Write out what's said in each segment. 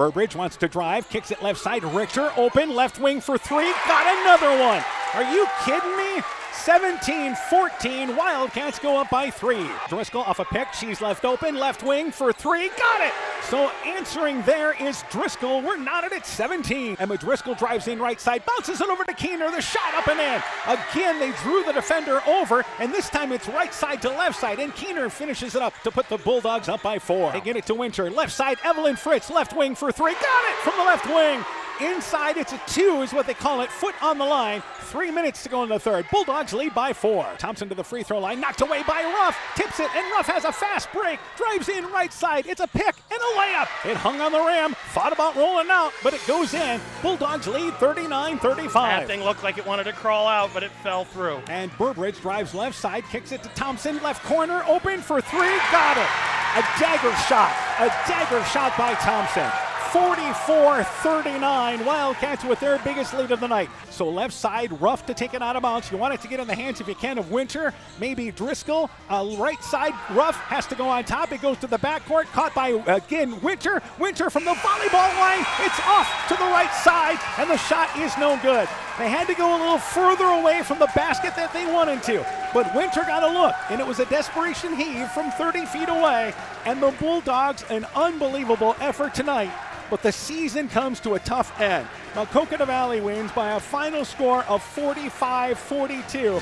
Burbridge wants to drive, kicks it left side. Richter open, left wing for three. Got another one. Are you kidding me? 17-14, Wildcats go up by 3. Driscoll off a pick, she's left open, left wing for 3, got it! So answering there is Driscoll. We're knotted at 17. Emma Driscoll drives in right side, bounces it over to Keener, the shot up and in. Again, they drew the defender over, and this time it's right side to left side, and Keener finishes it up to put the Bulldogs up by 4. They get it to Winter, left side, Evelyn Fritz, left wing for 3, got it from the left wing. Inside, it's a 2 is what they call it, foot on the line. 3 minutes to go in the third. Bulldogs lead by 4. Thompson to the free throw line, knocked away by Ruff. Tips it, and Ruff has a fast break. Drives in right side. It's a pick and a layup. It hung on the rim. Thought about rolling out, but it goes in. Bulldogs lead 39-35. That thing looked like it wanted to crawl out, but it fell through. And Burbridge drives left side, kicks it to Thompson. Left corner, open for 3. Got it. A dagger shot. A dagger shot by Thompson. 44-39, Wildcats with their biggest lead of the night. So left side, Ruff to take it out of bounds. You want it to get in the hands, if you can, of Winter, maybe Driscoll. Right side, Ruff has to go on top. It goes to the backcourt, caught by, again, Winter. Winter from the volleyball line. It's off to the right side, and the shot is no good. They had to go a little further away from the basket that they wanted to. But Winter got a look, and it was a desperation heave from 30 feet away. And the Bulldogs, an unbelievable effort tonight. But the season comes to a tough end. Now, Coconut Valley wins by a final score of 45-42.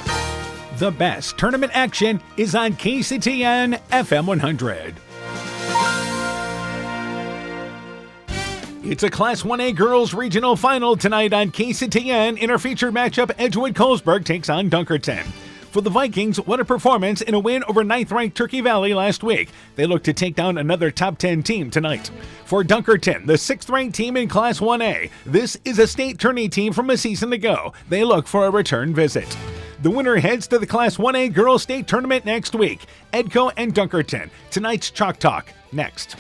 The best tournament action is on KCTN FM 100. It's a Class 1A Girls Regional Final tonight on KCTN. In our featured matchup, Edgewood-Colesburg takes on Dunkerton. For the Vikings, what a performance in a win over 9th-ranked Turkey Valley last week. They look to take down another top 10 team tonight. For Dunkerton, the 6th-ranked team in Class 1A, this is a state tourney team from a season ago. They look for a return visit. The winner heads to the Class 1A Girls State Tournament next week. Edco and Dunkerton. Tonight's Chalk Talk, next.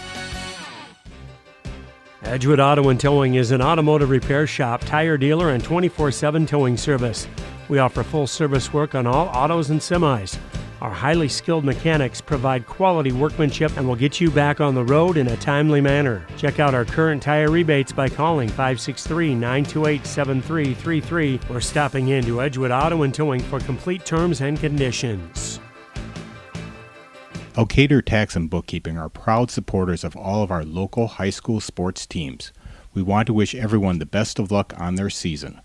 Edgewood Auto and Towing is an automotive repair shop, tire dealer, and 24/7 towing service. We offer full service work on all autos and semis. Our highly skilled mechanics provide quality workmanship and will get you back on the road in a timely manner. Check out our current tire rebates by calling 563-928-7333 or stopping into Edgewood Auto and Towing for complete terms and conditions. Elkader Tax and Bookkeeping are proud supporters of all of our local high school sports teams. We want to wish everyone the best of luck on their season.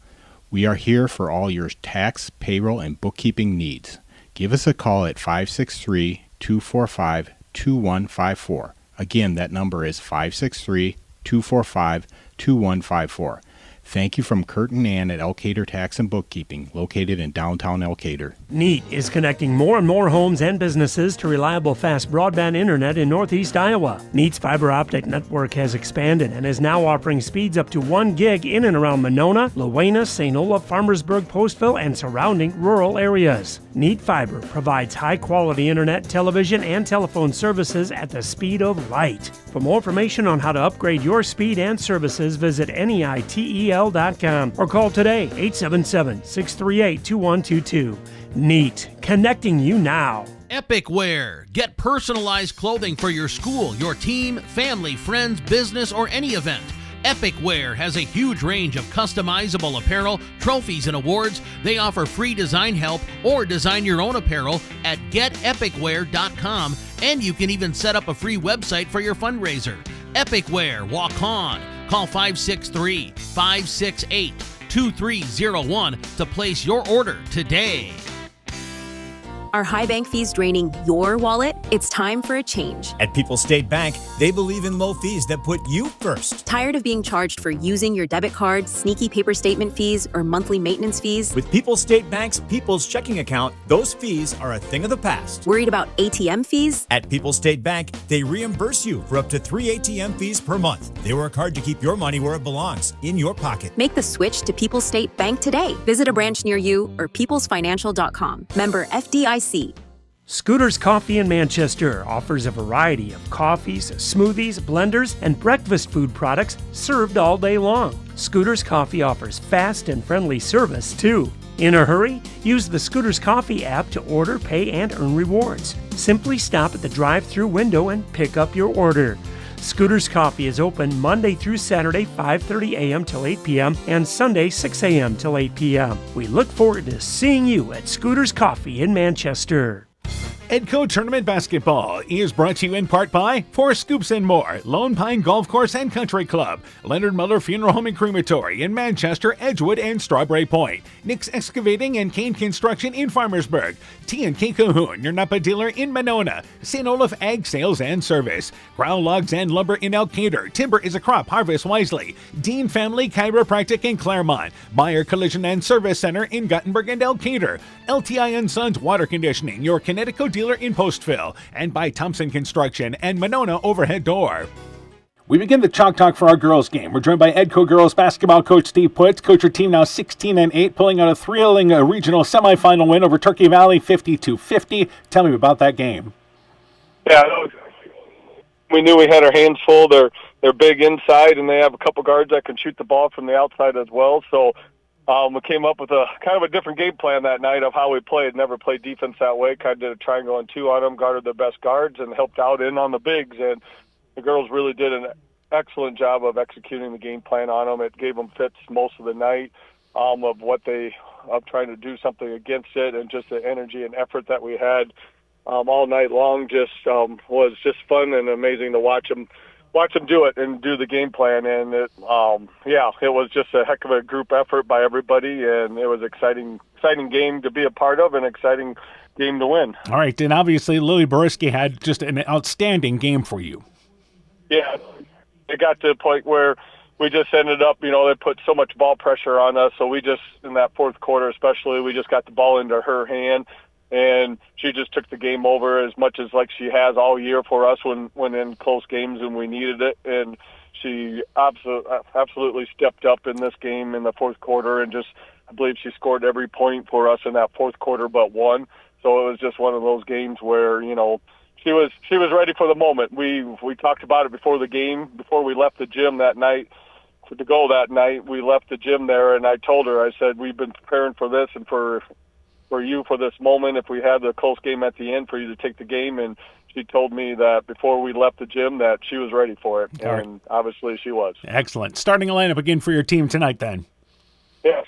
We are here for all your tax, payroll, and bookkeeping needs. Give us a call at 563-245-2154. Again, that number is 563-245-2154. Thank you from Kurt and Ann at Elkader Tax and Bookkeeping, located in downtown Elkader. NEAT is connecting more and more homes and businesses to reliable, fast broadband internet in Northeast Iowa. NEAT's fiber optic network has expanded and is now offering speeds up to 1 gig in and around Monona, Lowena, St. Olaf, Farmersburg, Postville, and surrounding rural areas. NEAT Fiber provides high-quality internet, television, and telephone services at the speed of light. For more information on how to upgrade your speed and services, visit NEITEL.com or call today 877-638-2122. NEAT, connecting you now. Epic Wear. Get personalized clothing for your school, your team, family, friends, business, or any event. Epic Wear has a huge range of customizable apparel, trophies, and awards. They offer free design help or design your own apparel at getepicwear.com, and you can even set up a free website for your fundraiser. Epic Wear, walk on. Call 563-568-2301 to place your order today. Are high bank fees draining your wallet? It's time for a change. At People's State Bank, they believe in low fees that put you first. Tired of being charged for using your debit card, sneaky paper statement fees, or monthly maintenance fees? With People's State Bank's People's Checking Account, those fees are a thing of the past. Worried about ATM fees? At People's State Bank, they reimburse you for up to 3 ATM fees per month. They work hard to keep your money where it belongs, in your pocket. Make the switch to People's State Bank today. Visit a branch near you or peoplesfinancial.com. Member FDIC. Scooter's Coffee in Manchester offers a variety of coffees, smoothies, blenders, and breakfast food products served all day long. Scooter's Coffee offers fast and friendly service, too. In a hurry? Use the Scooter's Coffee app to order, pay, and earn rewards. Simply stop at the drive-thru window and pick up your order. Scooter's Coffee is open Monday through Saturday, 5:30 a.m. till 8 p.m. and Sunday, 6 a.m. till 8 p.m. We look forward to seeing you at Scooter's Coffee in Manchester. Edco Tournament Basketball is brought to you in part by Four Scoops and More, Lone Pine Golf Course and Country Club, Leonard Muller Funeral Home and Crematory in Manchester, Edgewood, and Strawberry Point, Nick's Excavating and Kane Construction in Farmersburg, T&K Cahoon, your Napa dealer in Monona, St. Olaf Ag Sales and Service, Growl Logs and Lumber in Elkader, Timber is a Crop, Harvest Wisely, Dean Family Chiropractic in Claremont, Meyer Collision and Service Center in Gothenburg and Elkader, LTI & Sons Water Conditioning, your Connecticut dealer in Postville, and by Thompson Construction and Monona Overhead Door. We begin the Chalk Talk for our girls game. We're joined by Edco girls basketball coach Steve Putz. Coach, your team now 16-8, pulling out a thrilling regional semifinal win over Turkey Valley, 52-50. Tell me about that game. Yeah, we knew we had our hands full. They're big inside, and they have a couple guards that can shoot the ball from the outside as well. So we came up with a kind of a different game plan that night of how we played. Never played defense that way. Kind of did a triangle and two on them, guarded their best guards, and helped out in on the bigs. And the girls really did an excellent job of executing the game plan on them. It gave them fits most of the night of trying to do something against it, and just the energy and effort that we had all night long was just fun and amazing to watch them do it and do the game plan. And it was just a heck of a group effort by everybody, and it was exciting game to be a part of, and exciting game to win. All right, and obviously Lily Boriski had just an outstanding game for you. Yeah, it got to the point where we just ended up, they put so much ball pressure on us, so we just, in that fourth quarter especially, we just got the ball into her hand, and she just took the game over as much as like she has all year for us when in close games and we needed it. And she absolutely stepped up in this game in the fourth quarter, and I believe she scored every point for us in that fourth quarter but one. So it was just one of those games where, she was ready for the moment. We talked about it before the game, before we left the gym that night. To go that night, we left the gym there, and I told her, I said, we've been preparing for this and for you for this moment, if we had the close game at the end, for you to take the game. And she told me that before we left the gym that she was ready for it, and obviously she was. Excellent. Starting a lineup again for your team tonight then. Yes.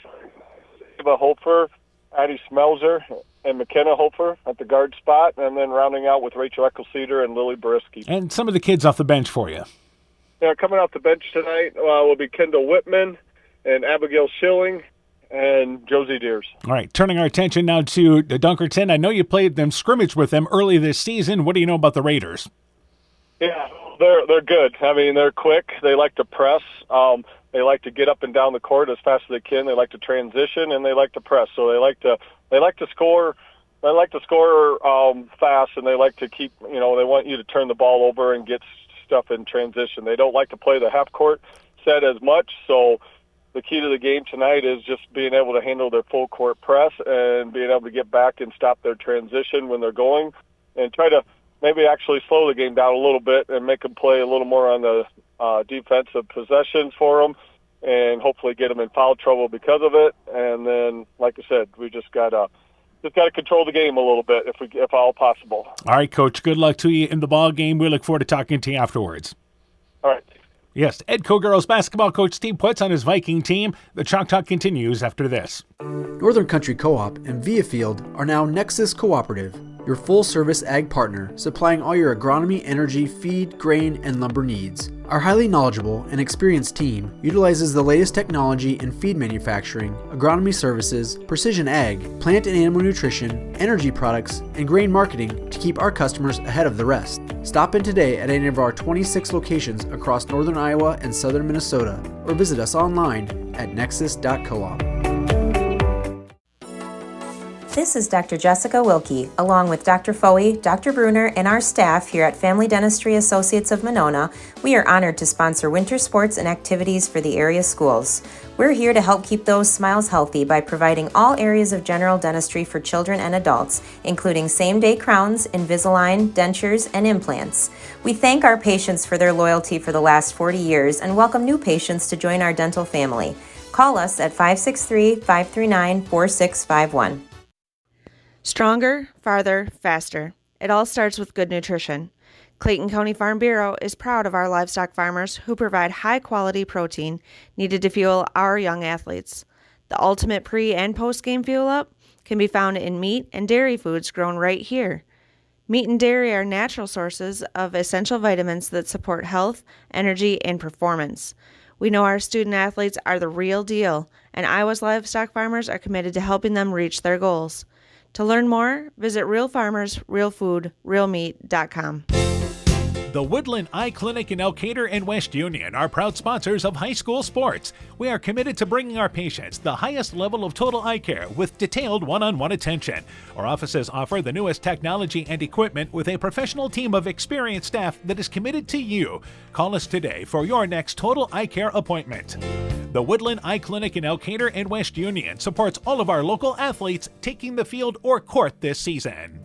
Eva Hofer, Addie Smelzer, and McKenna Hofer at the guard spot, and then rounding out with Rachel Eccleseder and Lily Boriski. And some of the kids off the bench for you. Yeah, coming off the bench tonight will be Kendall Whitman and Abigail Schilling and Josie Deers. All right, turning our attention now to the Dunkerton. I know you played them scrimmage with them early this season. What do you know about the Raiders? Yeah, they're good. I mean, they're quick. They like to press. They like to get up and down the court as fast as they can. They like to transition, and they like to press. So they like to score. They like to score fast, and they like to keep. They want you to turn the ball over and get stuff in transition. They don't like to play the half court set as much. So the key to the game tonight is just being able to handle their full court press and being able to get back and stop their transition when they're going, and try to maybe actually slow the game down a little bit and make them play a little more on the defensive possessions for them, and hopefully get them in foul trouble because of it. And then, like I said, we just gotta control the game a little bit if all possible. All right, Coach. Good luck to you in the ball game. We look forward to talking to you afterwards. All right. Yes, Edco girls basketball coach Steve Putz on his Viking team. The Chalk Talk continues after this. Northern Country Co-op and Viafield are now Nexus Cooperative, your full-service ag partner supplying all your agronomy, energy, feed, grain, and lumber needs. Our highly knowledgeable and experienced team utilizes the latest technology in feed manufacturing, agronomy services, precision ag, plant and animal nutrition, energy products, and grain marketing to keep our customers ahead of the rest. Stop in today at any of our 26 locations across northern Iowa and southern Minnesota, or visit us online at nexus.coop. This is Dr. Jessica Wilkie, along with Dr. Foey, Dr. Bruner, and our staff here at Family Dentistry Associates of Monona. We are honored to sponsor winter sports and activities for the area schools. We're here to help keep those smiles healthy by providing all areas of general dentistry for children and adults, including same-day crowns, Invisalign, dentures, and implants. We thank our patients for their loyalty for the last 40 years and welcome new patients to join our dental family. Call us at 563-539-4651. Stronger, farther, faster. It all starts with good nutrition. Clayton County Farm Bureau is proud of our livestock farmers who provide high-quality protein needed to fuel our young athletes. The ultimate pre- and post-game fuel-up can be found in meat and dairy foods grown right here. Meat and dairy are natural sources of essential vitamins that support health, energy, and performance. We know our student athletes are the real deal, and Iowa's livestock farmers are committed to helping them reach their goals. To learn more, visit realfarmers.realfood.realmeat.com. The Woodland Eye Clinic in Elkader and West Union are proud sponsors of high school sports. We are committed to bringing our patients the highest level of total eye care with detailed one-on-one attention. Our offices offer the newest technology and equipment with a professional team of experienced staff that is committed to you. Call us today for your next total eye care appointment. The Woodland Eye Clinic in Elkader and West Union supports all of our local athletes taking the field or court this season.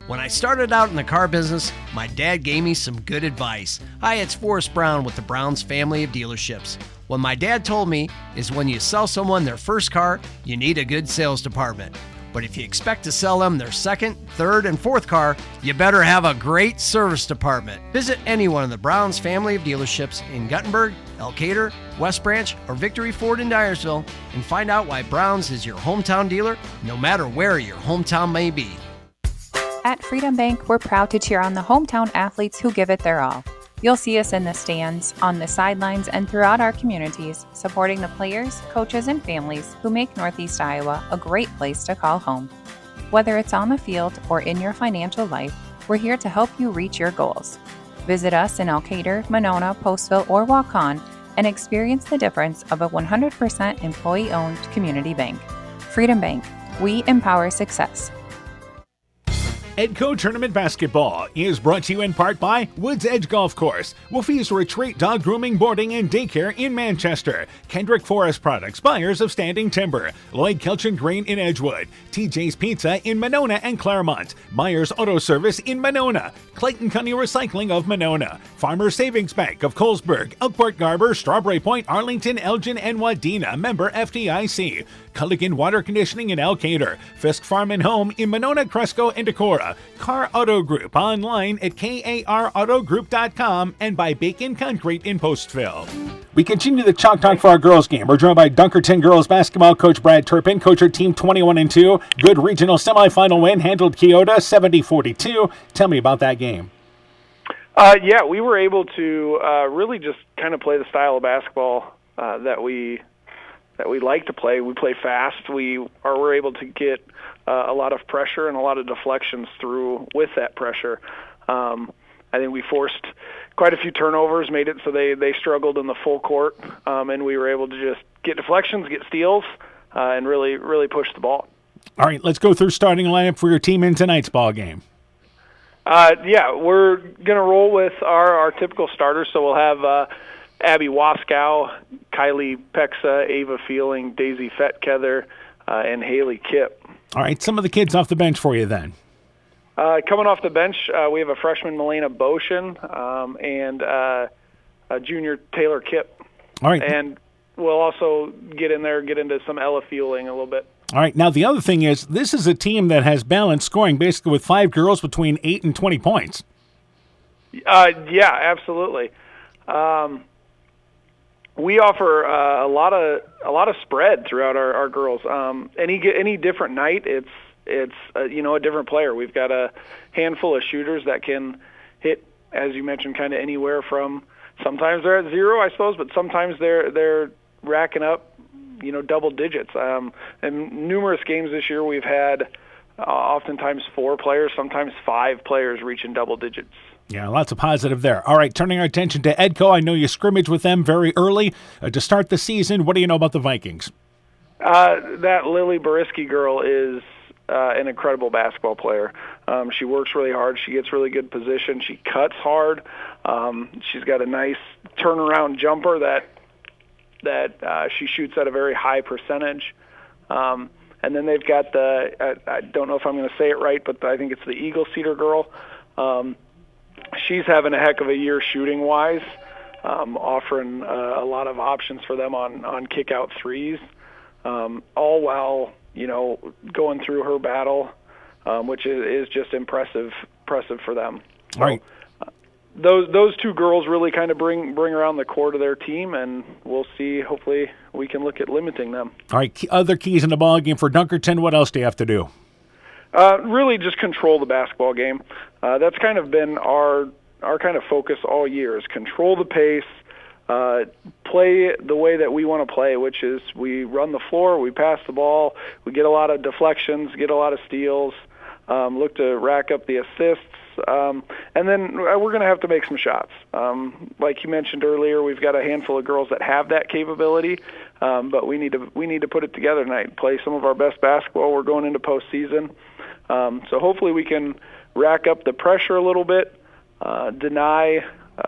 When I started out in the car business, my dad gave me some good advice. Hi, it's Forrest Brown with the Brown's family of dealerships. What my dad told me is when you sell someone their first car, you need a good sales department. But if you expect to sell them their second, third, and fourth car, you better have a great service department. Visit any one of the Brown's family of dealerships in Guttenberg, Elkader, West Branch, or Victory Ford in Dyersville and find out why Brown's is your hometown dealer, no matter where your hometown may be. At Freedom Bank, we're proud to cheer on the hometown athletes who give it their all. You'll see us in the stands, on the sidelines, and throughout our communities, supporting the players, coaches, and families who make Northeast Iowa a great place to call home. Whether it's on the field or in your financial life, we're here to help you reach your goals. Visit us in Elkader, Monona, Postville, or Waukon and experience the difference of a 100% employee-owned community bank. Freedom Bank. We empower success. Edco Tournament Basketball is brought to you in part by Woods Edge Golf Course, Wolfie's Retreat Dog Grooming, Boarding, and Daycare in Manchester, Kendrick Forest Products, buyers of Standing Timber, Lloyd Kelchin Grain in Edgewood, TJ's Pizza in Monona and Claremont, Myers Auto Service in Monona, Clayton County Recycling of Monona, Farmers Savings Bank of Colesburg, Elkport Garber, Strawberry Point, Arlington, Elgin, and Wadena, member FDIC, Culligan Water Conditioning in Elkader, Fisk Farm and Home in Monona, Cresco, and Decorah, Car Auto Group online at karautogroup.com, and by Bacon Concrete in Postville. We continue the Chalk Talk for our girls game. We're joined by Dunkerton girls basketball coach Brad Turpin. Coach, her team 21-2. Good regional semifinal win, handled Keota 70-42. Tell me about that game. Yeah, we were able to really just kind of play the style of basketball that we like to play. We play fast. We're able to get a lot of pressure and a lot of deflections through with that pressure. I think we forced quite a few turnovers, made it so they struggled in the full court, and we were able to just get deflections, get steals, and really push the ball. All right, let's go through starting lineup for your team in tonight's ball game. Yeah, we're going to roll with our typical starters, so we'll have Abby Waskow, Kylie Pexa, Ava Feeling, Daisy Fetkether, and Haley Kipp. All right, some of the kids off the bench for you then. Coming off the bench, we have a freshman, Milena Boshin, and a junior, Taylor Kipp. All right. And we'll also get into some Ella Feeling a little bit. All right, now the other thing is, this is a team that has balanced scoring basically with 5 girls between 8 and 20 points. Yeah, absolutely. We offer a lot of spread throughout our girls. Any different night, it's a different player. We've got a handful of shooters that can hit, as you mentioned, kind of anywhere from, sometimes they're at 0, I suppose, but sometimes they're racking up, double digits. In numerous games this year, we've had oftentimes 4 players, sometimes 5 players reaching double digits. Yeah, lots of positive there. All right, turning our attention to Edco. I know you scrimmaged with them very early to start the season. What do you know about the Vikings? That Lily Bariski girl is an incredible basketball player. She works really hard. She gets really good position. She cuts hard. She's got a nice turnaround jumper that she shoots at a very high percentage. And then they've got I don't know if I'm going to say it right, but I think it's the Eagle Cedar girl. She's having a heck of a year shooting-wise, offering a lot of options for them on kick-out threes, all while, going through her battle, which is just impressive impressive for them. All right. Those two girls really kind of bring around the core to their team, and we'll see. Hopefully, we can look at limiting them. All right, other keys in the ball game for Dunkerton. What else do you have to do? Really, just control the basketball game. That's kind of been our kind of focus all year: is control the pace, play the way that we want to play, which is we run the floor, we pass the ball, we get a lot of deflections, get a lot of steals, look to rack up the assists. And then we're going to have to make some shots. Like you mentioned earlier, we've got a handful of girls that have that capability, but we need to put it together tonight, play some of our best basketball. We're going into postseason. So hopefully we can rack up the pressure a little bit, deny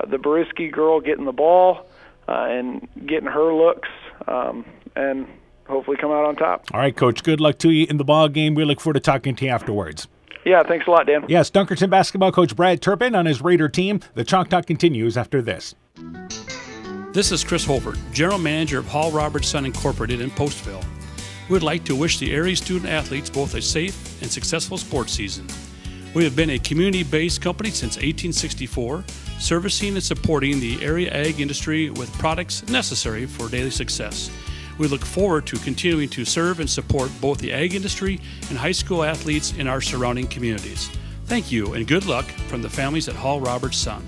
the Bariski girl getting the ball and getting her looks, and hopefully come out on top. All right, Coach, good luck to you in the ball game. We look forward to talking to you afterwards. Yeah, thanks a lot, Dan. Yes, Dunkerton basketball coach Brad Turpin on his Raider team. The Chalk Talk continues after this. This is Chris Holbert, General Manager of Hall Robertson Incorporated in Postville. We would like to wish the area student athletes both a safe and successful sports season. We have been a community-based company since 1864, servicing and supporting the area ag industry with products necessary for daily success. We look forward to continuing to serve and support both the ag industry and high school athletes in our surrounding communities. Thank you and good luck from the families at Hall Robertson.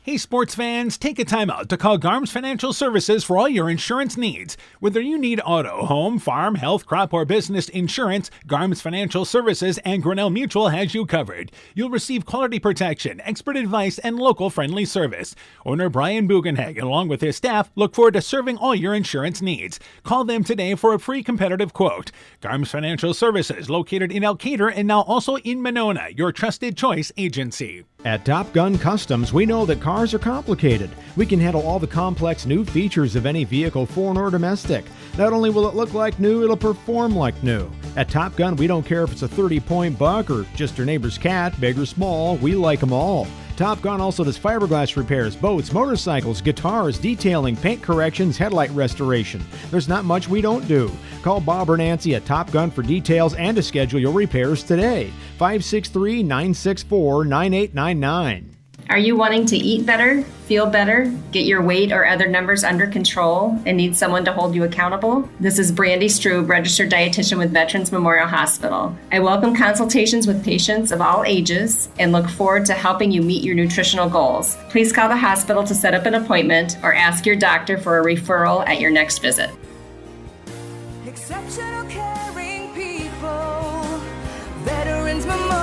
Hey sports fans, take a time out to call Garms Financial Services for all your insurance needs. Whether you need auto, home, farm, health, crop, or business insurance, Garms Financial Services and Grinnell Mutual has you covered. You'll receive quality protection, expert advice, and local friendly service. Owner Brian Bugenhagen, along with his staff, look forward to serving all your insurance needs. Call them today for a free competitive quote. Garms Financial Services, located in Elkader and now also in Monona, your trusted choice agency. At Top Gun Customs, we know that cars are complicated. We can handle all the complex new features of any vehicle, foreign or domestic. Not only will it look like new, it'll perform like new. At Top Gun, we don't care if it's a 30-point buck or just your neighbor's cat, big or small, we like them all. Top Gun also does fiberglass repairs, boats, motorcycles, guitars, detailing, paint corrections, headlight restoration. There's not much we don't do. Call Bob or Nancy at Top Gun for details and to schedule your repairs today. 563-964-9899. Are you wanting to eat better, feel better, get your weight or other numbers under control, and need someone to hold you accountable? This is Brandy Strube, registered dietitian with Veterans Memorial Hospital. I welcome consultations with patients of all ages and look forward to helping you meet your nutritional goals. Please call the hospital to set up an appointment or ask your doctor for a referral at your next visit. Exceptional caring people, Veterans Memorial.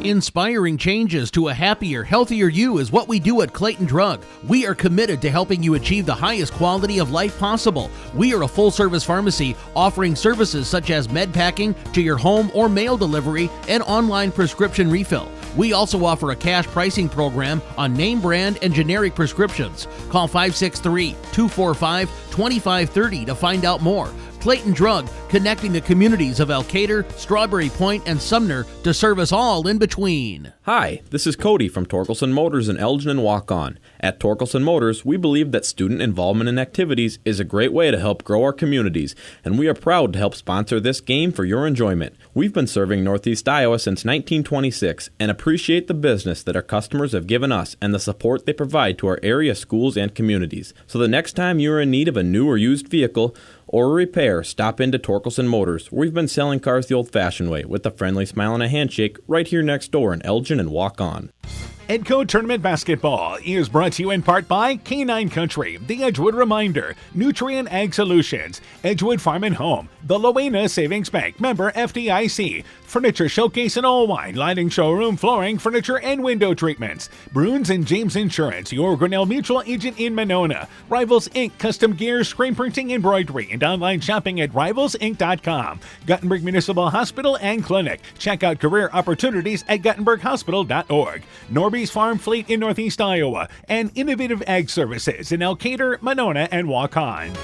Inspiring changes to a happier, healthier you is what we do at Clayton Drug. We are committed to helping you achieve the highest quality of life possible. We are a full-service pharmacy offering services such as med packing to your home or mail delivery and online prescription refill. We also offer a cash pricing program on name brand and generic prescriptions. Call 563-245-2530 to find out more. Clayton Drug, connecting the communities of Elkader, Strawberry Point, and Sumner to serve us all in between. Hi, this is Cody from Torkelson Motors in Elgin and Walk-On. At Torkelson Motors, we believe that student involvement in activities is a great way to help grow our communities, and we are proud to help sponsor this game for your enjoyment. We've been serving Northeast Iowa since 1926 and appreciate the business that our customers have given us and the support they provide to our area schools and communities. So the next time you're in need of a new or used vehicle or a repair, stop into Torkelson Motors. We've been selling cars the old-fashioned way with a friendly smile and a handshake right here next door in Elgin and Walk-On. Edco Tournament Basketball is brought to you in part by K9 Country, the Edgewood Reminder, Nutrient Ag Solutions, Edgewood Farm and Home, the Loena Savings Bank, member FDIC, Furniture Showcase and Allwine, lighting showroom, flooring, furniture, and window treatments, Bruins and James Insurance, your Grinnell Mutual agent in Monona, Rivals Inc., custom gear, screen printing, embroidery, and online shopping at rivalsinc.com, Guttenberg Municipal Hospital and Clinic. Check out career opportunities at guttenberghospital.org. Norby's Farm Fleet in Northeast Iowa, and Innovative Ag Services in Elkader, Monona, and Waukon.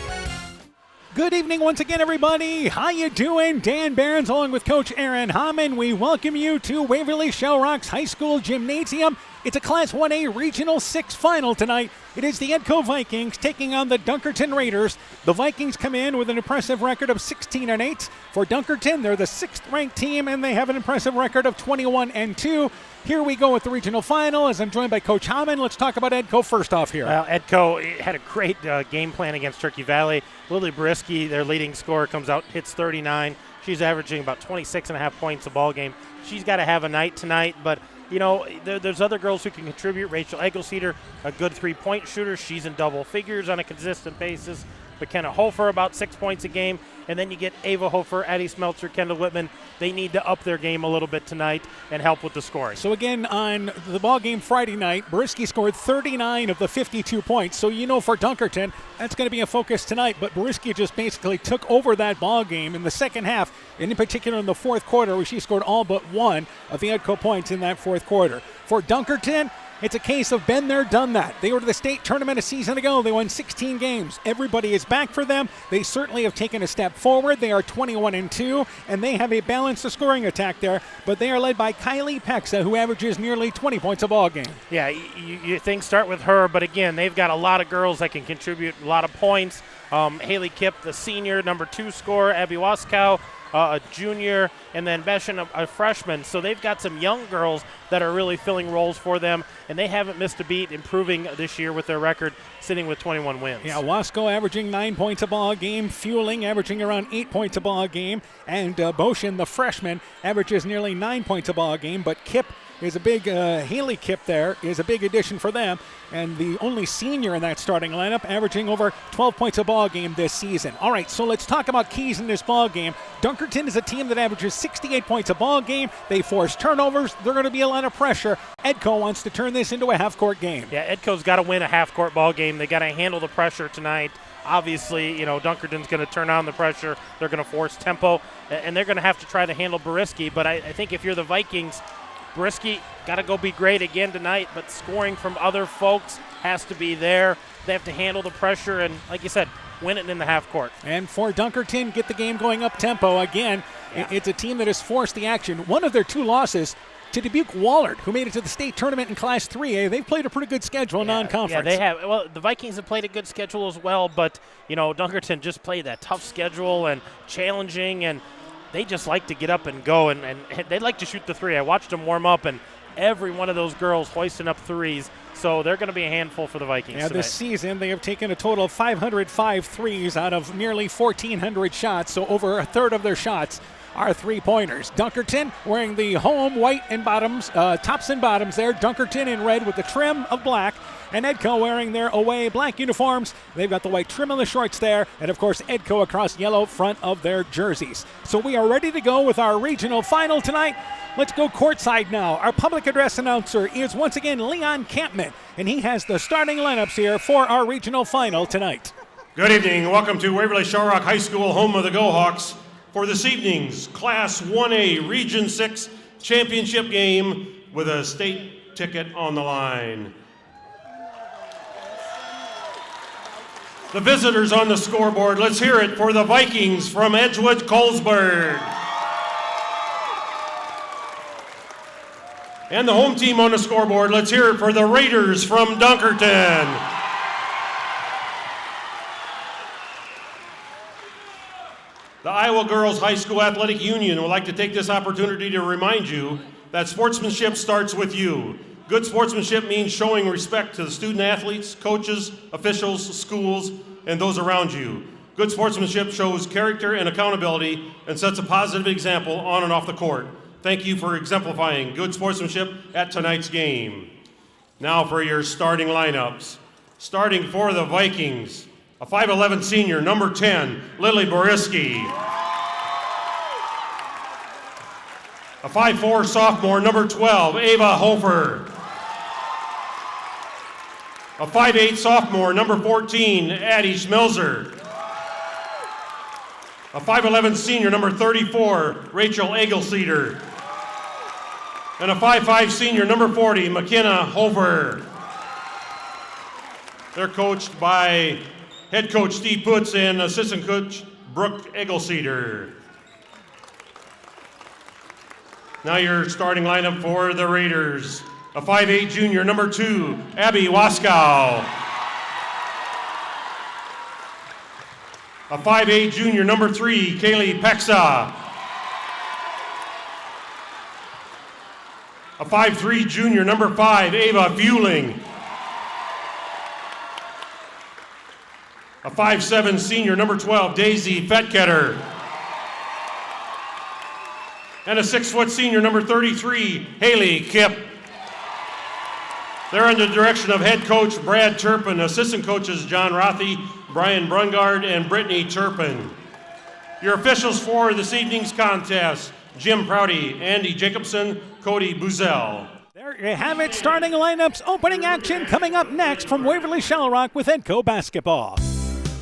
Good evening once again, everybody. How you doing? Dan Barons along with Coach Aaron Hammond. We welcome you to Waverly-Shell Rocks High School Gymnasium It's a Class 1A Regional 6 final tonight. It is the Edco Vikings taking on the Dunkerton Raiders. The Vikings come in with an impressive record of 16-8. For Dunkerton, they're the 6th-ranked team, and they have an impressive record of 21-2. Here we go with the regional final as I'm joined by Coach Hammond. Let's talk about Edco first off here. Well, Edco had a great game plan against Turkey Valley. Lily Brisky, their leading scorer, comes out, hits 39. She's averaging about 26.5 points a ball game. She's got to have a night tonight, but you know, there's other girls who can contribute. Rachel Eggleseder, a good three-point shooter. She's in double figures on a consistent basis. McKenna Hofer, about 6 points a game. And then you get Ava Hofer, Addie Smeltzer, Kendall Whitman. They need to up their game a little bit tonight and help with the scoring. So again, on the ball game Friday night, Brisky scored 39 of the 52 points. So you know for Dunkerton, that's going to be a focus tonight. But Brisky just basically took over that ball game in the second half, and in particular in the fourth quarter, where she scored all but one of the Edco points in that fourth quarter. For Dunkerton, it's a case of been there, done that. They were to the state tournament a season ago. They won 16 games. Everybody is back for them. They certainly have taken a step forward. They are 21-2, and they have a balanced scoring attack there. But they are led by Kylie Pexa, who averages nearly 20 points a ball game. Yeah, you things start with her, but again, they've got a lot of girls that can contribute a lot of points. Haley Kipp, the senior, number 2 scorer, Abby Waskow, a junior, and then Beshan, a freshman. So they've got some young girls that are really filling roles for them, and they haven't missed a beat, improving this year with their record, sitting with 21 wins. Yeah, Waskow averaging 9 points a ball game, Fueling averaging around 8 points a ball game, and Boshin, the freshman, averages nearly 9 points a ball game, but Kipp is a big, Haley Kipp there is a big addition for them, and the only senior in that starting lineup, averaging over 12 points a ball game this season. All right, so let's talk about keys in this ball game. Dunkerton is a team that averages 68 points a ball game. They force turnovers. They're going to be a lot of pressure. Edco wants to turn this into a half-court game. Yeah, Edco's got to win a half-court ball game. They got to handle the pressure tonight. Obviously, you know, Dunkerton's going to turn on the pressure. They're going to force tempo, and they're going to have to try to handle Brisky. But I think if you're the Vikings, Brisky got to go be great again tonight, but scoring from other folks has to be there. They have to handle the pressure and, like you said, win it in the half court. And for Dunkerton, get the game going up tempo. Again, it's a team that has forced the action. One of their 2 losses to Dubuque Wallard, who made it to the state tournament in Class 3A. They've played a pretty good schedule non-conference. Yeah, they have. Well, the Vikings have played a good schedule as well, but, you know, Dunkerton just played that tough schedule and challenging, and they just like to get up and go, and they like to shoot the three. I watched them warm up, and every one of those girls hoisting up threes. So they're going to be a handful for the Vikings tonight. This season they have taken a total of 505 threes out of nearly 1,400 shots, so over a third of their shots are three-pointers. Dunkerton wearing the home white and bottoms, tops and bottoms there. Dunkerton in red with the trim of black. And Edco wearing their away black uniforms. They've got the white trim on the shorts there. And, of course, Edco across yellow front of their jerseys. So we are ready to go with our regional final tonight. Let's go courtside now. Our public address announcer is once again Leon Campman, and he has the starting lineups here for our regional final tonight. Good evening. Welcome to Waverly-Shell High School, home of the Go Hawks, for this evening's Class 1A Region 6 championship game with a state ticket on the line. The visitors on the scoreboard, let's hear it for the Vikings from Edgewood-Colesburg. And the home team on the scoreboard, let's hear it for the Raiders from Dunkerton. The Iowa Girls High School Athletic Union would like to take this opportunity to remind you that sportsmanship starts with you. Good sportsmanship means showing respect to the student athletes, coaches, officials, schools, and those around you. Good sportsmanship shows character and accountability and sets a positive example on and off the court. Thank you for exemplifying good sportsmanship at tonight's game. Now for your starting lineups. Starting for the Vikings, a 5'11 senior, number 10, Lily Boriski. A 5'4 sophomore, number 12, Ava Hofer. A 5'8 sophomore, number 14, Addie Schmelzer. A 5'11 senior, number 34, Rachel Eggleseder. And a 5'5 senior, number 40, McKenna Hofer. They're coached by head coach Steve Putz and assistant coach Brooke Eggleseder. Now your starting lineup for the Raiders. A 5'8" junior, number 2, Abby Waskow. A 5'8" junior, number 3, Kaylee Pexa. A 5'3" junior, number 5, Ava Fueling. A 5'7" senior, number 12, Daisy Fetketter. And a 6' senior, number 33, Haley Kipp. They're under the direction of head coach Brad Turpin, assistant coaches John Rothy, Brian Brungard, and Brittany Turpin. Your officials for this evening's contest, Jim Prouty, Andy Jacobson, Cody Buzel. There you have it, starting lineups, opening action coming up next from Waverly-Shell Rock with Edco basketball.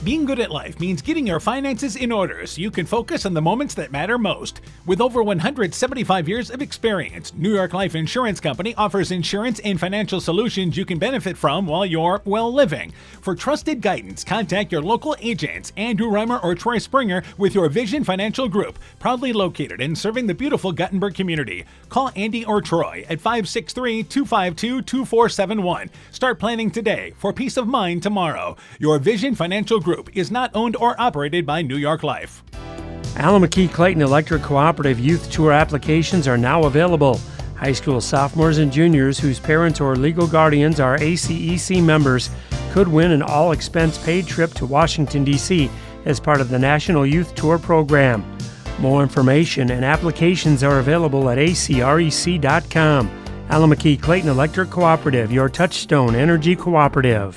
Being good at life means getting your finances in order so you can focus on the moments that matter most. With over 175 years of experience, New York Life Insurance Company offers insurance and financial solutions you can benefit from while you're, well, living. For trusted guidance, contact your local agents, Andrew Reimer or Troy Springer, with your Vision Financial Group, proudly located and serving the beautiful Guttenberg community. Call Andy or Troy at 563-252-2471. Start planning today for peace of mind tomorrow. Your Vision Financial Group is not owned or operated by New York Life. Allamakee Clayton Electric Cooperative Youth Tour applications are now available. High school sophomores and juniors whose parents or legal guardians are ACEC members could win an all-expense-paid trip to Washington, D.C. as part of the National Youth Tour program. More information and applications are available at acrec.com. Allamakee Clayton Electric Cooperative, your touchstone energy cooperative.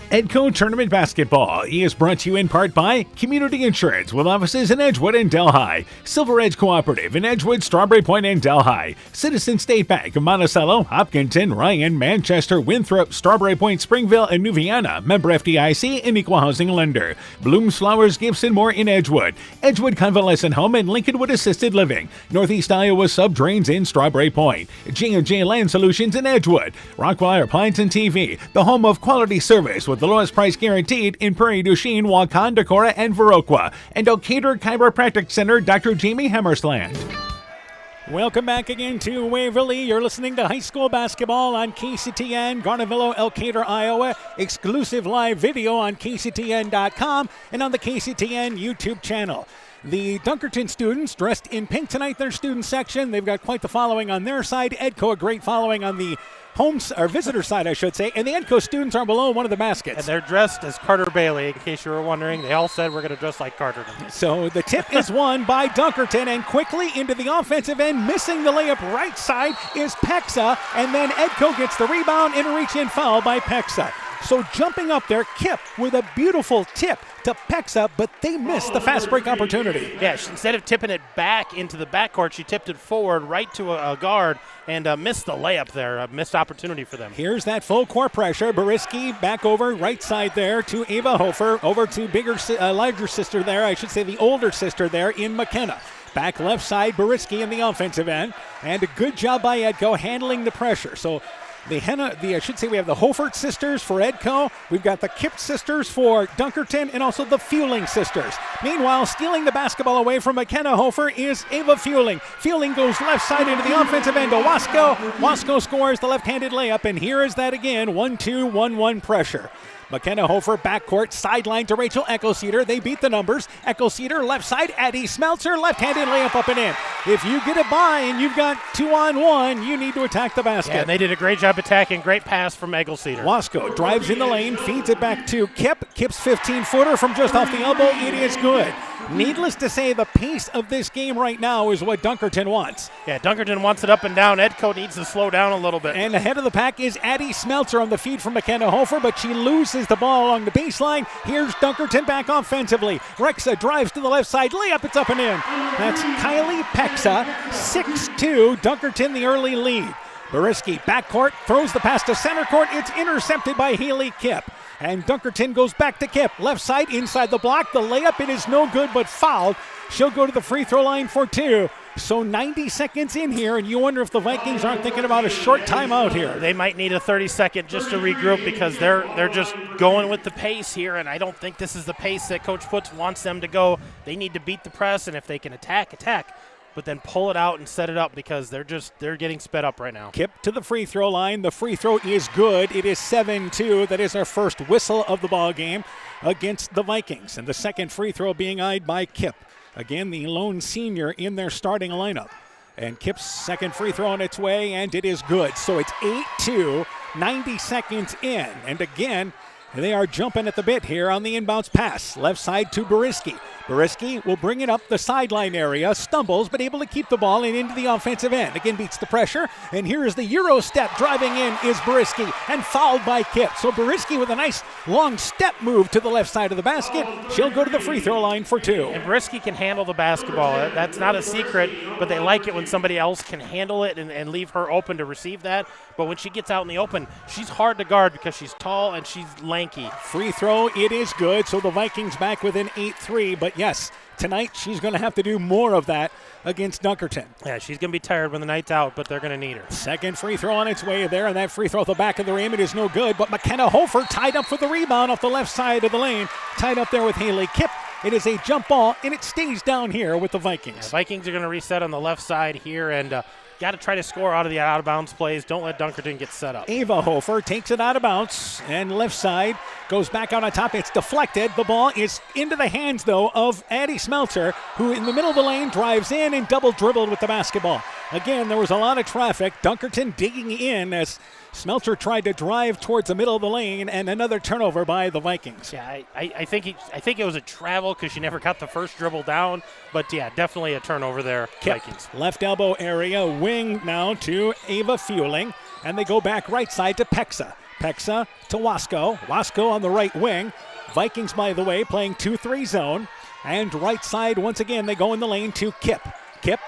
Edco Tournament Basketball is brought to you in part by Community Insurance with offices in Edgewood and Delhi, Silver Edge Cooperative in Edgewood, Strawberry Point, and Delhi, Citizen State Bank of Monticello, Hopkinton, Ryan, Manchester, Winthrop, Strawberry Point, Springville, and New Vienna, member FDIC and equal housing lender, Blooms Flowers, Gibson Moore in Edgewood, Edgewood Convalescent Home and Lincolnwood Assisted Living, Northeast Iowa Sub Drains in Strawberry Point, J&J Land Solutions in Edgewood, Rockwire Appliance and TV, the home of quality service with the lowest price guaranteed in Prairie du Chien, Waukon, Decorah, and Viroqua, and Decatur Chiropractic Center, Dr. Jamie Hammersland. Welcome back again to Waverly. You're listening to high school basketball on KCTN, Garnavillo, Elkader, Iowa. Exclusive live video on KCTN.com and on the KCTN YouTube channel. The Dunkerton students dressed in pink tonight, their student section. They've got quite the following on their side. Edco, a great following on the visitor side, I should say. And the Edco students are below one of the baskets. And they're dressed as Carter Bailey, in case you were wondering. They all said we're going to dress like Carter tonight. So the tip is won by Dunkerton, and quickly into the offensive end, missing the layup right side is Pexa, and then Edco gets the rebound and a reach-in foul by Pexa. So jumping up there, Kipp with a beautiful tip to Pexa, but they missed the fast break opportunity. Yeah, instead of tipping it back into the backcourt, she tipped it forward right to a guard and missed the layup there, a missed opportunity for them. Here's that full court pressure. Bariski back over right side there to Ava Hofer, over to larger sister there, I should say the older sister there in McKenna. Back left side, Bariski in the offensive end, and a good job by Edco handling the pressure. So I should say we have the Hofert sisters for Edco. We've got the Kipp sisters for Dunkerton, and also the Fueling sisters. Meanwhile, stealing the basketball away from McKenna Hofer is Ava Fueling. Fueling goes left side into the offensive end to Wasko. Wasko scores the left-handed layup, and here is that again, 1-2, 1-1 pressure. McKenna Hofer backcourt, sideline to Rachel Eccleseder. They beat the numbers. Eccleseder left side, Addie Smeltzer, left-handed layup up and in. If you get a by and you've got 2-on-1, you need to attack the basket. Yeah, and they did a great job attacking. Great pass from Eccleseder. Wasko drives in the lane, feeds it back to Kipp. Kipp's 15-footer from just off the elbow. It is good. Needless to say, the pace of this game right now is what Dunkerton wants. Yeah, Dunkerton wants it up and down. Edco needs to slow down a little bit. And ahead of the pack is Addie Smeltzer on the feed from McKenna Hofer, but she loses the ball along the baseline. Here's Dunkerton back offensively. Rexa drives to the left side. Layup, it's up and in. That's Kylie Pexa, 6'2", Dunkerton the early lead. Bariski backcourt, throws the pass to center court. It's intercepted by Haley Kipp. And Dunkerton goes back to Kipp. Left side, inside the block. The layup, it is no good, but fouled. She'll go to the free throw line for 2. So 90 seconds in here, and you wonder if the Vikings aren't thinking about a short timeout here. They might need a 30-second just to regroup because they're just going with the pace here, and I don't think this is the pace that Coach Putz wants them to go. They need to beat the press, and if they can attack. but then pull it out and set it up because they're getting sped up right now. Kipp to the free throw line. The free throw is good. It is 7-2. That is our first whistle of the ball game against the Vikings. And the second free throw being eyed by Kipp. Again, the lone senior in their starting lineup. And Kipp's second free throw on its way, and it is good. So it's 8-2, 90 seconds in. And again, they are jumping at the bit here on the inbounds pass. Left side to Boriski. Boriski will bring it up the sideline area, stumbles, but able to keep the ball and into the offensive end. Again, beats the pressure, and here is the Euro step. Driving in is Boriski, and fouled by Kipp. So Boriski with a nice long step move to the left side of the basket. She'll go to the free throw line for 2. And Boriski can handle the basketball. That's not a secret, but they like it when somebody else can handle it and leave her open to receive that. But when she gets out in the open, she's hard to guard because she's tall and she's lanky. Free throw, it is good. So the Vikings back within 8-3. But yes, tonight she's going to have to do more of that against Dunkerton. Yeah, she's going to be tired when the night's out, but they're going to need her. Second free throw on its way there, and that free throw at the back of the rim, it is no good. But McKenna Hofer tied up for the rebound off the left side of the lane. Tied up there with Haley Kipp. It is a jump ball, and it stays down here with the Vikings. Yeah, Vikings are going to reset on the left side here, and got to try to score out of the out-of-bounds plays. Don't let Dunkerton get set up. Ava Hofer takes it out of bounds, and left side goes back out on top. It's deflected. The ball is into the hands, though, of Addie Smeltzer, who in the middle of the lane drives in and double dribbled with the basketball. Again, there was a lot of traffic. Dunkerton digging in as Smeltzer tried to drive towards the middle of the lane, and another turnover by the Vikings. Yeah, I think it was a travel because she never got the first dribble down. But, yeah, definitely a turnover there, Kipp, Vikings. Left elbow area, wing now to Ava Fueling, and they go back right side to Pexa. Pexa to Wasco. Wasco on the right wing. Vikings, by the way, playing 2-3 zone. And right side, once again, they go in the lane to Kipp. Kipp,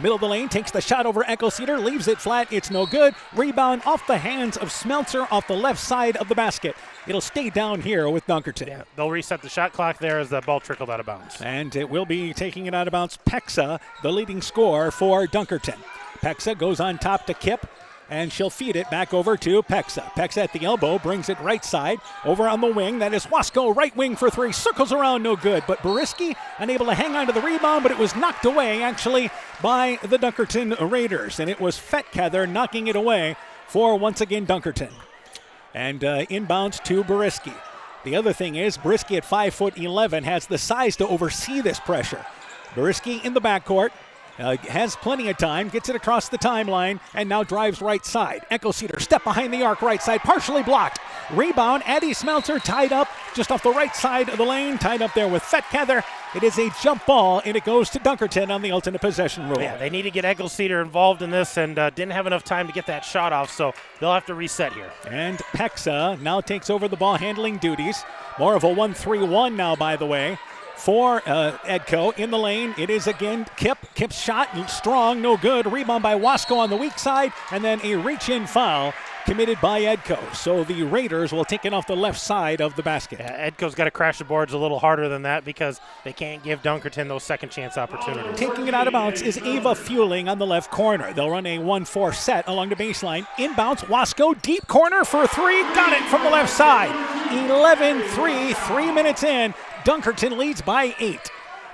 middle of the lane, takes the shot over Eccleseder, leaves it flat. It's no good. Rebound off the hands of Smeltzer off the left side of the basket. It'll stay down here with Dunkerton. Yeah, they'll reset the shot clock there as the ball trickled out of bounds. And it will be taking it out of bounds. Pexa, the leading scorer for Dunkerton. Pexa goes on top to Kipp, and she'll feed it back over to Pexa. Pexa at the elbow, brings it right side, over on the wing. That is Wasco, right wing for 3, circles around, no good. But Boriski unable to hang on to the rebound, but it was knocked away, actually, by the Dunkerton Raiders. And it was Fetkether knocking it away for, once again, Dunkerton. And inbounds to Boriski. The other thing is, Boriski at 5'11" has the size to oversee this pressure. Boriski in the backcourt. Has plenty of time, gets it across the timeline, and now drives right side. Eccleseder, step behind the arc, right side, partially blocked. Rebound, Addie Smeltzer tied up just off the right side of the lane, tied up there with Fetkether. It is a jump ball, and it goes to Dunkerton on the alternate possession rule. Yeah, they need to get Eccleseder involved in this, and didn't have enough time to get that shot off, so they'll have to reset here. And Pexa now takes over the ball handling duties. More of a 1-3-1 now, by the way. For Edco in the lane, it is again Kipp. Kipp's shot strong, no good. Rebound by Wasco on the weak side, and then a reach-in foul committed by Edco. So the Raiders will take it off the left side of the basket. Yeah, Edco's got to crash the boards a little harder than that because they can't give Dunkerton those second-chance opportunities. Taking it out of bounds is Ava Fueling on the left corner. They'll run a 1-4 set along the baseline. Inbounds, Wasco, deep corner for 3. Got it from the left side. 11-3, 3 minutes in. Dunkerton leads by 8.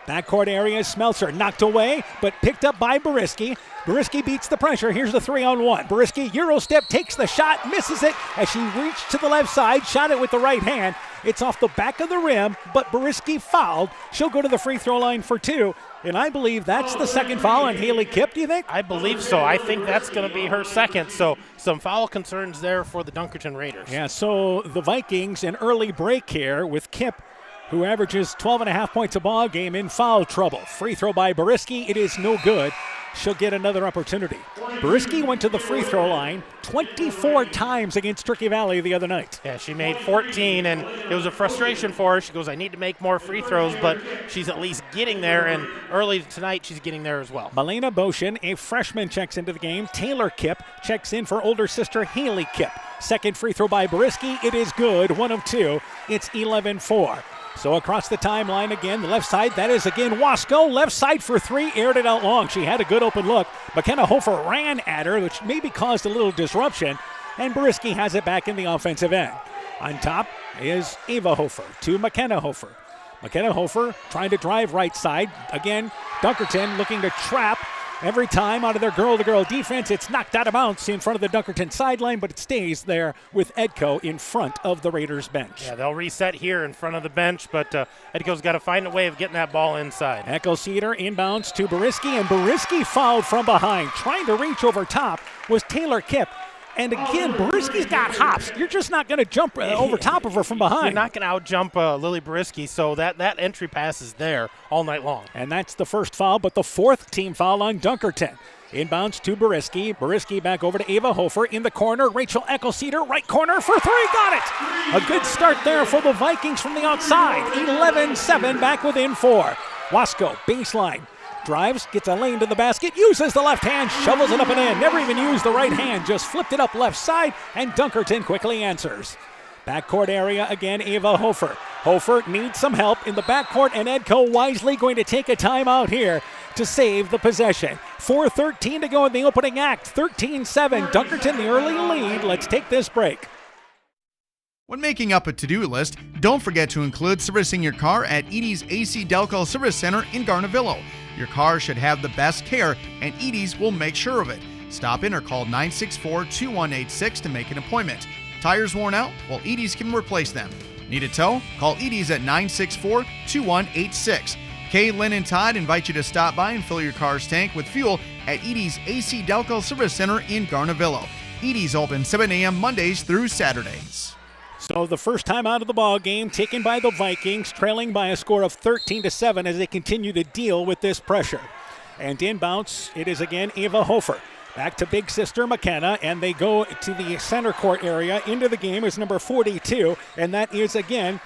Backcourt area, Smeltzer knocked away, but picked up by Boriski. Boriski beats the pressure. Here's the 3-on-1. Boriski, Euro step, takes the shot, misses it as she reached to the left side, shot it with the right hand. It's off the back of the rim, but Boriski fouled. She'll go to the free throw line for 2. And I believe that's the second foul on Haley Kipp, do you think? I believe so. I think that's going to be her second. So some foul concerns there for the Dunkerton Raiders. Yeah, so the Vikings, an early break here with Kipp, who averages 12.5 points a ball game, in foul trouble. Free throw by Boriski. It is no good. She'll get another opportunity. Boriski went to the free throw line 24 times against Turkey Valley the other night. Yeah, she made 14, and it was a frustration for her. She goes, I need to make more free throws, but she's at least getting there, and early tonight she's getting there as well. Malena Boshin, a freshman, checks into the game. Taylor Kipp checks in for older sister Haley Kipp. Second free throw by Boriski. It is good, 1 of 2. It's 11-4. So across the timeline again, the left side, that is again Wasco. Left side for 3, aired it out long. She had a good open look. McKenna Hofer ran at her, which maybe caused a little disruption, and Boriski has it back in the offensive end. On top is Ava Hofer to McKenna Hofer. McKenna Hofer trying to drive right side. Again, Dunkerton looking to trap Every time out of their girl-to-girl defense, it's knocked out of bounds in front of the Dunkerton sideline, but it stays there with Edco in front of the Raiders bench. Yeah, they'll reset here in front of the bench, but Edco's got to find a way of getting that ball inside. Echo Cedar inbounds to Boriski, and Boriski fouled from behind. Trying to reach over top was Taylor Kipp. And again, Boriski's got hops. You're just not going to jump over top of her from behind. You're not going to out-jump Lily Boriski, so that entry pass is there all night long. And that's the first foul, but the fourth team foul on Dunkerton. Inbounds to Boriski. Boriski back over to Ava Hofer in the corner. Rachel Echo Cedar, right corner for three. Got it! A good start there for the Vikings from the outside. 11-7 back within 4. Wasco, baseline. Drives, gets a lane to the basket, uses the left hand, shovels it up and in. Never even used the right hand, just flipped it up left side, and Dunkerton quickly answers. Backcourt area again, Ava Hofer. Hofer needs some help in the backcourt, and Edco wisely going to take a timeout here to save the possession. 4:13 to go in the opening act. 13-7, Dunkerton the early lead. Let's take this break. When making up a to-do list, don't forget to include servicing your car at Edie's AC Delco Service Center in Garnavillo. Your car should have the best care, and Edie's will make sure of it. Stop in or call 964-2186 to make an appointment. Tires worn out? Well, Edie's can replace them. Need a tow? Call Edie's at 964-2186. Kay, Lynn, and Todd invite you to stop by and fill your car's tank with fuel at Edie's AC Delco Service Center in Garnavillo. Edie's open 7 a.m. Mondays through Saturdays. So the first time out of the ball game taken by the Vikings, trailing by a score of 13-7 as they continue to deal with this pressure. And inbounds, it is again Ava Hofer. Back to big sister McKenna, and they go to the center court area. Into the game is number 42, and that is again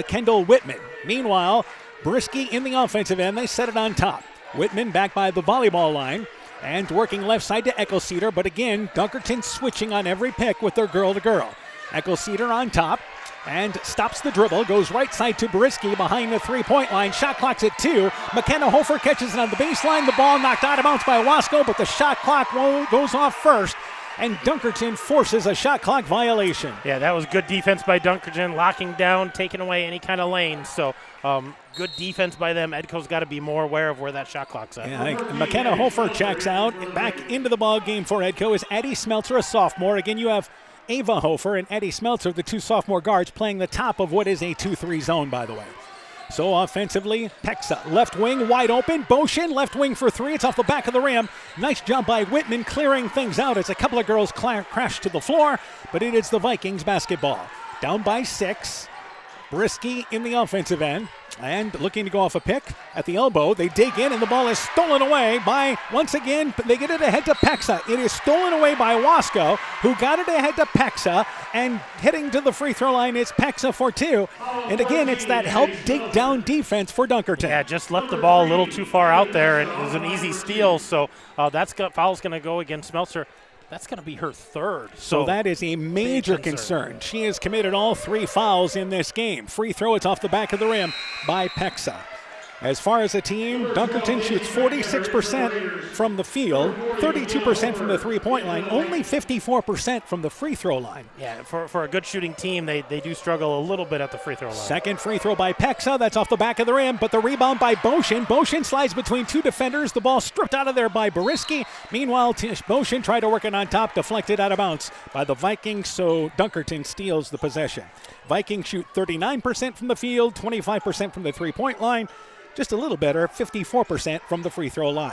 Kendall Whitman. Meanwhile, Boriski in the offensive end, they set it on top. Whitman back by the volleyball line and working left side to Echo Cedar, but again, Dunkerton switching on every pick with their girl-to-girl. Echo Cedar on top and stops the dribble, goes right side to Boriski behind the three-point line. Shot clock's at 2. McKenna Hofer catches it on the baseline. The ball knocked out of bounds by Wasco, but the shot clock goes off first, and Dunkerton forces a shot clock violation. Yeah, that was good defense by Dunkerton, locking down, taking away any kind of lane. So good defense by them. Edco's got to be more aware of where that shot clock's at. Yeah, I think McKenna Hofer checks out. Back into the ball game for Edco is Eddie Smeltzer, a sophomore. Again, you have Ava Hofer and Eddie Smeltzer, the two sophomore guards, playing the top of what is a 2-3 zone, by the way. So offensively, Pexa, left wing, wide open. Boshin, left wing for 3. It's off the back of the rim. Nice job by Whitman clearing things out as a couple of girls crash to the floor, but it is the Vikings basketball. Down by 6. Boriski in the offensive end and looking to go off a pick at the elbow. They dig in and the ball is stolen away by, once again, they get it ahead to Pexa. It is stolen away by Wasco, who got it ahead to Pexa, and heading to the free throw line is Pexa for 2. And again, it's that help dig down defense for Dunkerton. Yeah, just left the ball a little too far out there, and it was an easy steal, so foul's going to go against Smeltzer. That's going to be her third. So that is a major concern. She has committed all 3 fouls in this game. Free throw, it's off the back of the rim by Pexa. As far as a team, Dunkerton shoots 46% from the field, 32% from the three-point line, only 54% from the free throw line. Yeah, for a good shooting team, they do struggle a little bit at the free throw line. Second free throw by Pexa, that's off the back of the rim, but the rebound by Boshin. Boshin slides between 2 defenders, the ball stripped out of there by Boriski. Meanwhile, Boshin tried to work it on top, deflected out of bounds by the Vikings, so Dunkerton steals the possession. Vikings shoot 39% from the field, 25% from the three-point line. Just a little better, 54% from the free throw line.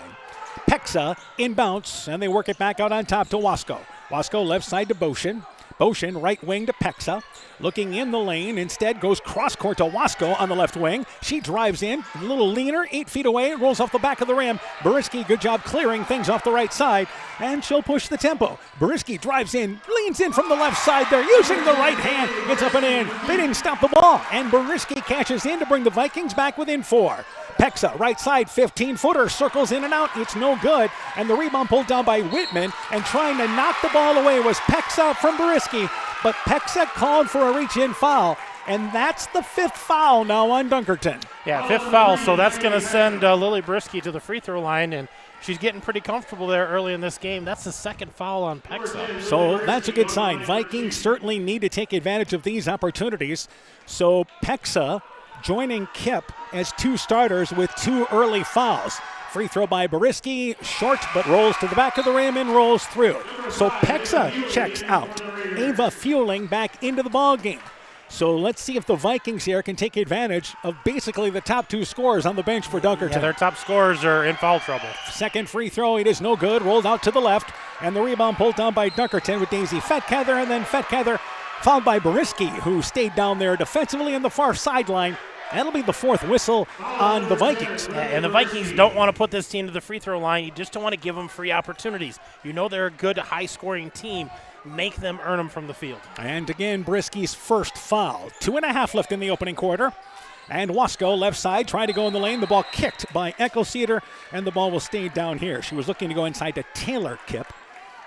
Pexa inbounds, and they work it back out on top to Wasco. Wasco left side to Boshin. Boshin right wing to Pexa. Looking in the lane, instead goes cross court to Wasco on the left wing. She drives in, a little leaner, 8 feet away, rolls off the back of the rim. Boriski, good job clearing things off the right side, and she'll push the tempo. Boriski drives in, leans in from the left side there, using the right hand. It's up and in. They didn't stop the ball, and Boriski catches in to bring the Vikings back within 4. Pexa, right side, 15-footer, circles in and out. It's no good, and the rebound pulled down by Whitman, and trying to knock the ball away was Pexa from Boriski, but Pexa called for a reach-in foul, and that's the 5th foul now on Dunkerton. Yeah, 5th foul, so that's going to send Lily Boriski to the free throw line, and she's getting pretty comfortable there early in this game. That's the 2nd foul on Pexa. So that's a good sign. Vikings certainly need to take advantage of these opportunities. So Pexa joining Kipp as 2 starters with 2 early fouls. Free throw by Boriski, short, but rolls to the back of the rim and rolls through. So Pexa checks out. Ava Fueling back into the ball game. So let's see if the Vikings here can take advantage of basically the top two scorers on the bench for Dunkerton. Yeah, their top scorers are in foul trouble. Second free throw, it is no good. Rolled out to the left, and the rebound pulled down by Dunkerton with Daisy Fetkather, and then Fetkather fouled by Boriski, who stayed down there defensively on the far sideline. That'll be the fourth whistle on the Vikings. And the Vikings don't want to put this team to the free throw line. You just don't want to give them free opportunities. You know they're a good, high-scoring team. Make them earn them from the field. And again, Boriski's first foul. 2.5 left in the opening quarter. And Wasco, left side, trying to go in the lane. The ball kicked by Echo Cedar, and the ball will stay down here. She was looking to go inside to Taylor Kipp.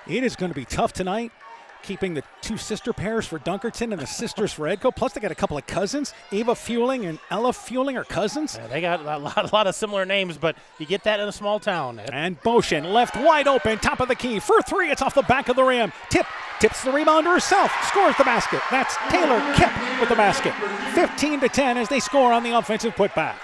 It is going to be tough tonight, keeping the two sister pairs for Dunkerton and the sisters for Edco. Plus, they got a couple of cousins. Ava Fueling and Ella Fueling are cousins. Yeah, they got a lot of similar names, but you get that in a small town. And Boshin left wide open, top of the key for three. It's off the back of the rim. Tips the rebound to herself, scores the basket. That's Taylor Kipp with the basket. 15-10 as they score on the offensive putback.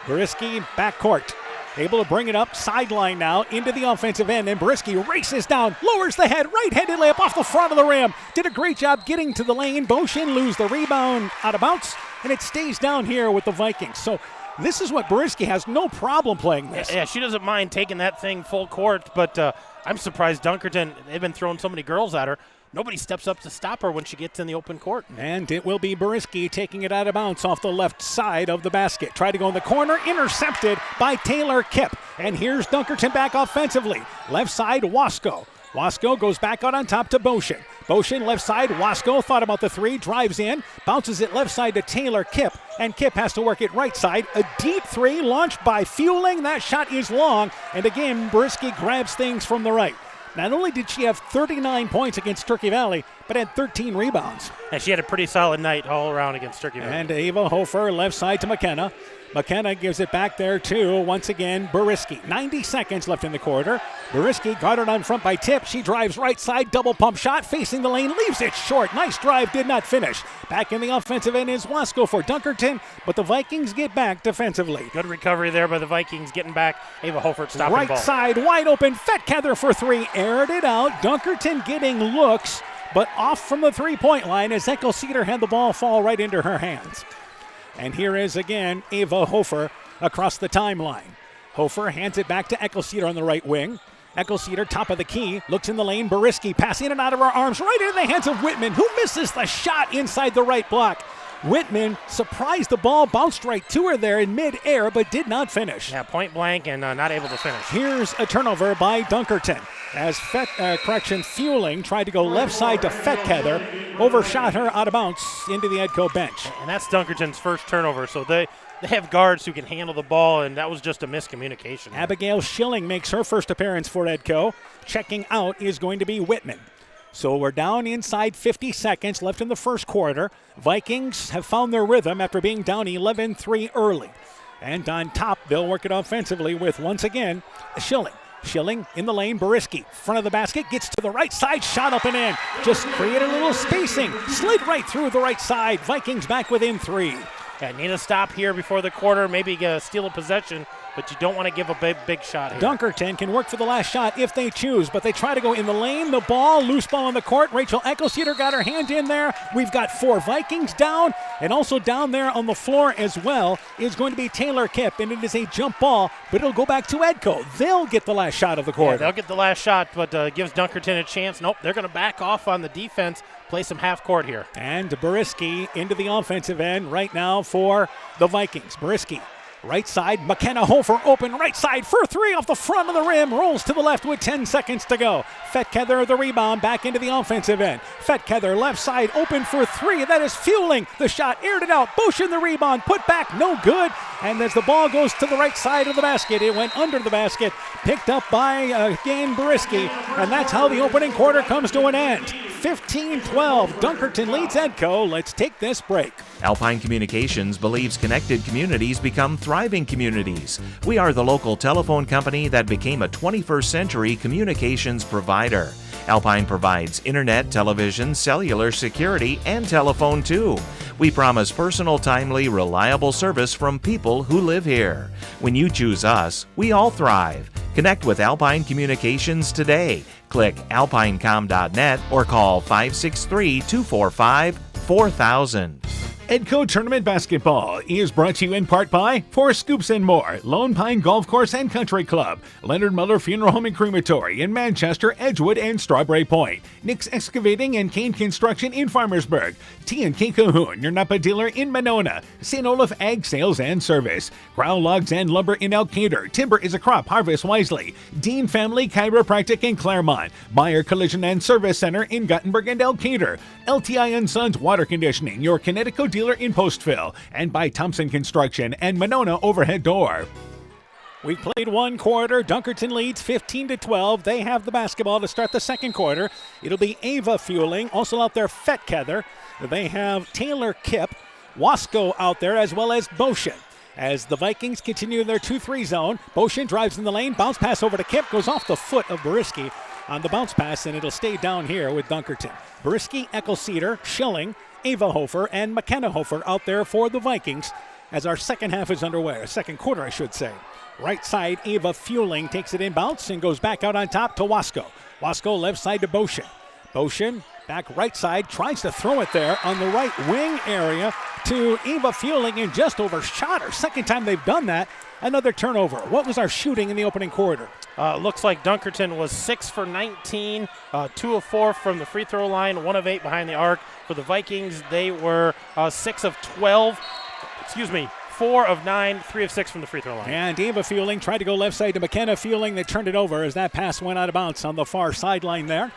Boriski backcourt. Able to bring it up, sideline now, into the offensive end, and Boriski races down, lowers the head, right-handed layup off the front of the rim. Did a great job getting to the lane. Boshin lose the rebound out of bounds, and it stays down here with the Vikings. So this is what Boriski has no problem playing this. Yeah, she doesn't mind taking that thing full court, but I'm surprised Dunkerton, they've been throwing so many girls at her. Nobody steps up to stop her when she gets in the open court. And it will be Boriski taking it out of bounds off the left side of the basket. Tried to go in the corner, intercepted by Taylor Kipp. And here's Dunkerton back offensively. Left side, Wasco. Wasco goes back out on top to Boshin. Boshin left side, Wasco thought about the three, drives in, bounces it left side to Taylor Kipp, and Kipp has to work it right side. A deep three launched by Fueling. That shot is long, and again, Boriski grabs things from the right. Not only did she have 39 points against Turkey Valley, but had 13 rebounds. And she had a pretty solid night all around against Turkey Valley. And Ava Hofer left side to McKenna. McKenna gives it back there to, once again, Boriski. 90 seconds left in the quarter. Boriski guarded on front by Tipp. She drives right side, double pump shot, facing the lane, leaves it short. Nice drive, did not finish. Back in the offensive end is Wasco for Dunkerton, but the Vikings get back defensively. Good recovery there by the Vikings, getting back. Ava Hofer stopping right ball. Right side, wide open, Fetkather for three, aired it out. Dunkerton getting looks, but off from the three-point line as Echo Cedar had the ball fall right into her hands. And here is again Ava Hofer across the timeline. Hofer hands it back to Echo Cedar on the right wing. Echo Cedar, top of the key, looks in the lane. Boriski passing it out of her arms right into the hands of Whitman, who misses the shot inside the right block. Whitman surprised the ball, bounced right to her there in mid-air, but did not finish. Yeah, point blank and not able to finish. Here's a turnover by Dunkerton as Fueling tried to go left side to Fetkather, overshot her out of bounds into the Edco bench. And that's Dunkerton's first turnover, so they have guards who can handle the ball, and that was just a miscommunication. Abigail Schilling makes her first appearance for Edco. Checking out is going to be Whitman. So we're down inside 50 seconds left in the first quarter. Vikings have found their rhythm after being down 11-3 early. And on top, they'll work it offensively with, once again, Schilling. Schilling in the lane, Boriski, front of the basket, gets to the right side, shot up and in. Just create a little spacing, slid right through the right side. Vikings back within three. Yeah, need a stop here before the quarter, maybe steal a possession, but you don't want to give a big shot here. Dunkerton can work for the last shot if they choose, but they try to go in the lane. The ball, loose ball on the court. Rachel Echo Cedar got her hand in there. We've got 4 Vikings down, and also down there on the floor as well is going to be Taylor Kipp, and it is a jump ball, but it'll go back to Edco. They'll get the last shot of the quarter. Yeah, they'll get the last shot, but gives Dunkerton a chance. Nope, they're going to back off on the defense, play some half court here. And Boriski into the offensive end right now for the Vikings. Boriski. Right side, McKenna Hofer open right side for three off the front of the rim. Rolls to the left with 10 seconds to go. Fetkather the rebound back into the offensive end. Fetkather left side open for three. That is Fueling. The shot aired it out. Boshin the rebound. Put back, no good. And as the ball goes to the right side of the basket, it went under the basket. Picked up by again Boriski. And that's how the opening quarter comes to an end. 15-12. Dunkerton leads Edco. Let's take this break. Alpine Communications believes connected communities become thriving communities. We are the local telephone company that became a 21st century communications provider. Alpine provides internet, television, cellular security, and telephone too. We promise personal, timely, reliable service from people who live here. When you choose us, we all thrive. Connect with Alpine Communications today. Click alpinecom.net or call 563-245-4000. Edco Tournament Basketball is brought to you in part by Four Scoops and More, Lone Pine Golf Course and Country Club, Leonard Muller Funeral Home and Crematory in Manchester, Edgewood, and Strawberry Point, Nick's Excavating and Kane Construction in Farmersburg, T&K Cahoon, your Napa dealer in Monona, St. Olaf Ag Sales and Service, Growl Logs and Lumber in Elkader, Timber is a Crop, Harvest Wisely, Dean Family Chiropractic in Claremont, Meyer Collision and Service Center in Gothenburg and Elkader, LTI & Sons Water Conditioning, your Connecticut dealer in Postville, and by Thompson Construction and Monona Overhead Door. We played one quarter. Dunkerton leads 15-12. They have the basketball to start the second quarter. It'll be Ava Fueling, also out there Fetkether. They have Taylor Kipp, Wasco out there, as well as Boshin. As the Vikings continue their 2-3 zone, Boshin drives in the lane, bounce pass over to Kipp, goes off the foot of Boriski on the bounce pass, and it'll stay down here with Dunkerton. Boriski, Eckelceder, Schilling, Ava Hofer, and McKenna Hofer out there for the Vikings as our second half is underway, second quarter, I should say. Right side, Ava Fueling takes it inbounds and goes back out on top to Wasco. Wasco left side to Boshin. Boshin back right side, tries to throw it there on the right wing area to Ava Fueling and just overshot her. Second time they've done that. Another turnover. What was our shooting in the opening quarter? Looks like Dunkerton was 6 for 19, 2 of 4 from the free throw line, 1 of 8 behind the arc. For the Vikings, they were 6 of 12, 4 of 9, 3 of 6 from the free throw line. And Ava Fueling tried to go left side to McKenna Fueling. They turned it over as that pass went out of bounds on the far sideline there.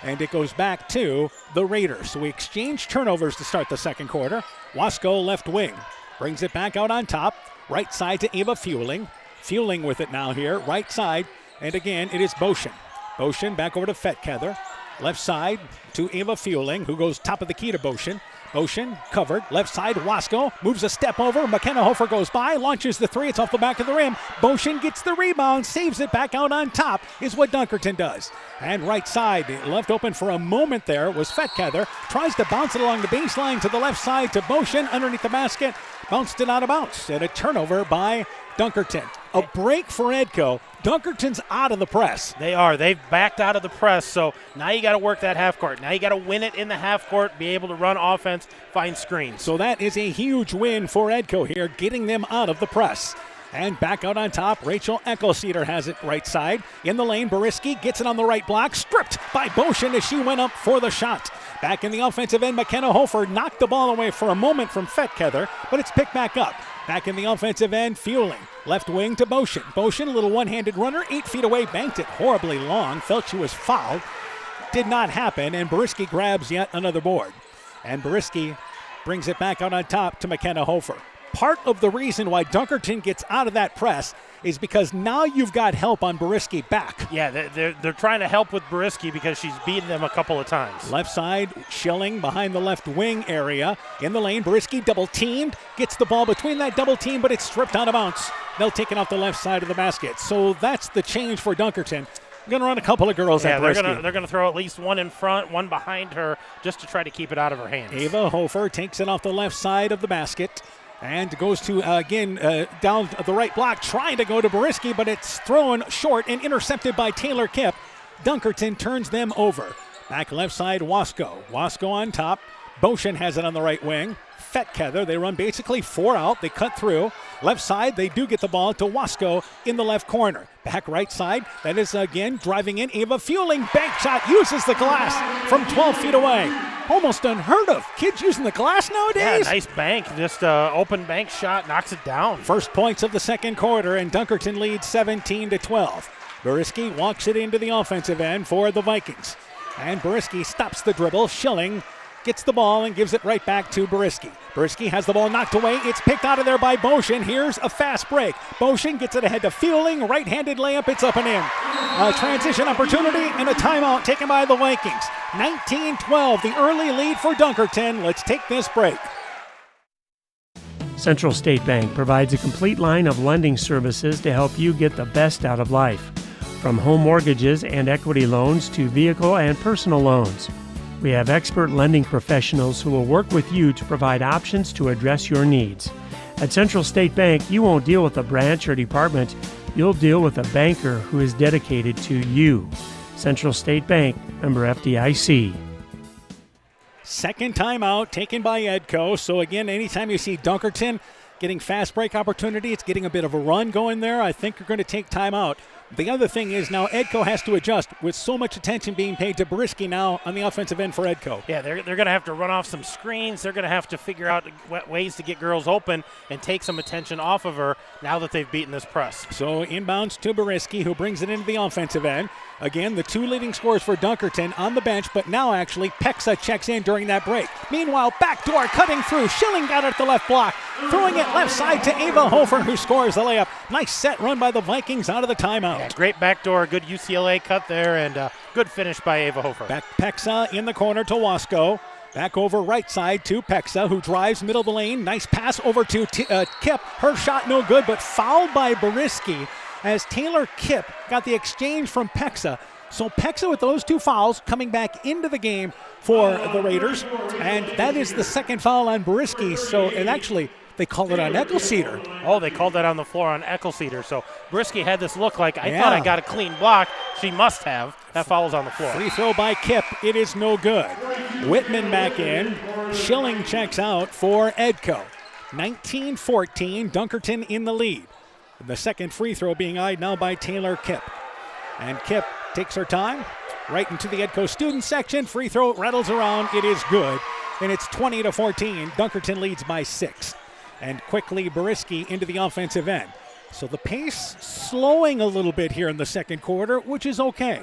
And it goes back to the Raiders. So we exchange turnovers to start the second quarter. Wasco left wing brings it back out on top. Right side to Ava Fueling. Fueling with it now here. Right side. And again, it is Boshin. Boshin back over to Fetkether. Left side to Ava Fueling, who goes top of the key to Boshin. Boshin covered. Left side, Wasco moves a step over. McKenna Hofer goes by, launches the three. It's off the back of the rim. Boshin gets the rebound, saves it back out on top, is what Dunkerton does. And right side, left open for a moment there was Fetkether. Tries to bounce it along the baseline to the left side to Boshin underneath the basket. Bounced it out of bounds. And a turnover by Dunkerton. A break for Edco. Dunkerton's out of the press. They are. They've backed out of the press, so now you got to work that half court. Now you got to win it in the half court, be able to run offense, find screens. So that is a huge win for Edco here, getting them out of the press. And back out on top, Rachel Eckelceder has it right side. In the lane, Boriski gets it on the right block. Stripped by Boshin as she went up for the shot. Back in the offensive end, McKenna Hofer knocked the ball away for a moment from Fetkether, but it's picked back up. Back in the offensive end, Fueling. Left wing to Boshin. Boshin, a little one-handed runner, 8 feet away, banked it horribly long. Felt she was fouled. Did not happen, and Boriski grabs yet another board. And Boriski brings it back out on top to McKenna Hofer. Part of the reason why Dunkerton gets out of that press is because now you've got help on Boriski back. Yeah, they're trying to help with Boriski because she's beaten them a couple of times. Left side, Schilling behind the left wing area. In the lane, Boriski double-teamed. Gets the ball between that double team, but it's stripped out of bounds. They'll take it off the left side of the basket. So that's the change for Dunkerton. Going to run a couple of girls at Boriski. They're going to throw at least one in front, one behind her, just to try to keep it out of her hands. Ava Hofer takes it off the left side of the basket. And goes to, down the right block, trying to go to Boriski, but it's thrown short and intercepted by Taylor Kipp. Dunkerton turns them over. Back left side, Wasco. Wasco on top. Boshin has it on the right wing. Fetkether, they run basically 4 out. They cut through. Left side, they do get the ball to Wasco in the left corner. Back right side, that is again driving in. Ava Fueling, bank shot, uses the glass from 12 feet away. Almost unheard of. Kids using the glass nowadays. Yeah, nice bank. Just open bank shot, knocks it down. First points of the second quarter, and Dunkerton leads 17-12. Boriski walks it into the offensive end for the Vikings. And Boriski stops the dribble. Schilling gets the ball and gives it right back to Boriski. Brisky has the ball knocked away. It's picked out of there by Boshin. Here's a fast break. Boshin gets it ahead to Fueling. Right-handed layup. It's up and in. A transition opportunity and a timeout taken by the Vikings. 19-12, the early lead for Dunkerton. Let's take this break. Central State Bank provides a complete line of lending services to help you get the best out of life. From home mortgages and equity loans to vehicle and personal loans. We have expert lending professionals who will work with you to provide options to address your needs. At Central State Bank, you won't deal with a branch or department. You'll deal with a banker who is dedicated to you. Central State Bank, member FDIC. Second timeout taken by Edco. So again, anytime you see Dunkerton getting fast break opportunity, it's getting a bit of a run going there. I think you're going to take timeout. The other thing is now Edco has to adjust with so much attention being paid to Brisky now on the offensive end for Edco. Yeah, they're going to have to run off some screens. They're going to have to figure out ways to get girls open and take some attention off of her now that they've beaten this press. So inbounds to Brisky, who brings it into the offensive end. Again, the two leading scorers for Dunkerton on the bench, but now actually Pexa checks in during that break. Meanwhile, backdoor cutting through. Schilling got it at the left block. Throwing it left side to Ava Hofer, who scores the layup. Nice set run by the Vikings out of the timeout. Yeah, great backdoor, good UCLA cut there, and good finish by Ava Hofer. Back Pexa in the corner to Wasco. Back over right side to Pexa, who drives middle of the lane. Nice pass over to Kip. Her shot no good, but fouled by Brisky as Taylor Kip got the exchange from Pexa. So Pexa with those two fouls coming back into the game for the Raiders. And that is the second foul on Brisky. So, and actually, they called it on Eckelceder. Oh, they called that on the floor on Eckelceder. So Brisky had this look like, I thought I got a clean block. She must have. That foul is on the floor. Free throw by Kip. It is no good. Whitman back in. Schilling checks out for Edco. 19-14, Dunkerton in the lead. The second free throw being eyed now by Taylor Kip. And Kip takes her time right into the Edco student section. Free throw rattles around. It is good. And it's 20-14. Dunkerton leads by 6. And quickly Brisky into the offensive end. So the pace slowing a little bit here in the second quarter, which is okay.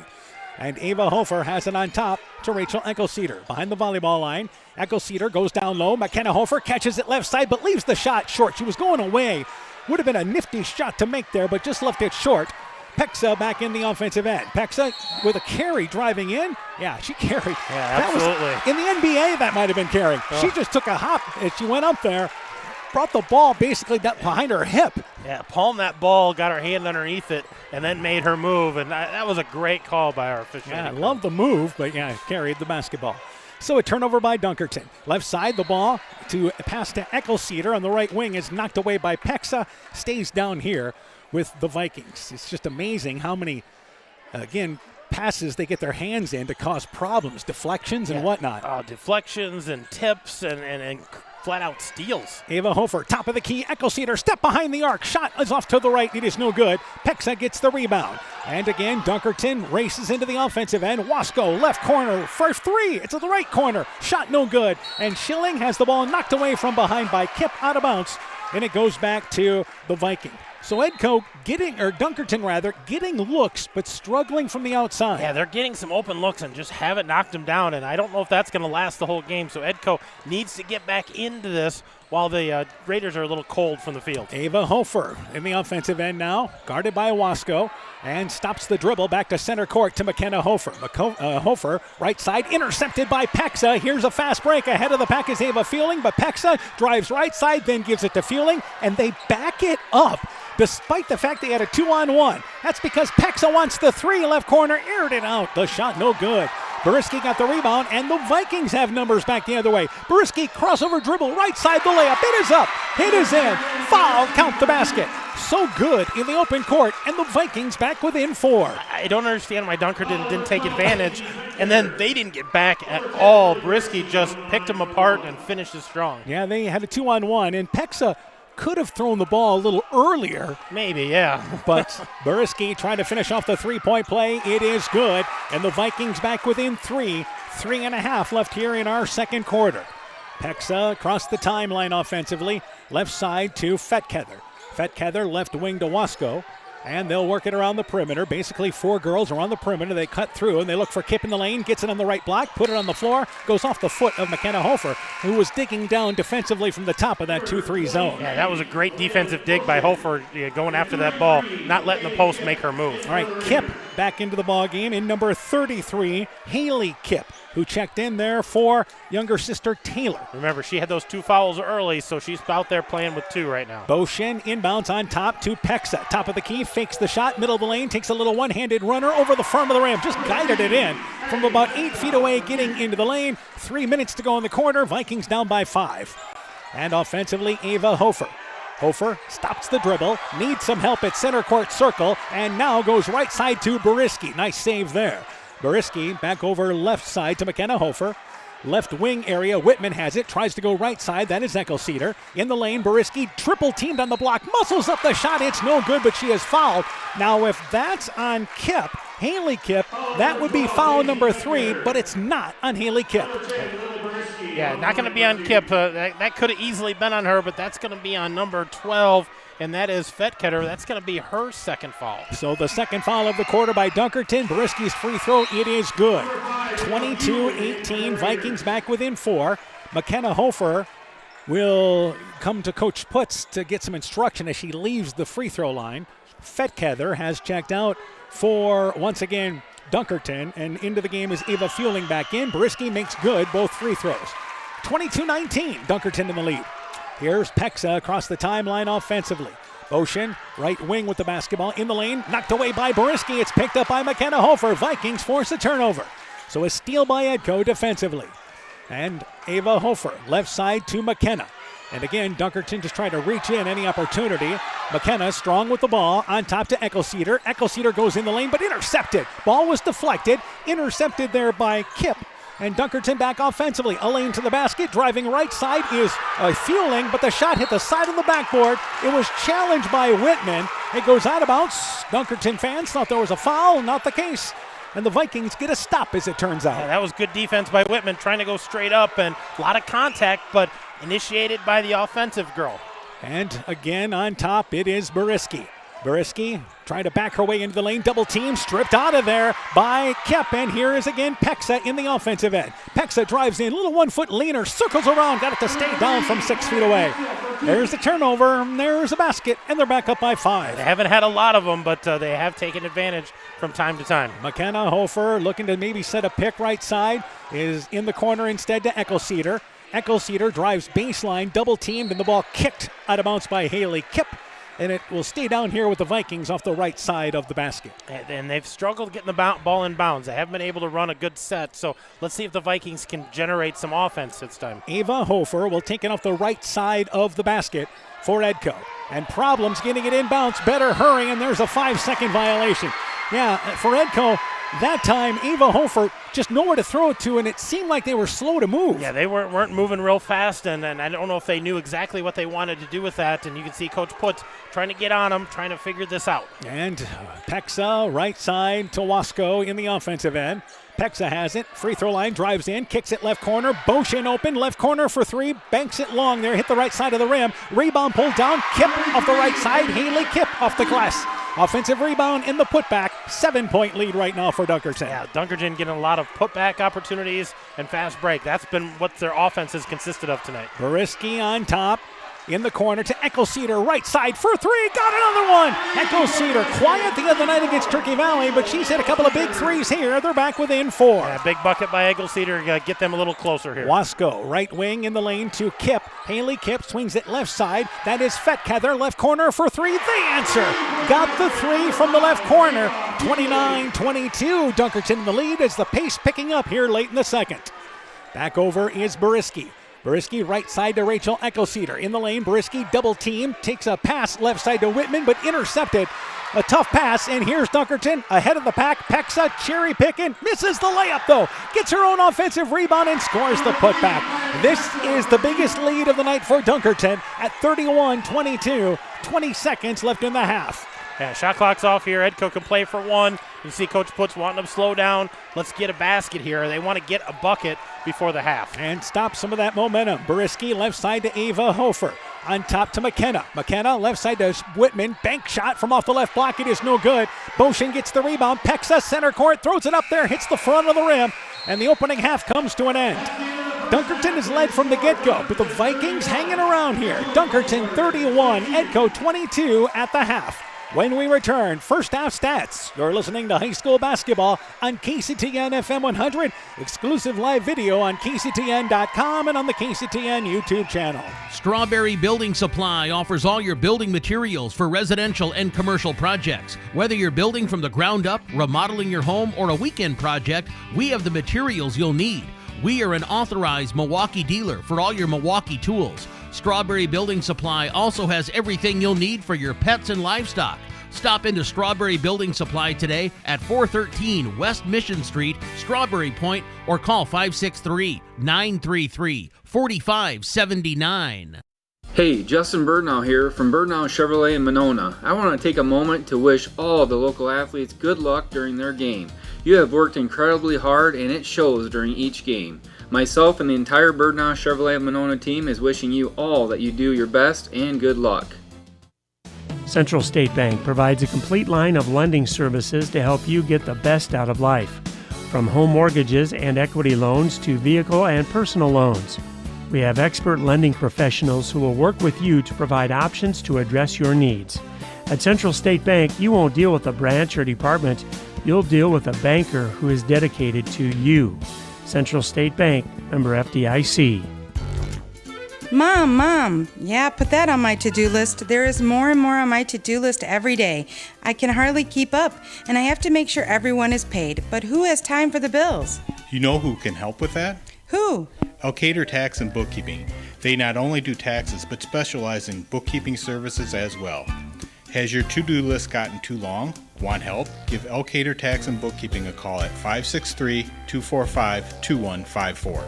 And Ava Hofer has it on top to Rachel Eckelceder. Behind the volleyball line, Eckelceder goes down low. McKenna Hofer catches it left side, but leaves the shot short. She was going away. Would have been a nifty shot to make there, but just left it short. Pexa back in the offensive end. Pexa with a carry driving in. Yeah, she carried. Yeah, absolutely. In the NBA, that might have been carrying. Oh. She just took a hop as she went up there, brought the ball basically behind her hip. Yeah, palmed that ball, got her hand underneath it, and then made her move. And that was a great call by our official. Yeah, I love the move, but yeah, carried the basketball. So a turnover by Dunkerton. Left side, the ball to pass to Eckelceder on the right wing is knocked away by Pexa. Stays down here with the Vikings. It's just amazing how many, again, passes they get their hands in to cause problems, deflections and whatnot. Deflections and tips and flat-out steals. Ava Hofer, top of the key. Eckelceder, step behind the arc. Shot is off to the right. It is no good. Pexa gets the rebound. And again, Dunkerton races into the offensive end. Wasco, left corner. First three. It's at the right corner. Shot no good. And Schilling has the ball knocked away from behind by Kip out of bounds. And it goes back to the Viking. So Edco Dunkerton getting looks, but struggling from the outside. Yeah, they're getting some open looks and just haven't knocked them down, and I don't know if that's going to last the whole game. So Edco needs to get back into this while the Raiders are a little cold from the field. Ava Hofer in the offensive end now, guarded by Wasco, and stops the dribble back to center court to McKenna Hofer. Hofer, right side, intercepted by Pexa. Here's a fast break. Ahead of the pack is Ava Fueling, but Pexa drives right side, then gives it to Fueling, and they back it up. Despite the fact they had a 2-on-1. That's because Pexa wants the three, left corner, aired it out. The shot no good. Brisky got the rebound, and the Vikings have numbers back the other way. Brisky crossover dribble, right side the layup. It is up. It is in. Foul, count the basket. So good in the open court, and the Vikings back within 4. I don't understand why Dunkerton didn't take advantage, and then they didn't get back at all. Brisky just picked them apart and finished it strong. Yeah, they had a 2-on-1, and Pexa could have thrown the ball a little earlier. Maybe, yeah. But Brisky trying to finish off the three-point play. It is good. And the Vikings back within 3. 3.5 left here in our second quarter. Pexa across the timeline offensively. Left side to Fetkether. Fetkether left wing to Wasco. And they'll work it around the perimeter. Basically, 4 girls are on the perimeter. They cut through, and they look for Kip in the lane. Gets it on the right block, put it on the floor. Goes off the foot of McKenna Hofer, who was digging down defensively from the top of that 2-3 zone. Yeah, that was a great defensive dig by Hofer, going after that ball, not letting the post make her move. All right, Kip back into the ball game in number 33, Haley Kip, who checked in there for younger sister Taylor. Remember, she had those 2 fouls early, so she's out there playing with 2 right now. Boshin inbounds on top to Pexa. Top of the key, fakes the shot, middle of the lane, takes a little one-handed runner over the front of the rim. Just guided it in from about 8 feet away, getting into the lane. 3 minutes to go in the quarter. Vikings down by 5. And offensively, Ava Hofer. Hofer stops the dribble, needs some help at center court circle, and now goes right side to Boriski. Nice save there. Boriski back over left side to McKenna Hofer. Left wing area, Whitman has it, tries to go right side, that is Eckelceder. In the lane, Boriski triple teamed on the block, muscles up the shot, it's no good, but she is fouled. Now if that's on Kip, Haley Kip, that would be foul number 3, but it's not on Haley Kip. Yeah, not going to be on Kip. That could have easily been on her, but that's going to be on number 12, and that is Fettketter. That's going to be her second foul. So the second foul of the quarter by Dunkerton. Boriski's free throw, it is good. 22-18, Vikings back within 4. McKenna Hofer will come to Coach Putz to get some instruction as she leaves the free throw line. Fettketter has checked out for, once again, Dunkerton, and into the game is Ava Fueling back in. Boriski makes good both free throws. 22-19, Dunkerton in the lead. Here's Pexa across the timeline offensively. Boshin, right wing with the basketball in the lane, knocked away by Boriski. It's picked up by McKenna Hofer. Vikings force a turnover. So a steal by Edco defensively. And Ava Hofer, left side to McKenna. And again, Dunkerton just trying to reach in any opportunity. McKenna strong with the ball on top to Eckelceder. Eckelceder goes in the lane, but intercepted. Ball was deflected, intercepted there by Kip. And Dunkerton back offensively. A lane to the basket. Driving right side is Fueling, but the shot hit the side of the backboard. It was challenged by Whitman. It goes out of bounds. Dunkerton fans thought there was a foul. Not the case. And the Vikings get a stop, as it turns out. Yeah, that was good defense by Whitman, trying to go straight up, and a lot of contact, but initiated by the offensive girl. And again on top, it is Boriski. Boriski trying to back her way into the lane. Double team, stripped out of there by Kep. And here is again Pexa in the offensive end. Pexa drives in, little 1 foot leaner, circles around, got it to stay down from 6 feet away. There's the turnover, there's a basket, and they're back up by 5. They haven't had a lot of them, but they have taken advantage from time to time. McKenna Hofer looking to maybe set a pick right side, is in the corner instead to Eckelceder. Eckelceder drives baseline, double teamed, and the ball kicked out of bounds by Haley Kip. And it will stay down here with the Vikings off the right side of the basket. And they've struggled getting the ball in bounds. They haven't been able to run a good set, so let's see if the Vikings can generate some offense this time. Ava Hofer will take it off the right side of the basket for Edco. And problems getting it inbounds. Better hurry, and there's a 5-second violation. Yeah, for Edco, that time Ava Hofer just nowhere to throw it to, and it seemed like they were slow to move. Yeah, they weren't moving real fast, and I don't know if they knew exactly what they wanted to do with that, and you can see Coach Putz trying to get on them, trying to figure this out. And Pexa, right side to Wasco in the offensive end. Pexa has it, free throw line, drives in, kicks it left corner, Boshin open, left corner for 3, banks it long there, hit the right side of the rim, rebound pulled down, Kip off the right side, Haley Kip off the glass. Offensive rebound in the putback, 7-point lead right now for Dunkerton. Yeah, Dunkerton getting a lot of putback opportunities and fast break. That's been what their offense has consisted of tonight. Boriski on top. In the corner to Eckelceder, right side for 3, got another one! Eckelceder, quiet the other night against Turkey Valley, but she's hit a couple of big threes here. They're back within 4. Yeah, big bucket by Eckelceder, get them a little closer here. Wasco, right wing in the lane to Kip. Haley Kip swings it left side. That is Fettketter, left corner for 3. They answer. Got the 3 from the left corner. 29-22, Dunkerton in the lead as the pace picking up here late in the second. Back over is Boriski. Boriski right side to Rachel Eckelceder. In the lane, Boriski double team, takes a pass left side to Whitman, but intercepted. A tough pass, and here's Dunkerton ahead of the pack. Pexa cherry picking, misses the layup though. Gets her own offensive rebound and scores the putback. This is the biggest lead of the night for Dunkerton at 31-22. 20 seconds left in the half. Yeah, shot clock's off here. Edco can play for 1. You see Coach Putz wanting them to slow down. Let's get a basket here. They want to get a bucket before the half. And stop some of that momentum. Boriski left side to Ava Hofer. On top to McKenna. McKenna, left side to Whitman. Bank shot from off the left block. It is no good. Boshin gets the rebound. Pexa, center court, throws it up there, hits the front of the rim, and the opening half comes to an end. Dunkerton is led from the get-go, but the Vikings hanging around here. Dunkerton 31, Edco 22 at the half. When we return, first half stats. You're listening to high school basketball on KCTN FM 100. Exclusive live video on KCTN.com and on the KCTN YouTube channel. Strawberry Building Supply offers all your building materials for residential and commercial projects. Whether you're building from the ground up, remodeling your home, or a weekend project, we have the materials you'll need. We are an authorized Milwaukee dealer for all your Milwaukee tools. Strawberry Building Supply also has everything you'll need for your pets and livestock. Stop into Strawberry Building Supply today at 413 West Mission Street, Strawberry Point, or call 563-933-4579. Hey, Justin Birdnow here from Birdnow Chevrolet in Monona. I want to take a moment to wish all the local athletes good luck during their game. You have worked incredibly hard and it shows during each game. Myself and the entire Birdnow Chevrolet Monona team is wishing you all that you do your best and good luck. Central State Bank provides a complete line of lending services to help you get the best out of life. From home mortgages and equity loans to vehicle and personal loans. We have expert lending professionals who will work with you to provide options to address your needs. At Central State Bank, you won't deal with a branch or department. You'll deal with a banker who is dedicated to you. Central State Bank, member FDIC. Mom, yeah, put that on my to-do list. There is more and more on my to-do list every day. I can hardly keep up, and I have to make sure everyone is paid. But who has time for the bills? You know who can help with that? Who? Elkader Tax and Bookkeeping. They not only do taxes, but specialize in bookkeeping services as well. Has your to-do list gotten too long? Want help? Give Elkader Tax and Bookkeeping a call at 563-245-2154.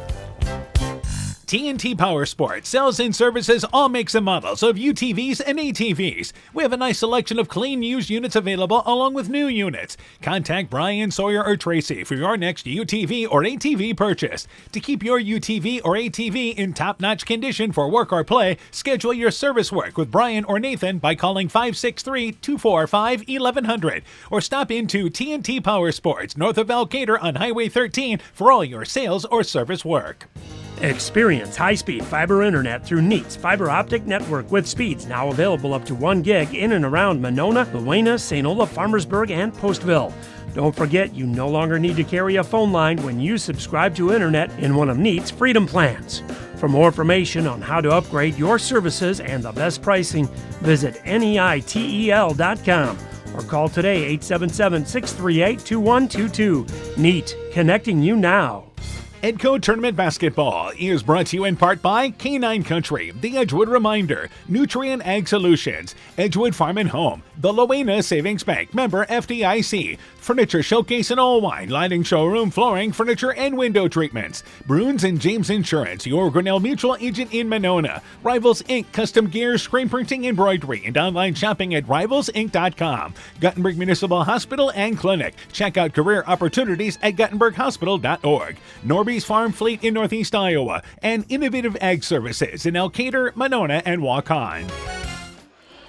TNT Power Sports sells and services all makes and models of UTVs and ATVs. We have a nice selection of clean used units available along with new units. Contact Brian, Sawyer, or Tracy for your next UTV or ATV purchase. To keep your UTV or ATV in top-notch condition for work or play, schedule your service work with Brian or Nathan by calling 563-245-1100 or stop into TNT Power Sports north of Elkader on Highway 13 for all your sales or service work. Experience high-speed fiber internet through Neat's fiber optic network with speeds now available up to 1 gig in and around Monona, Luena, St. Olaf, Farmersburg, and Postville. Don't forget, you no longer need to carry a phone line when you subscribe to internet in one of Neat's Freedom Plans. For more information on how to upgrade your services and the best pricing, visit NEITEL.com or call today 877-638-2122. Neat, connecting you now. Edco Tournament Basketball is brought to you in part by K9 Country, the Edgewood Reminder, Nutrient Ag Solutions, Edgewood Farm and Home, the Luena Savings Bank, member FDIC, Furniture Showcase and All Wine, lighting showroom, flooring, furniture, and window treatments, Bruins and James Insurance, your Grinnell Mutual agent in Monona, Rivals Inc., custom gear, screen printing, embroidery, and online shopping at rivalsinc.com, Guttenberg Municipal Hospital and Clinic. Check out career opportunities at guttenberghospital.org. Norby's Farm Fleet in Northeast Iowa, and Innovative Ag Services in Elkader, Monona, and Waukon.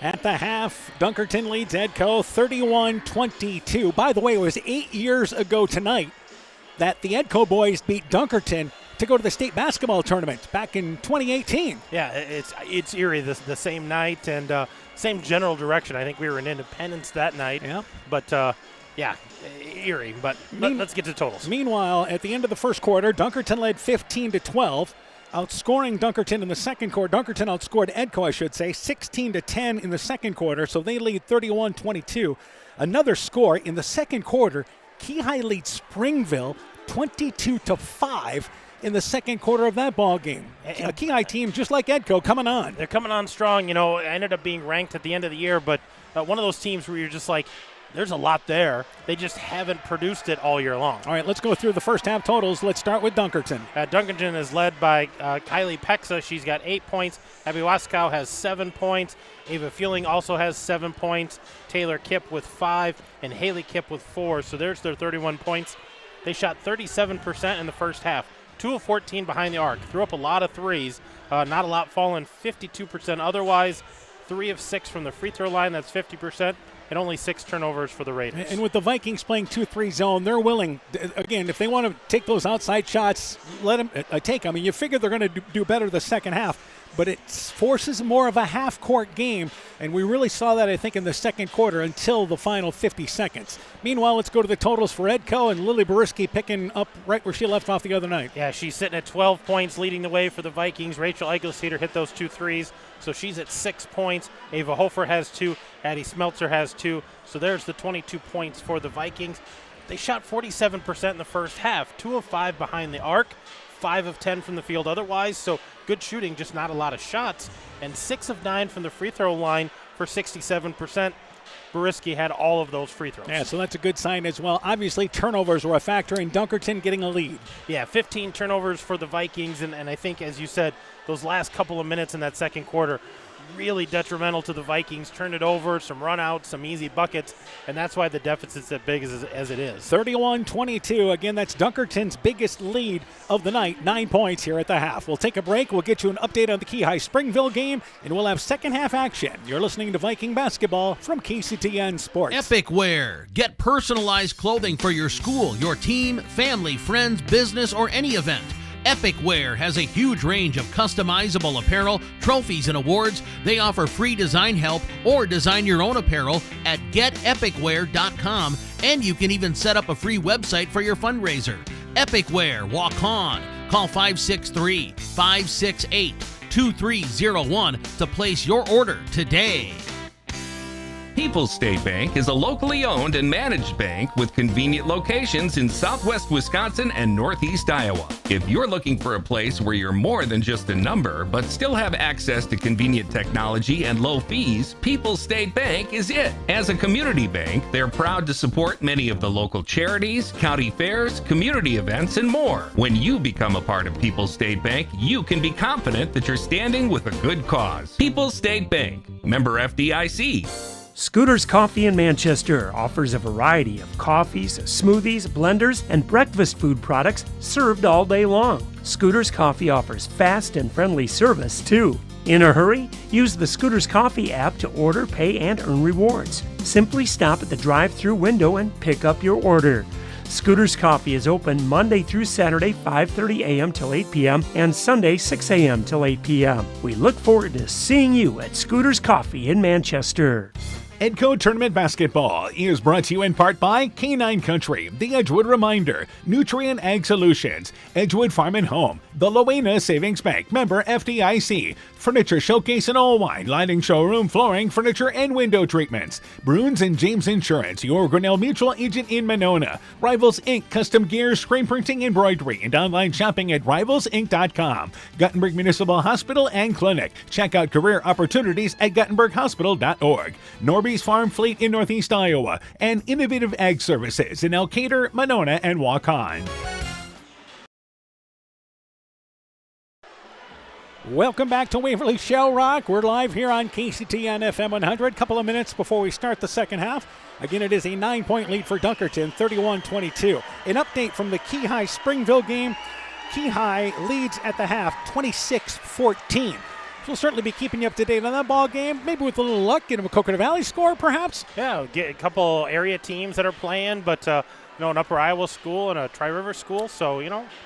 At the half, Dunkerton leads Edco 31-22. By the way, it was 8 years ago tonight that the Edco boys beat Dunkerton to go to the state basketball tournament back in 2018. Yeah, it's eerie, the same night and same general direction. I think we were in Independence that night. Yeah. But, yeah, eerie. But let's get to totals. Meanwhile, at the end of the first quarter, Dunkerton led 15-12. Outscoring Dunkerton in the second quarter. Dunkerton outscored Edco, I should say, 16-10 in the second quarter, so they lead 31-22. Another score in the second quarter, Keyhigh leads Springville 22-5 in the second quarter of that ball game. A Keyhigh team, just like Edco, coming on. They're coming on strong. You know, ended up being ranked at the end of the year, but one of those teams where you're just like, there's a lot there. They just haven't produced it all year long. All right, let's go through the first half totals. Let's start with Dunkerton. Dunkerton is led by Kylie Pexa. She's got 8 points. Abby Waskow has 7 points. Ava Fueling also has 7 points. Taylor Kipp with 5 and Haley Kipp with 4. So there's their 31 points. They shot 37% in the first half. 2 of 14 behind the arc. Threw up a lot of threes. Not a lot falling, 52% otherwise. 3 of 6 from the free throw line, that's 50%. And only 6 turnovers for the Raiders. And with the Vikings playing 2-3 zone, they're willing, again, if they want to take those outside shots, let them take them. I mean, you figure they're going to do better the second half, but it forces more of a half-court game, and we really saw that, I think, in the second quarter until the final 50 seconds. Meanwhile, let's go to the totals for Edco, and Lily Boriski picking up right where she left off the other night. Yeah, she's sitting at 12 points, leading the way for the Vikings. Rachel Eigelsteiner hit those 2 threes, so she's at 6 points. Ava Hofer has 2. Addie Smeltzer has 2. So there's the 22 points for the Vikings. They shot 47% in the first half, 2 of 5 behind the arc, 5 of 10 from the field otherwise, so good shooting, just not a lot of shots, and 6 of 9 from the free throw line for 67%. Boriski had all of those free throws. Yeah, so that's a good sign as well. Obviously, turnovers were a factor in Dunkerton getting a lead. Yeah, 15 turnovers for the Vikings, and I think, as you said, those last couple of minutes in that second quarter, really detrimental to the Vikings. Turned it over, some run-outs, some easy buckets, and that's why the deficit's as big as it is. 31-22. Again, that's Dunkerton's biggest lead of the night, 9 points here at the half. We'll take a break. We'll get you an update on the Key High Springville game, and we'll have second half action. You're listening to Viking Basketball from KCTN Sports. Epic Wear. Get personalized clothing for your school, your team, family, friends, business, or any event. Epic Wear has a huge range of customizable apparel, trophies, and awards. They offer free design help or design your own apparel at getepicwear.com, and you can even set up a free website for your fundraiser. Epic Wear, walk on. Call 563-568-2301 to place your order today. People's State Bank is a locally owned and managed bank with convenient locations in southwest Wisconsin and northeast Iowa. If you're looking for a place where you're more than just a number, but still have access to convenient technology and low fees, People's State Bank is it. As a community bank, they're proud to support many of the local charities, county fairs, community events, and more. When you become a part of People's State Bank, you can be confident that you're standing with a good cause. People's State Bank, member FDIC. Scooter's Coffee in Manchester offers a variety of coffees, smoothies, blenders, and breakfast food products served all day long. Scooter's Coffee offers fast and friendly service, too. In a hurry? Use the Scooter's Coffee app to order, pay, and earn rewards. Simply stop at the drive-thru window and pick up your order. Scooter's Coffee is open Monday through Saturday, 5:30 a.m. till 8 p.m. and Sunday, 6 a.m. till 8 p.m. We look forward to seeing you at Scooter's Coffee in Manchester. Edco Tournament Basketball is brought to you in part by K9 Country, The Edgewood Reminder, Nutrient Ag Solutions, Edgewood Farm and Home, the Loena Savings Bank, member FDIC, Furniture Showcase and Allwine, Lighting Showroom, Flooring, Furniture and Window Treatments, Bruins and James Insurance, your Grinnell Mutual agent in Monona, Rivals Inc., Custom Gear, Screen Printing, Embroidery, and online shopping at rivalsinc.com, Guttenberg Municipal Hospital and Clinic. Check out career opportunities at guttenberghospital.org. Norby's Farm Fleet in Northeast Iowa, and Innovative Ag Services in Elkader, Monona, and Waukon. Welcome back to Waverly-Shell Rock. We're live here on KCTN FM 100. Couple of minutes before we start the second half. Again, it is a 9-point lead for Dunkerton, 31-22. An update from the Key High Springville game. Key High leads at the half, 26-14. We'll certainly be keeping you up to date on that ball game. Maybe with a little luck, get them a Coconut Valley score, perhaps. Yeah, get a couple area teams that are playing, but an Upper Iowa school and a Tri-River school, so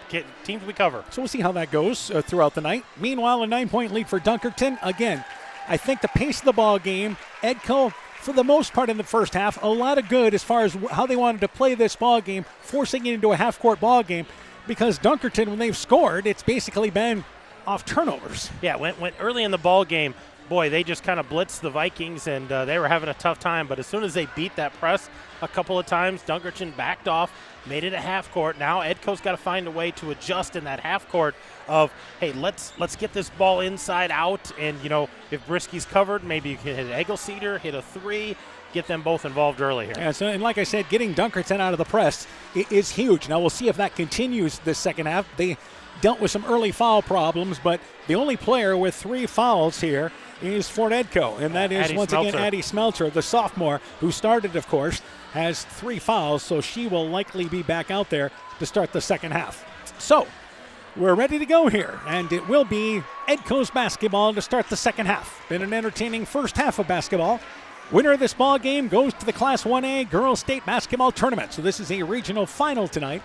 get teams we cover. So we'll see how that goes throughout the night. Meanwhile, a 9-point lead for Dunkerton. Again, I think the pace of the ball game, Edco, for the most part in the first half, a lot of good as far as how they wanted to play this ball game, forcing it into a half-court ball game, because Dunkerton, when they've scored, it's basically been off turnovers. Yeah, went early in the ball game. Boy, they just kind of blitzed the Vikings, and they were having a tough time. But as soon as they beat that press a couple of times, Dunkerton backed off, made it a half court. Now Edco's got to find a way to adjust in that half court of, hey, let's get this ball inside out, and if Brisky's covered, maybe you can hit an Eggleseder, hit a three, get them both involved early here. Yeah, so, and like I said, getting Dunkerton out of the press is huge. Now we'll see if that continues this second half. They dealt with some early foul problems, but the only player with 3 fouls here is for Edco, and that is again Addie Smeltzer, the sophomore who started, of course, has 3 fouls, so she will likely be back out there to start the second half. So we're ready to go here, and it will be Edco's basketball to start the second half. Been an entertaining first half of basketball. Winner of this ball game goes to the Class 1A Girls State Basketball Tournament. So this is a regional final tonight.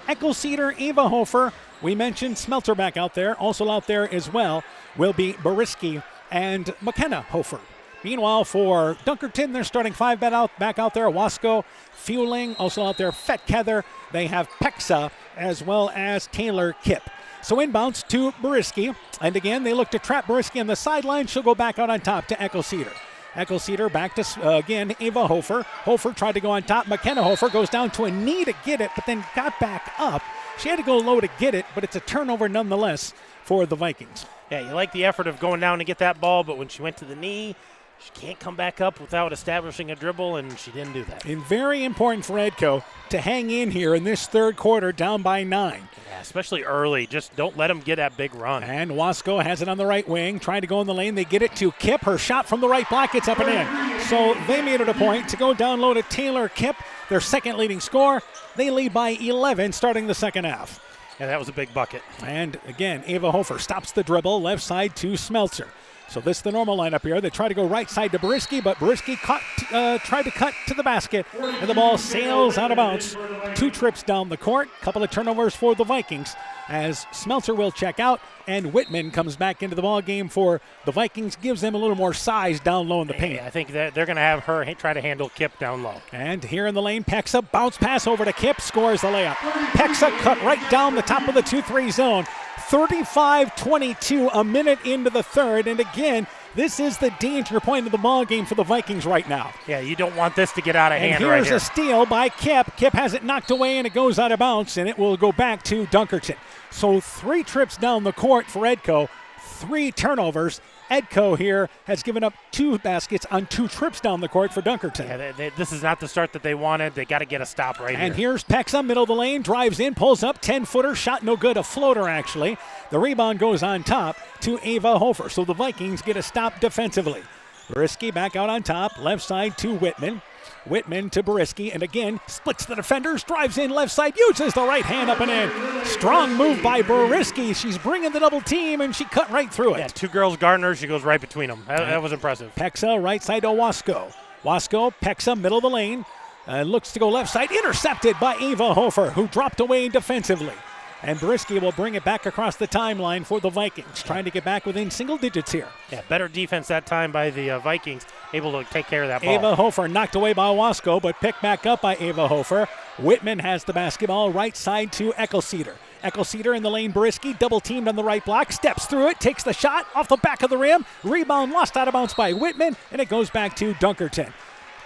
Eckel-Cedar, Ava Hofer. We mentioned Smelter back out there. Also out there as well will be Beriski and McKenna Hofer. Meanwhile, for Dunkerton, they're starting five back out there. Wasco, Fueling, also out there, Fetkether. They have Pexa as well as Taylor Kipp. So inbounds to Beriski. And again, they look to trap Beriski on the sideline. She'll go back out on top to Eckel-Cedar. Eckel-Cedar back to, again, Ava Hofer. Hofer tried to go on top. McKenna Hofer goes down to a knee to get it, but then got back up. She had to go low to get it, but it's a turnover nonetheless for the Vikings. Yeah, you like the effort of going down to get that ball, but when she went to the knee, she can't come back up without establishing a dribble, and she didn't do that. And very important for Edco to hang in here in this third quarter, down by 9. Yeah, especially early. Just don't let them get that big run. And Wasco has it on the right wing, trying to go in the lane. They get it to Kipp. Her shot from the right block gets up and in. So they made it a point to go down low to Taylor Kipp, their second leading scorer. They lead by 11 starting the second half. Yeah, that was a big bucket. And again, Ava Hofer stops the dribble, left side to Smeltzer. So this is the normal lineup here. They try to go right side to Beriski, but Beriski tried to cut to the basket, and the ball sails out of bounds. 2 trips down the court, couple of turnovers for the Vikings as Smeltzer will check out, and Whitman comes back into the ball game for the Vikings, gives them a little more size down low in the paint. I think that they're going to have her try to handle Kipp down low. And here in the lane, Pexa, bounce pass over to Kipp, scores the layup. Pexa cut right down the top of the 2-3 zone. 35-22, a minute into the third, and again, this is the danger point of the ball game for the Vikings right now. Yeah, you don't want this to get out of hand right here. And here's a steal by Kipp. Kipp has it knocked away, and it goes out of bounds, and it will go back to Dunkerton. So 3 trips down the court for Edco, 3 turnovers. Edco here has given up 2 baskets on 2 trips down the court for Dunkerton. Yeah, this is not the start that they wanted. They got to get a stop right here. And here's Pexa, middle of the lane, drives in, pulls up, 10-footer, shot no good, a floater actually. The rebound goes on top to Ava Hofer. So the Vikings get a stop defensively. Beriski back out on top, left side to Whitman. Whitman to Beriski, and again, splits the defenders, drives in left side, uses the right hand up and in. Strong move by Beriski. She's bringing the double team, and she cut right through it. Yeah, 2 girls guarding her. She goes right between them. That was impressive. Pexa, right side to Wasco. Wasco, Pexa, middle of the lane. Looks to go left side, intercepted by Ava Hofer, who dropped away defensively. And Beriski will bring it back across the timeline for the Vikings, trying to get back within single digits here. Yeah, better defense that time by the Vikings, able to take care of that ball. Ava Hofer knocked away by Wasco, but picked back up by Ava Hofer. Whitman has the basketball right side to Eckel-Cedar. Eckel-Cedar in the lane, Beriski, double teamed on the right block, steps through it, takes the shot off the back of the rim. Rebound lost out of bounds by Whitman, and it goes back to Dunkerton.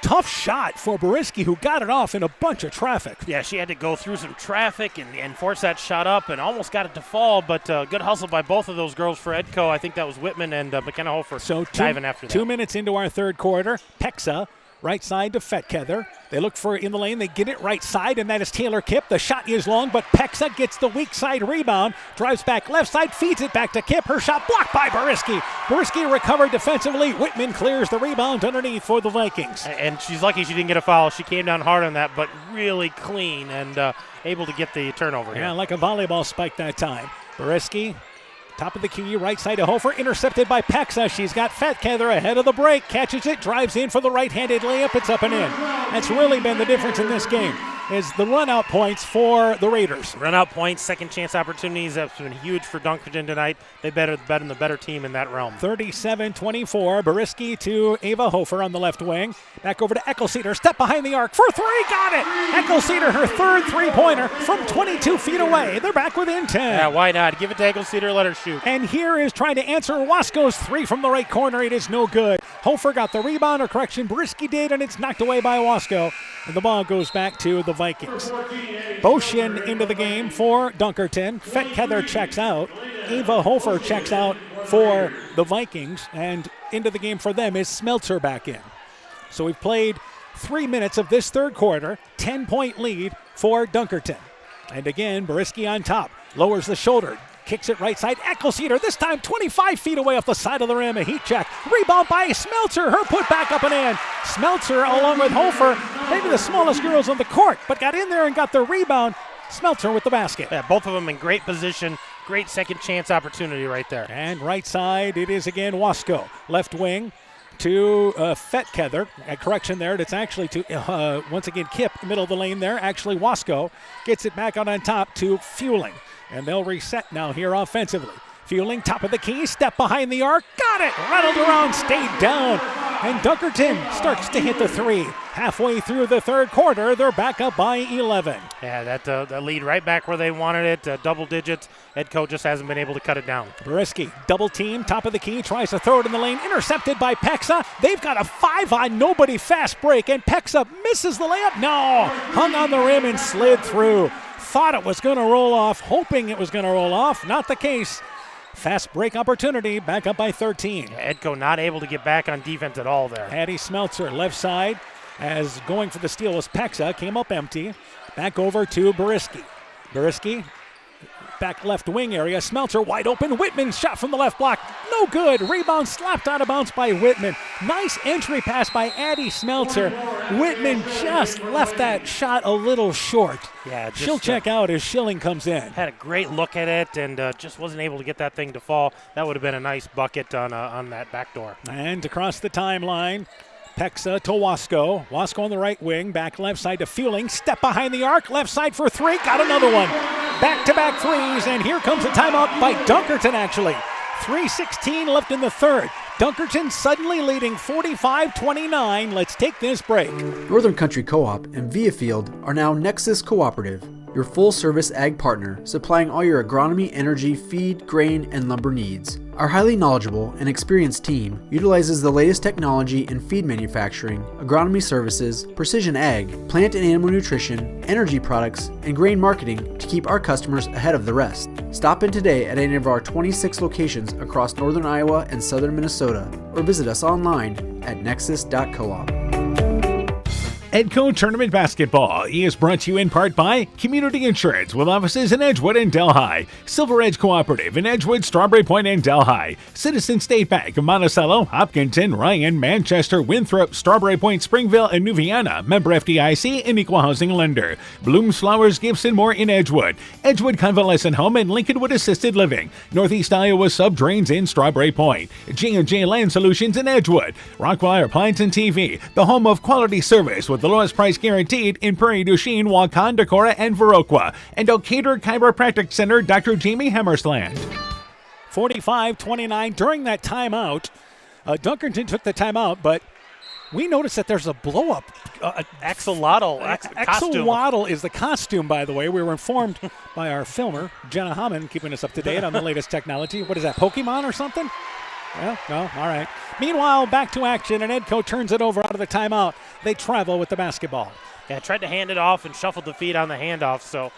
Tough shot for Beriski, who got it off in a bunch of traffic. Yeah, she had to go through some traffic and force that shot up and almost got it to fall, but good hustle by both of those girls for Edco. I think that was Whitman and McKenna Hofer diving after that. 2 minutes into our third quarter, Pexa, right side to Fetkether. They look for it in the lane. They get it right side, and that is Taylor Kipp. The shot is long, but Pexa gets the weak side rebound, drives back left side, feeds it back to Kipp. Her shot blocked by Beriski. Beriski recovered defensively. Whitman clears the rebound underneath for the Vikings. And she's lucky she didn't get a foul. She came down hard on that, but really clean and able to get the turnover here. Yeah, like a volleyball spike that time. Beriski, top of the key, right side to Hofer, intercepted by Pexa. She's got Fetkether ahead of the break, catches it, drives in for the right-handed layup. It's up and in. That's really been the difference in this game, is the run-out points for the Raiders. Run-out points, second-chance opportunities, that's been huge for Dunkerton tonight. They've been the better team in that realm. 37-24, Beriski to Ava Hofer on the left wing. Back over to Eckel-Cedar, step behind the arc for 3, got it! Eckel-Cedar, her 3rd three-pointer from 22 feet away. They're back within 10. Yeah, why not? Give it to Eckel-Cedar, let her shoot. And here is trying to answer Wasco's 3 from the right corner. It is no good. Hofer got the rebound, or correction, Beriski did, and it's knocked away by Wasco. And the ball goes back to the Vikings. Boshin into the game for Dunkerton. Fetkether checks out. Ava Hofer checks out for the Vikings. And into the game for them is Smeltzer back in. So we've played 3 minutes of this third quarter. 10-point lead for Dunkerton. And again, Beriski on top. Lowers the shoulder. Kicks it right side. Eckel-Cedar, this time 25 feet away off the side of the rim. A heat check. Rebound by Smeltzer. Her put back up and in. Smeltzer, along with Hofer, maybe the smallest girls on the court, but got in there and got the rebound. Smeltzer with the basket. Yeah, both of them in great position. great second chance opportunity right there. And right side, it is again Wasco. Left wing to Fetkether. A correction there. It's actually to, once again, Kip, middle of the lane there. Actually, Wasco gets it back out on top to Fueling. And they'll reset now here offensively. Fueling, top of the key, step behind the arc. Got it! Rattled around, stayed down. And Dunkerton starts to hit the three. Halfway through the third quarter, they're back up by 11. Yeah, that lead right back where they wanted it, double digits. Edco just hasn't been able to cut it down. Boriski, double team, top of the key, tries to throw it in the lane, intercepted by Pexa. They've got a 5-on-nobody fast break, and Pexa misses the layup. No, hung on the rim and slid through. Thought it was going to roll off, hoping it was going to roll off. Not the case. Fast break opportunity, back up by 13. Edco not able to get back on defense at all there. Addie Smeltzer, left side, as going for the steal was Pexa, came up empty. Back over to Boriski. Boriski, back left wing area. Smeltzer wide open. Whitman shot from the left block. No good. Rebound slapped out of bounds by Whitman. Nice entry pass by Addie Smeltzer. Whitman just left that shot a little short. Yeah, she'll check out as Schilling comes in. Had a great look at it and just wasn't able to get that thing to fall. That would have been a nice bucket on that back door. And across the timeline, Pexa to Wasco. Wasco on the right wing. Back left side to Fueling. Step behind the arc. Left side for three. Got another one. Back-to-back threes, and here comes a timeout by Dunkerton, actually. 3:16 left in the third. Dunkerton suddenly leading 45-29. Let's take this break. Northern Country Co-op and Viafield are now Nexus Cooperative, your full-service ag partner, supplying all your agronomy, energy, feed, grain, and lumber needs. Our highly knowledgeable and experienced team utilizes the latest technology in feed manufacturing, agronomy services, precision ag, plant and animal nutrition, energy products, and grain marketing to keep our customers ahead of the rest. Stop in today at any of our 26 locations across northern Iowa and southern Minnesota, or visit us online at nexus.coop. Edco Tournament Basketball is brought to you in part by Community Insurance with offices in Edgewood and Delhi, Silver Edge Cooperative in Edgewood, Strawberry Point, and Delhi, Citizen State Bank of Monticello, Hopkinton, Ryan, Manchester, Winthrop, Strawberry Point, Springville, and New Vienna, member FDIC and equal housing lender, Blooms Flowers, Gibson Moore in Edgewood, Edgewood Convalescent Home and Lincolnwood Assisted Living, Northeast Iowa Sub Drains in Strawberry Point, J&J Land Solutions in Edgewood, Rockwire Appliance and TV, the home of quality service with the lowest price guaranteed in Prairie du Chien, Waukon, Decorah, and Viroqua. And Decatur Chiropractic Center, Dr. Jamie Hammersland. 45-29 during that timeout. Dunkerton took the timeout, but we noticed that there's a blow-up. Axolotl. Axolotl is the costume, by the way. We were informed by our filmer, Jenna Hammond, keeping us up to date on the latest technology. What is that, Pokemon or something? Well, no, all right. Meanwhile, back to action, and Edco turns it over out of the timeout. They travel with the basketball. Yeah, tried to hand it off and shuffled the feet on the handoff, so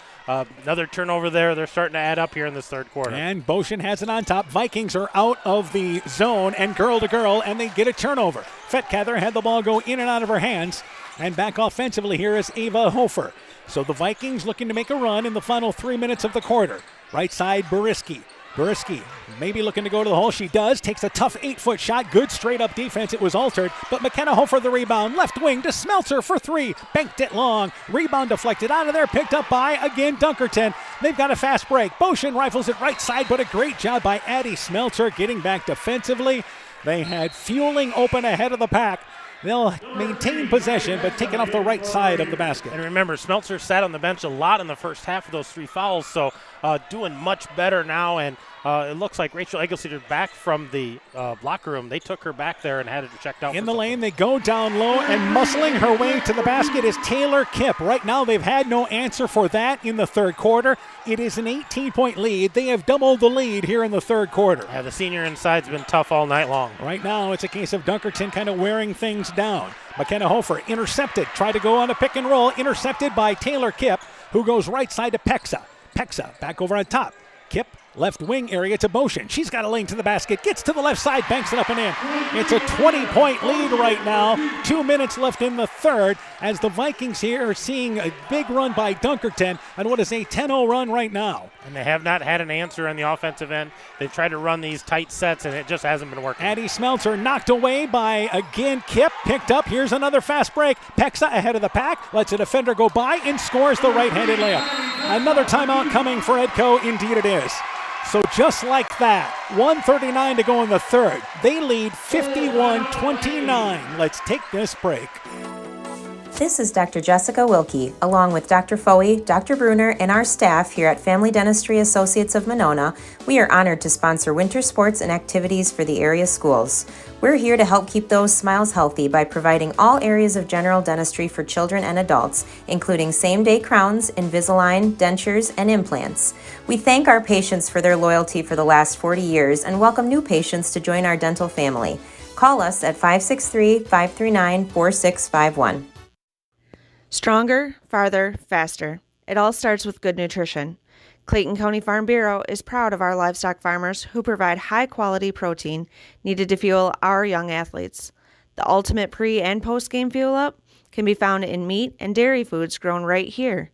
another turnover there. They're starting to add up here in this third quarter. And Boshin has it on top. Vikings are out of the zone and girl to girl, and they get a turnover. Fetkether had the ball go in and out of her hands. And back offensively here is Ava Hofer. So the Vikings looking to make a run in the final 3 minutes of the quarter. Right side, Boriski. Boriski maybe looking to go to the hole. She does. Takes a tough 8-foot shot. Good straight-up defense. It was altered. But McKenna Hofer the rebound. Left wing to Smeltzer for three. Banked it long. Rebound deflected out of there. Picked up by, again, Dunkerton. They've got a fast break. Boshin rifles it right side, but a great job by Addie Smeltzer getting back defensively. They had Fueling open ahead of the pack. They'll maintain possession, but taking off the right side of the basket. And remember, Smeltzer sat on the bench a lot in the first half of those three fouls, so doing much better now. And it looks like Rachel Eggleseder back from the locker room. They took her back there and had her checked out. In the lane, they go down low, and muscling her way to the basket is Taylor Kipp. Right now, they've had no answer for that in the third quarter. It is an 18-point lead. They have doubled the lead here in the third quarter. Yeah, the senior inside's been tough all night long. Right now, it's a case of Dunkerton kind of wearing things down. McKenna Hofer intercepted, tried to go on a pick and roll, intercepted by Taylor Kipp, who goes right side to Pexa. Pexa back over on top. Kipp, left wing area to Boshin. She's got a lane to the basket, gets to the left side, banks it up and in. It's a 20-point lead right now. 2 minutes left in the third as the Vikings here are seeing a big run by Dunkerton on what is a 10-0 run right now. And they have not had an answer on the offensive end. They've tried to run these tight sets, and it just hasn't been working. Addie Smeltzer knocked away by, again, Kipp. Picked up. Here's another fast break. Pexa ahead of the pack. Lets a defender go by and scores the right-handed layup. Another timeout coming for Edco. Indeed it is. So just like that, 1:39 to go in the third. They lead 51-29. Let's take this break. This is Dr. Jessica Wilkie, along with Dr. Foey, Dr. Bruner, and our staff here at Family Dentistry Associates of Monona. We are honored to sponsor winter sports and activities for the area schools. We're here to help keep those smiles healthy by providing all areas of general dentistry for children and adults, including same-day crowns, Invisalign, dentures, and implants. We thank our patients for their loyalty for the last 40 years and welcome new patients to join our dental family. Call us at 563-539-4651. Stronger, farther, faster. It all starts with good nutrition. Clayton County Farm Bureau is proud of our livestock farmers who provide high-quality protein needed to fuel our young athletes. The ultimate pre- and post-game fuel-up can be found in meat and dairy foods grown right here.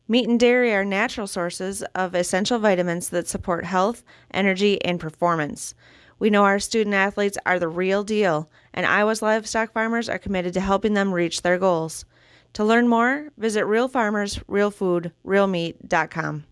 Meat and dairy are natural sources of essential vitamins that support health, energy, and performance. We know our student athletes are the real deal, and Iowa's livestock farmers are committed to helping them reach their goals. To learn more, visit Real Farmers, Real Food, RealMeat.com.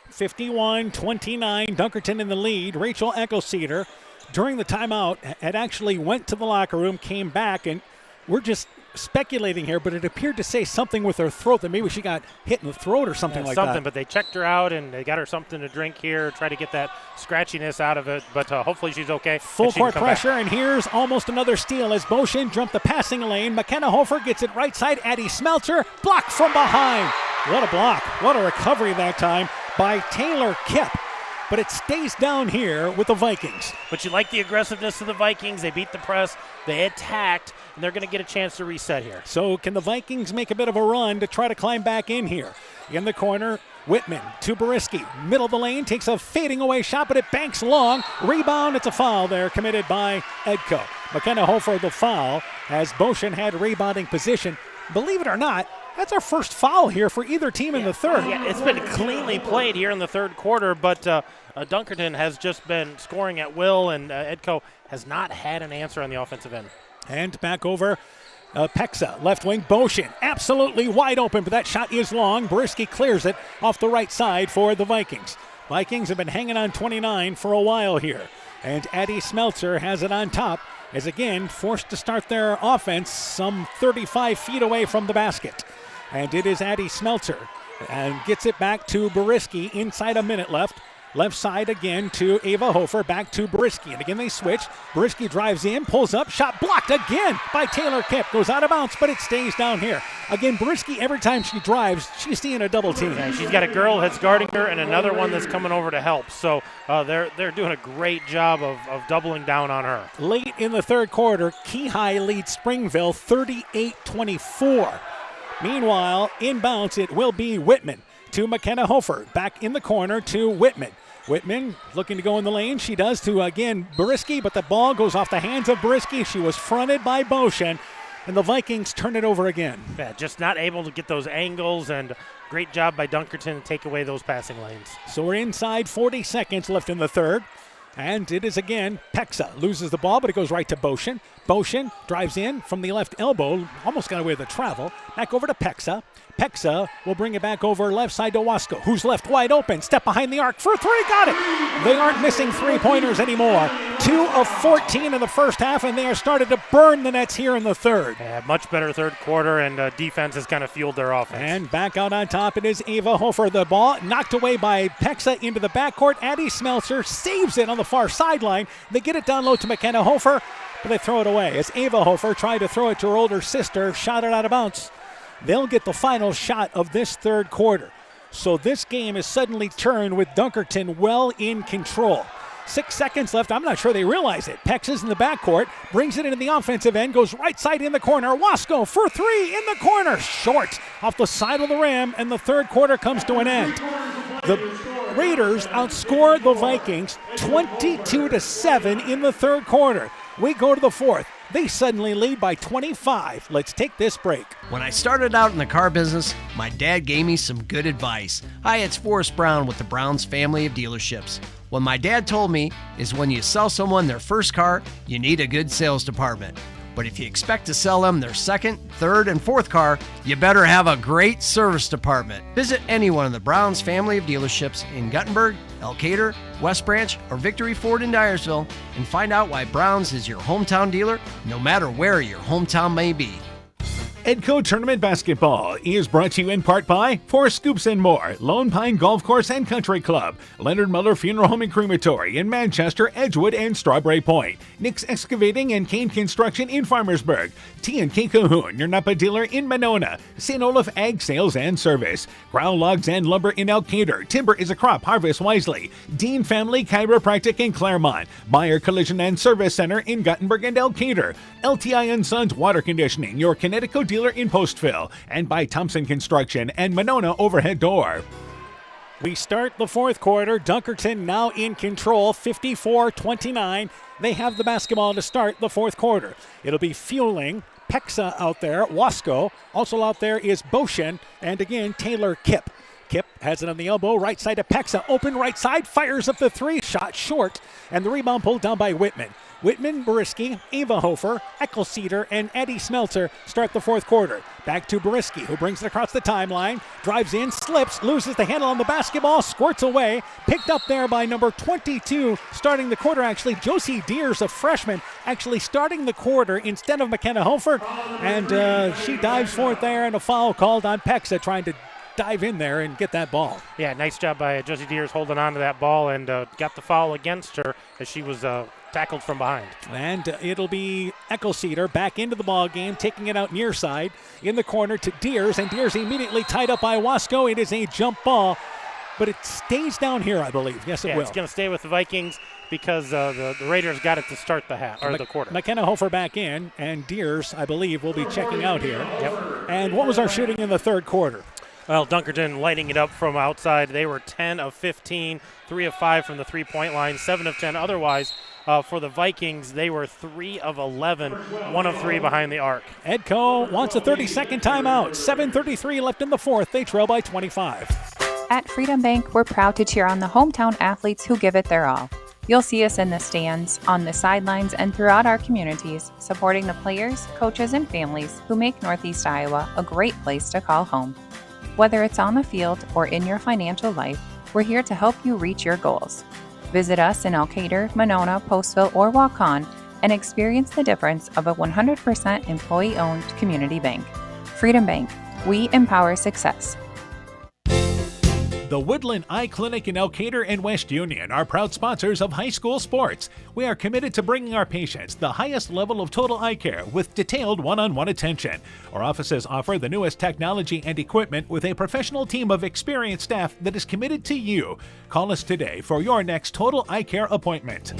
51-29, Dunkerton in the lead. Rachel Eckelceder, during the timeout, had actually went to the locker room, came back, and we're just speculating here, but it appeared to say something with her throat, that maybe she got hit in the throat or something like that. But they checked her out, and they got her something to drink here, try to get that scratchiness out of it, but hopefully she's okay. Full court pressure, and here's almost another steal as Boshin jumped the passing lane. McKenna Hofer gets it right side. Addie Smeltzer, blocked from behind. What a block. What a recovery that time by Taylor Kipp. But it stays down here with the Vikings. But you like the aggressiveness of the Vikings. They beat the press. They attacked, and they're going to get a chance to reset here. So can the Vikings make a bit of a run to try to climb back in here? In the corner, Whitman to Boriski. Middle of the lane, takes a fading away shot, but it banks long. Rebound, it's a foul there committed by Edco. McKenna Hofer the foul as Boshin had rebounding position. Believe it or not, that's our first foul here for either team in the third. Yeah, it's been cleanly played here in the third quarter, but Dunkerton has just been scoring at will, and Edco has not had an answer on the offensive end. And back over Pexa, left wing, Boshin, absolutely wide open, but that shot is long. Boriski clears it off the right side for the Vikings. Vikings have been hanging on 29 for a while here. And Addie Smeltzer has it on top, is again forced to start their offense some 35 feet away from the basket. And it is Addie Smeltzer and gets it back to Boriski, inside a minute left. Left side again to Ava Hofer, back to Boriski. And again they switch. Boriski drives in, pulls up, shot blocked again by Taylor Kipp. Goes out of bounds, but it stays down here. Again, Boriski, every time she drives, she's seeing a double team. Yeah, she's got a girl that's guarding her and another one that's coming over to help. So they're doing a great job of doubling down on her. Late in the third quarter, Keyhigh leads Springville 38-24. Meanwhile, inbounds it will be Whitman to McKenna Hofer. Back in the corner to Whitman. Whitman looking to go in the lane. She does to, again, Boriski, but the ball goes off the hands of Boriski. She was fronted by Boshin, and the Vikings turn it over again. Yeah, just not able to get those angles, and great job by Dunkerton to take away those passing lanes. So we're inside 40 seconds left in the third. And it is again, Pexa loses the ball, but it goes right to Boshin. Boshin drives in from the left elbow, almost got away with the travel. Back over to Pexa. Pexa will bring it back over left side to Wasco, who's left wide open. Step behind the arc for three, got it! They aren't missing three-pointers anymore. 2 of 14 in the first half, and they are started to burn the nets here in the third. Yeah, much better third quarter, and defense has kind of fueled their offense. And back out on top, it is Ava Hofer. The ball knocked away by Pexa into the backcourt. Addie Smeltzer saves it on the far sideline. They get it down low to McKenna Hofer, but they throw it away. As Ava Hofer tried to throw it to her older sister, shot it out of bounds. They'll get the final shot of this third quarter. So this game is suddenly turned with Dunkerton well in control. 6 seconds left. I'm not sure they realize it. Pex is in the backcourt, brings it into the offensive end, goes right side in the corner. Wasco for three in the corner. Short off the side of the rim, and the third quarter comes to an end. The Raiders outscore the Vikings 22-7 in the third quarter. We go to the fourth. They suddenly lead by 25. Let's take this break. When I started out in the car business, my dad gave me some good advice. Hi, it's Forrest Brown with the Brown's family of dealerships. What my dad told me is when you sell someone their first car, you need a good sales department. But if you expect to sell them their second, third, and fourth car, you better have a great service department. Visit any one of the Browns family of dealerships in Guttenberg, Elkader, West Branch, or Victory Ford in Dyersville and find out why Browns is your hometown dealer, no matter where your hometown may be. Edco Tournament Basketball is brought to you in part by Four Scoops and More, Lone Pine Golf Course and Country Club, Leonard Muller Funeral Home and Crematory in Manchester, Edgewood, and Strawberry Point, Nick's Excavating and Kane Construction in Farmersburg, T&K Cahoon, your Napa dealer in Monona, St. Olaf Ag Sales and Service, Ground Logs and Lumber in Elkader, Timber is a Crop, Harvest Wisely, Dean Family Chiropractic in Claremont, Meyer Collision and Service Center in Guttenberg and Elkader, LTI & Sons Water Conditioning, your Connecticut dealer in Postville, and by Thompson Construction and Monona Overhead Door. We start the fourth quarter. Dunkerton now in control, 54-29. They have the basketball to start the fourth quarter. It'll be Fueling, Pexa out there, Wasco. Also out there is Boshin, and again, Taylor Kipp. Kipp has it on the elbow, right side to Pexa. Open right side, fires up the three, shot short, and the rebound pulled down by Whitman. Whitman, Boriski, Ava Hofer, Eckelceder, and Eddie Smeltzer start the fourth quarter. Back to Boriski, who brings it across the timeline, drives in, slips, loses the handle on the basketball, squirts away, picked up there by number 22, starting the quarter actually, Josie Deers, a freshman, actually starting the quarter instead of McKenna Hofer, and she dives for it there, and a foul called on Pexa, trying to dive in there and get that ball. Yeah, nice job by Josie Deers holding on to that ball and got the foul against her as she was tackled from behind. And it'll be Eckelceder back into the ball game, taking it out near side in the corner to Deers, and Deers immediately tied up by Wasco. It is a jump ball, but it stays down here, I believe. Yes, it will. It's going to stay with the Vikings because the Raiders got it to start the half or the quarter. McKenna Hofer back in, and Deers, I believe, will be checking out here. Yep. And what was our shooting in the third quarter? Well, Dunkerton lighting it up from outside. They were 10 of 15, 3 of 5 from the three-point line, 7 of 10 otherwise. For the Vikings, they were 3 of 11, 1 of 3 behind the arc. Edco wants a 30-second timeout. 7:33 left in the fourth. They trail by 25. At Freedom Bank, we're proud to cheer on the hometown athletes who give it their all. You'll see us in the stands, on the sidelines, and throughout our communities, supporting the players, coaches, and families who make Northeast Iowa a great place to call home. Whether it's on the field or in your financial life, we're here to help you reach your goals. Visit us in Elkader, Monona, Postville, or Waukon and experience the difference of a 100% employee-owned community bank. Freedom Bank, we empower success. The Woodland Eye Clinic in Elkader and West Union are proud sponsors of high school sports. We are committed to bringing our patients the highest level of total eye care with detailed one-on-one attention. Our offices offer the newest technology and equipment with a professional team of experienced staff that is committed to you. Call us today for your next total eye care appointment.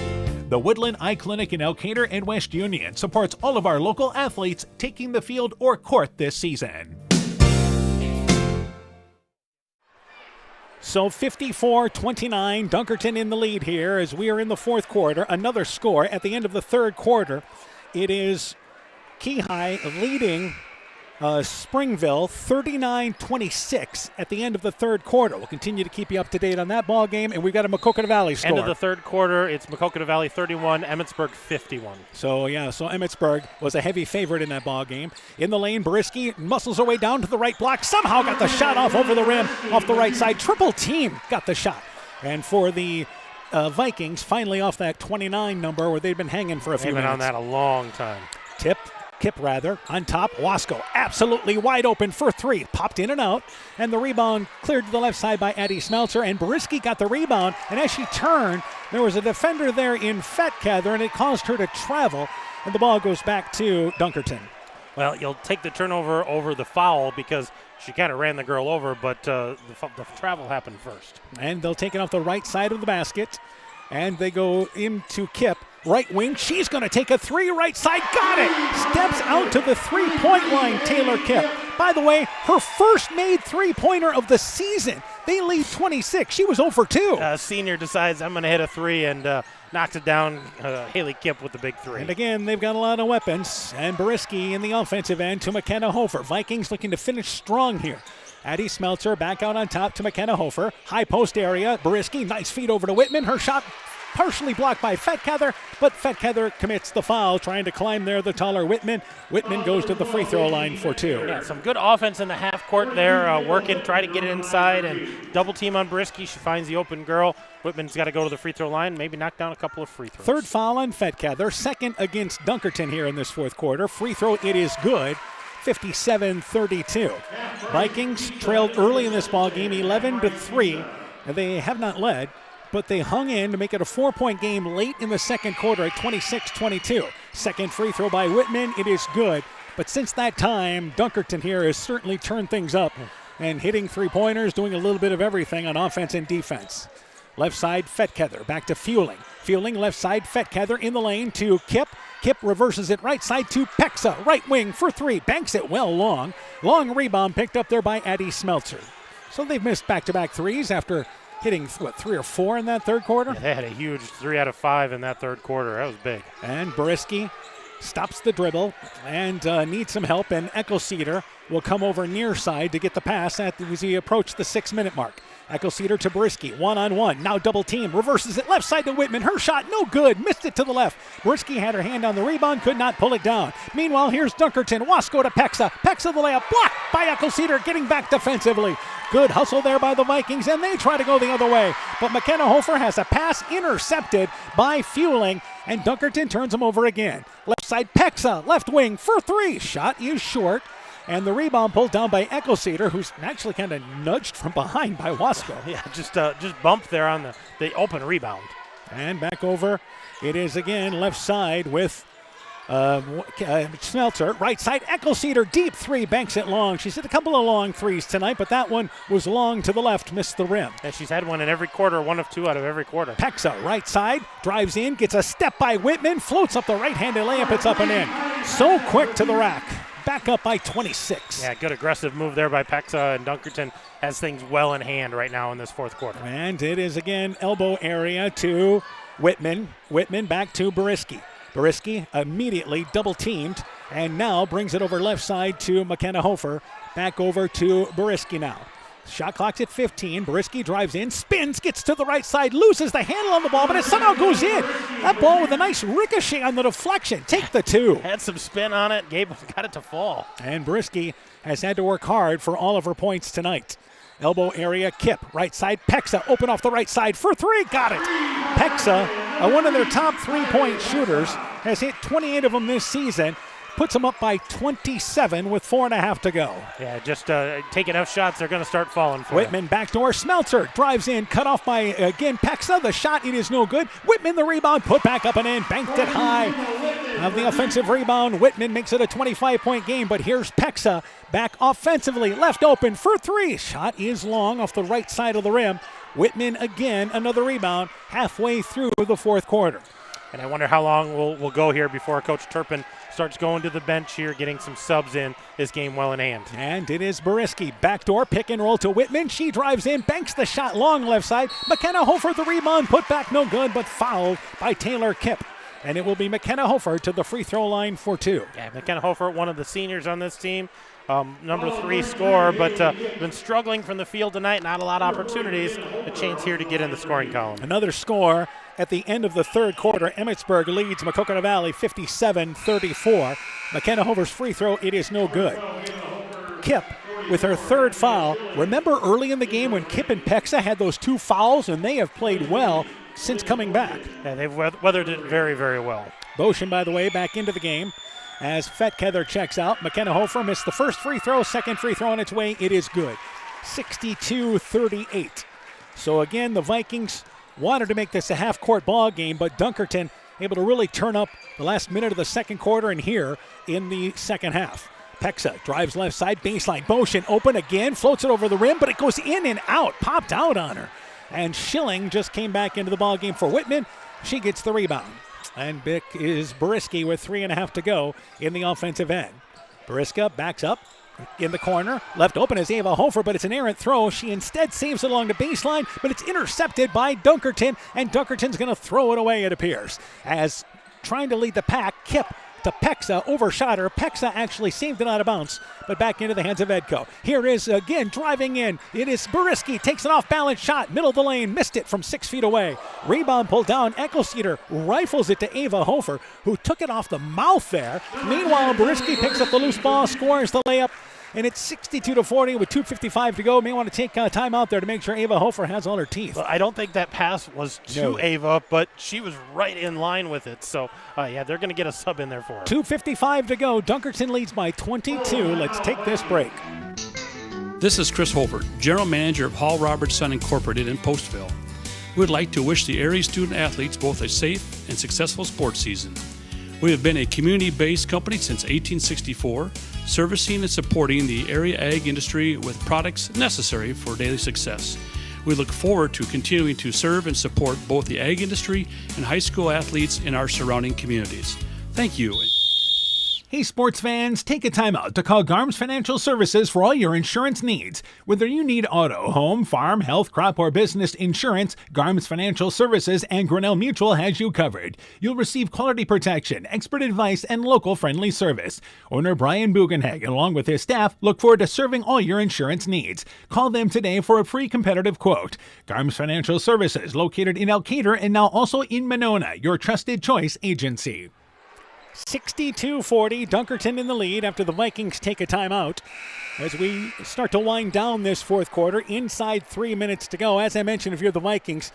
The Woodland Eye Clinic in Elkader and West Union supports all of our local athletes taking the field or court this season. So 54-29, Dunkerton in the lead here as we are in the fourth quarter. Another score at the end of the third quarter. It is Keyhigh leading Springville 39-26 at the end of the third quarter. We'll continue to keep you up to date on that ball game, and we've got a Maquoketa Valley score. End of the third quarter, it's Maquoketa Valley 31, Emmitsburg 51. So Emmitsburg was a heavy favorite in that ball game. In the lane, Boriski muscles her way down to the right block, somehow got the shot off over the rim, off the right side. Triple team got the shot. And for the Vikings, finally off that 29 number where they've been hanging for a few minutes. They've been on that a long time. Kip on top. Wasco absolutely wide open for three. Popped in and out. And the rebound cleared to the left side by Addie Smeltzer. And Boriski got the rebound. And as she turned, there was a defender there in Fetcather, and it caused her to travel. And the ball goes back to Dunkerton. Well, you'll take the turnover over the foul because she kind of ran the girl over, but the travel happened first. And they'll take it off the right side of the basket. And they go into Kip. Right wing, she's going to take a three, right side, got it! Steps out to the three-point line, Taylor Kipp. By the way, her first made three-pointer of the season. They lead 26. She was 0 for 2. Senior decides I'm going to hit a three and knocks it down. Haley Kipp with the big three. And again, they've got a lot of weapons. And Boriski in the offensive end to McKenna Hofer. Vikings looking to finish strong here. Addie Smeltzer back out on top to McKenna Hofer. High post area. Boriski, nice feed over to Whitman. Her shot partially blocked by Fetkather, but Fetkather commits the foul, trying to climb there, the taller Whitman. Whitman goes to the free throw line for 2. Yeah, some good offense in the half court there, working, try to get it inside and double team on Brisky. She finds the open girl. Whitman's got to go to the free throw line, maybe knock down a couple of free throws. Third foul on Fetkather, second against Dunkerton here in this fourth quarter. Free throw, it is good. 57-32. Vikings trailed early in this ball game, 11-3. They have not led, but they hung in to make it a 4-point game late in the second quarter at 26-22. Second free throw by Whitman, it is good. But since that time, Dunkerton here has certainly turned things up and hitting three-pointers, doing a little bit of everything on offense and defense. Left side, Fetkather, back to Fueling. Fueling, left side, Fetkather in the lane to Kip. Kip reverses it right side to Pexa, right wing for 3. Banks it well long. Long rebound picked up there by Addie Smeltzer. So they've missed back-to-back threes after hitting, 3 or 4 in that third quarter? Yeah, they had a huge 3 out of 5 in that third quarter. That was big. And Brisky stops the dribble and needs some help, and Eckelceder will come over near side to get the pass as he approached the 6-minute mark. Eckelceder to Brisky, one-on-one, now double team, reverses it left side to Whitman. Her shot, no good, missed it to the left. Brisky had her hand on the rebound, could not pull it down. Meanwhile, here's Dunkerton, Wasco to Pexa. Pexa the layup, blocked by Eckelceder, getting back defensively. Good hustle there by the Vikings, and they try to go the other way. But McKenna Hofer has a pass intercepted by Fueling, and Dunkerton turns him over again. Left side, Pexa, left wing for 3. Shot is short. And the rebound pulled down by Eckelceder, who's actually kind of nudged from behind by Wasco. Yeah, just bumped there on the open rebound. And back over, it is again left side with Smeltzer. Right side, Eckelceder, deep 3, banks it long. She's hit a couple of long threes tonight, but that one was long to the left, missed the rim. And she's had one in every quarter, 1 of 2 out of every quarter. Pexa, right side, drives in, gets a step by Whitman, floats up the right-handed layup, it's up and in. So quick to the rack. Back up by 26. Yeah, good aggressive move there by Pexa, and Dunkerton has things well in hand right now in this fourth quarter. And it is again elbow area to Whitman. Whitman back to Brisky. Brisky immediately double teamed and now brings it over left side to McKenna Hofer. Back over to Brisky now. Shot clock's at 15. Brisky drives in, spins, gets to the right side, loses the handle on the ball, but it somehow goes in. That ball with a nice ricochet on the deflection. Take the 2. Had some spin on it. Gabe got it to fall. And Brisky has had to work hard for all of her points tonight. Elbow area, Kip, right side, Pexa, open off the right side for 3, got it. Pexa, one of their top 3-point shooters, has hit 28 of them this season. Puts them up by 27 with 4.5 to go. Yeah, just take enough shots, they're going to start falling for Whitman backdoor, Smeltzer drives in, cut off by, again, Pexa. The shot, it is no good. Whitman the rebound, put back up and in, banked it high. Of the offensive rebound, Whitman makes it a 25-point game, but here's Pexa back offensively, left open for 3. Shot is long off the right side of the rim. Whitman again, another rebound, halfway through the fourth quarter. And I wonder how long we'll go here before Coach Turpin starts going to the bench here, getting some subs in, this game well in hand. And it is Brisky. Backdoor pick and roll to Whitman. She drives in, banks the shot long left side. McKenna Hofer the rebound, put back no good, but fouled by Taylor Kip. And it will be McKenna Hofer to the free throw line for 2. Yeah, McKenna Hofer, one of the seniors on this team. Number 3 scorer, but been struggling from the field tonight. Not a lot of opportunities. A chance here to get in the scoring column. Another score at the end of the third quarter. Emmitsburg leads Maquoketa Valley 57-34. McKenna Hofer's free throw, it is no good. Kip with her third foul. Remember early in the game when Kip and Pexa had those 2 fouls, and they have played well since coming back. Yeah, they've weathered it very, very well. Boshin, by the way, back into the game. As Fetkather checks out, McKenna Hofer missed the first free throw, second free throw on its way. It is good. 62-38. So again, the Vikings wanted to make this a half-court ball game, but Dunkerton able to really turn up the last minute of the second quarter and here in the second half. Pexa drives left side, baseline. Boshin open again, floats it over the rim, but it goes in and out, popped out on her. And Schilling just came back into the ball game for Whitman. She gets the rebound. And Bick is Brisky with 3.5 to go in the offensive end. Bariska backs up in the corner. Left open is Ava Hofer, but it's an errant throw. She instead saves it along the baseline, but it's intercepted by Dunkerton, and Dunkerton's going to throw it away, it appears. As trying to lead the pack, Kip to Pexa, overshot her. Pexa actually saved it out of bounds, but back into the hands of Edco. Here is again driving in. It is Buriski, takes an off-balance shot, middle of the lane, missed it from 6 feet away. Rebound pulled down. Eckelceder rifles it to Ava Hofer, who took it off the mouth there. Meanwhile, Buriski picks up the loose ball, scores the layup, and it's 62-40 with 2:55 to go. May want to take time out there to make sure Ava Hofer has all her teeth. Well, I don't think that pass was to Ava, but she was right in line with it. So, yeah, they're going to get a sub in there for her. 2:55 to go. Dunkerton leads by 22. Let's take this break. This is Chris Holbert, General Manager of Hall Robertson Incorporated in Postville. We would like to wish the area student athletes both a safe and successful sports season. We have been a community-based company since 1864, servicing and supporting the area ag industry with products necessary for daily success. We look forward to continuing to serve and support both the ag industry and high school athletes in our surrounding communities. Thank you. Hey sports fans, take a time out to call Garms Financial Services for all your insurance needs. Whether you need auto, home, farm, health, crop, or business insurance, Garms Financial Services and Grinnell Mutual has you covered. You'll receive quality protection, expert advice, and local friendly service. Owner Brian Bugenhagen, along with his staff, look forward to serving all your insurance needs. Call them today for a free competitive quote. Garms Financial Services, located in Elkader and now also in Monona, your trusted choice agency. 62-40, Dunkerton in the lead after the Vikings take a timeout. As we start to wind down this fourth quarter, inside 3 minutes to go. As I mentioned, if you're the Vikings,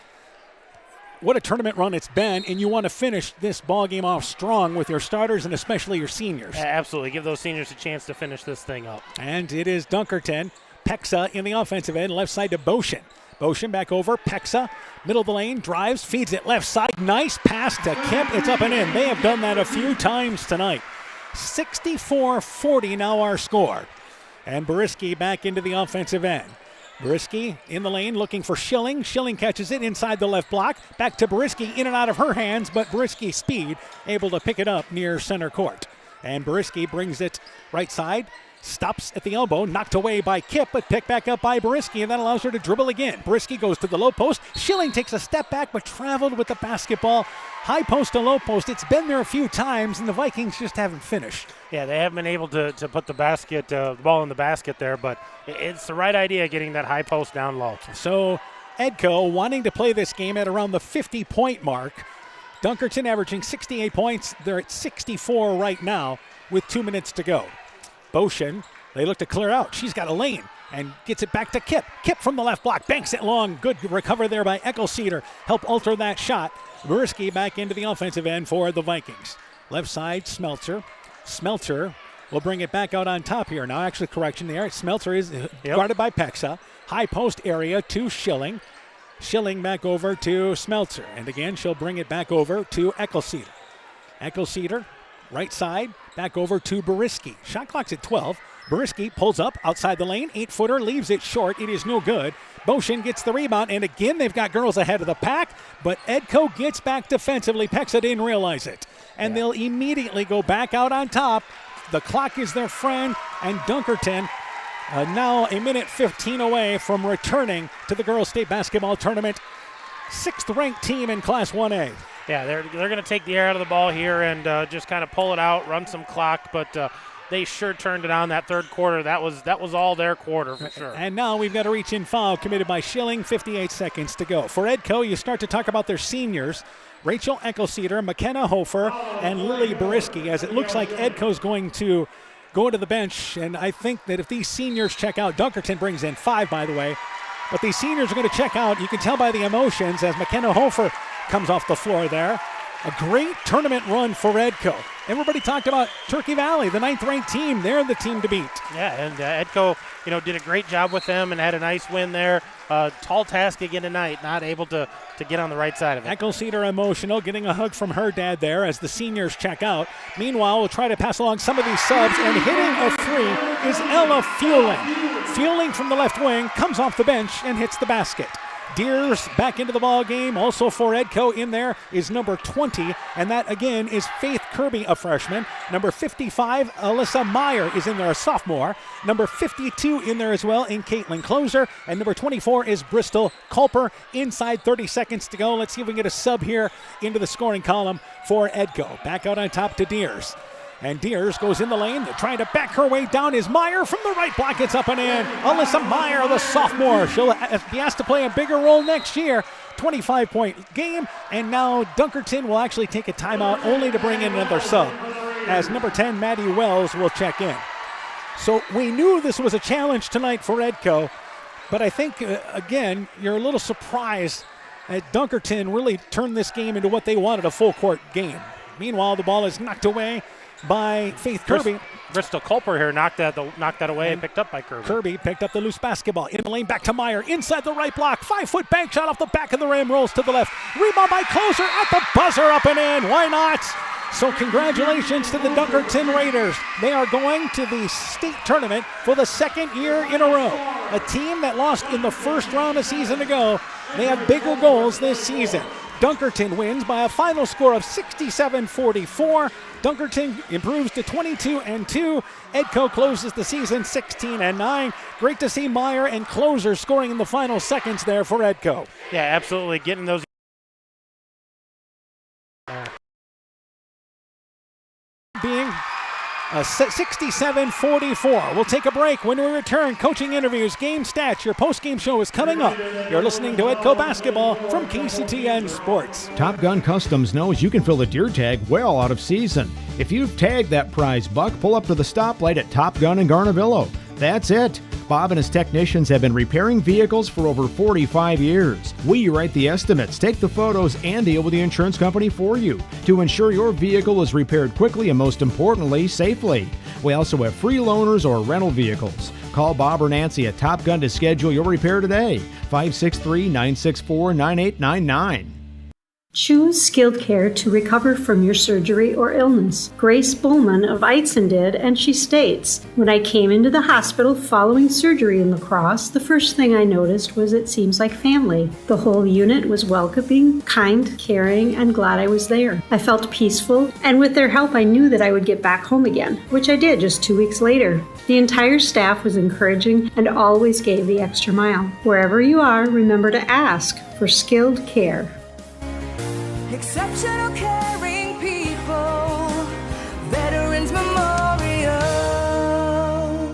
what a tournament run it's been, and you want to finish this ball game off strong with your starters and especially your seniors. Absolutely. Give those seniors a chance to finish this thing up. And it is Dunkerton. Pexa in the offensive end, left side to Boshin. Boshin back over, Pexa, middle of the lane, drives, feeds it left side. Nice pass to Kemp. It's up and in. They have done that a few times tonight. 64-40 now our score. And Buriski back into the offensive end. Buriski in the lane looking for Schilling. Schilling catches it inside the left block. Back to Buriski, in and out of her hands, but Buriski's speed able to pick it up near center court. And Buriski brings it right side. Stops at the elbow, knocked away by Kip, but picked back up by Buriski, and that allows her to dribble again. Buriski goes to the low post. Schilling takes a step back, but traveled with the basketball. High post to low post. It's been there a few times, and the Vikings just haven't finished. Yeah, they haven't been able to put the ball in the basket there, but it's the right idea getting that high post down low. So Edco wanting to play this game at around the 50-point mark. Dunkerton averaging 68 points. They're at 64 right now with 2 minutes to go. Boshin, they look to clear out. She's got a lane and gets it back to Kip. Kip from the left block, banks it long. Good recover there by Eckelceder. Help alter that shot. Buriski back into the offensive end for the Vikings. Left side, Smeltzer. Smeltzer will bring it back out on top here. Now, actually, correction there. Smeltzer is guarded by Pexa. High post area to Schilling. Schilling back over to Smeltzer. And again, she'll bring it back over to Eckelceder. Eckelceder, right side, back over to Buriski. Shot clock's at 12. Buriski pulls up outside the lane. 8-footer, leaves it short. It is no good. Boshin gets the rebound, and again, they've got girls ahead of the pack, but Edco gets back defensively. Pexa didn't realize it. And they'll immediately go back out on top. The clock is their friend, and Dunkerton now a minute 15 away from returning to the girls' state basketball tournament. 6th-ranked team in Class 1A. Yeah, they're going to take the air out of the ball here and just kind of pull it out, run some clock, but they sure turned it on that third quarter. That was all their quarter for sure. And now we've got a reach-in foul committed by Schilling, 58 seconds to go. For Edco, you start to talk about their seniors, Rachel Eckelceder, McKenna Hofer, and Lily Buriski, as it looks like Edco's going to go to the bench, and I think that if these seniors check out, Dunkerton brings in 5, by the way, but these seniors are going to check out. You can tell by the emotions as McKenna Hofer comes off the floor there. A great tournament run for Edco. Everybody talked about Turkey Valley, the 9th-ranked team. They're the team to beat. Yeah, and Edco, did a great job with them and had a nice win there. Tall task again tonight, not able to get on the right side of it. Eckelceder emotional, getting a hug from her dad there as the seniors check out. Meanwhile, we'll try to pass along some of these subs, and hitting a three is Ella Fueling. Fueling from the left wing, comes off the bench and hits the basket. Deers back into the ball game. Also for Edco in there is number 20, and that again is Faith Kirby, a freshman. Number 55, Alyssa Meyer is in there, a sophomore. Number 52 in there as well in Caitlin Closer, and number 24 is Bristol Culper. Inside 30 seconds to go. Let's see if we can get a sub here into the scoring column for Edco. Back out on top to Deers. And Deers goes in the lane. Trying to back her way down is Meyer from the right block. It's up and in. Alyssa Meyer, the sophomore. She'll be asked to play a bigger role next year. 25-point game. And now Dunkerton will actually take a timeout only to bring in another sub, as number 10, Maddie Wells, will check in. So we knew this was a challenge tonight for Edco, but I think, again, you're a little surprised that Dunkerton really turned this game into what they wanted, a full-court game. Meanwhile, the ball is knocked away by Faith Kirby. Bristol Culper here knocked that away and picked up by Kirby. Kirby picked up the loose basketball. In the lane, back to Meyer. Inside the right block. 5-foot bank shot off the back of the rim. Rolls to the left. Rebound by Closer at the buzzer. Up and in. Why not? So congratulations to the Dunkerton Raiders. They are going to the state tournament for the second year in a row. A team that lost in the first round a season ago. They have bigger goals this season. Dunkerton wins by a final score of 67-44. Dunkerton improves to 22-2. Edco closes the season 16-9. Great to see Meyer and Closer scoring in the final seconds there for Edco. Yeah, absolutely. Getting those. Being 67-44. We'll take a break. When we return, coaching interviews, game stats, your post-game show is coming up. You're listening to Edco Basketball from KCTN Sports. Top Gun Customs knows you can fill the deer tag well out of season. If you've tagged that prize buck, pull up to the stoplight at Top Gun in Garnavillo. That's it. Bob and his technicians have been repairing vehicles for over 45 years. We write the estimates, take the photos, and deal with the insurance company for you to ensure your vehicle is repaired quickly and, most importantly, safely. We also have free loaners or rental vehicles. Call Bob or Nancy at Top Gun to schedule your repair today. 563-964-9899. Choose skilled care to recover from your surgery or illness. Grace Bowman of Eitzen did, and she states, "When I came into the hospital following surgery in La Crosse, the first thing I noticed was it seems like family. The whole unit was welcoming, kind, caring, and glad I was there. I felt peaceful, and with their help I knew that I would get back home again, which I did just 2 weeks later. The entire staff was encouraging and always gave the extra mile. Wherever you are, remember to ask for skilled care." Exceptional caring people, Veterans Memorial.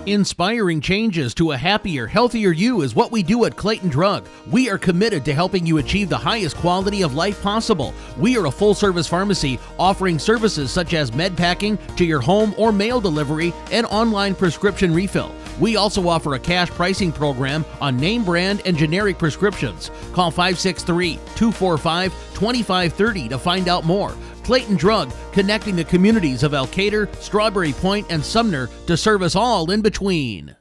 Inspiring changes to a happier, healthier you is what we do at Clayton Drug. We are committed to helping you achieve the highest quality of life possible. We are a full-service pharmacy offering services such as med packing to your home or mail delivery and online prescription refill. We also offer a cash pricing program on name brand and generic prescriptions. Call 563-245-2530 to find out more. Clayton Drug, connecting the communities of Elkader, Strawberry Point, and Sumner to serve us all in between.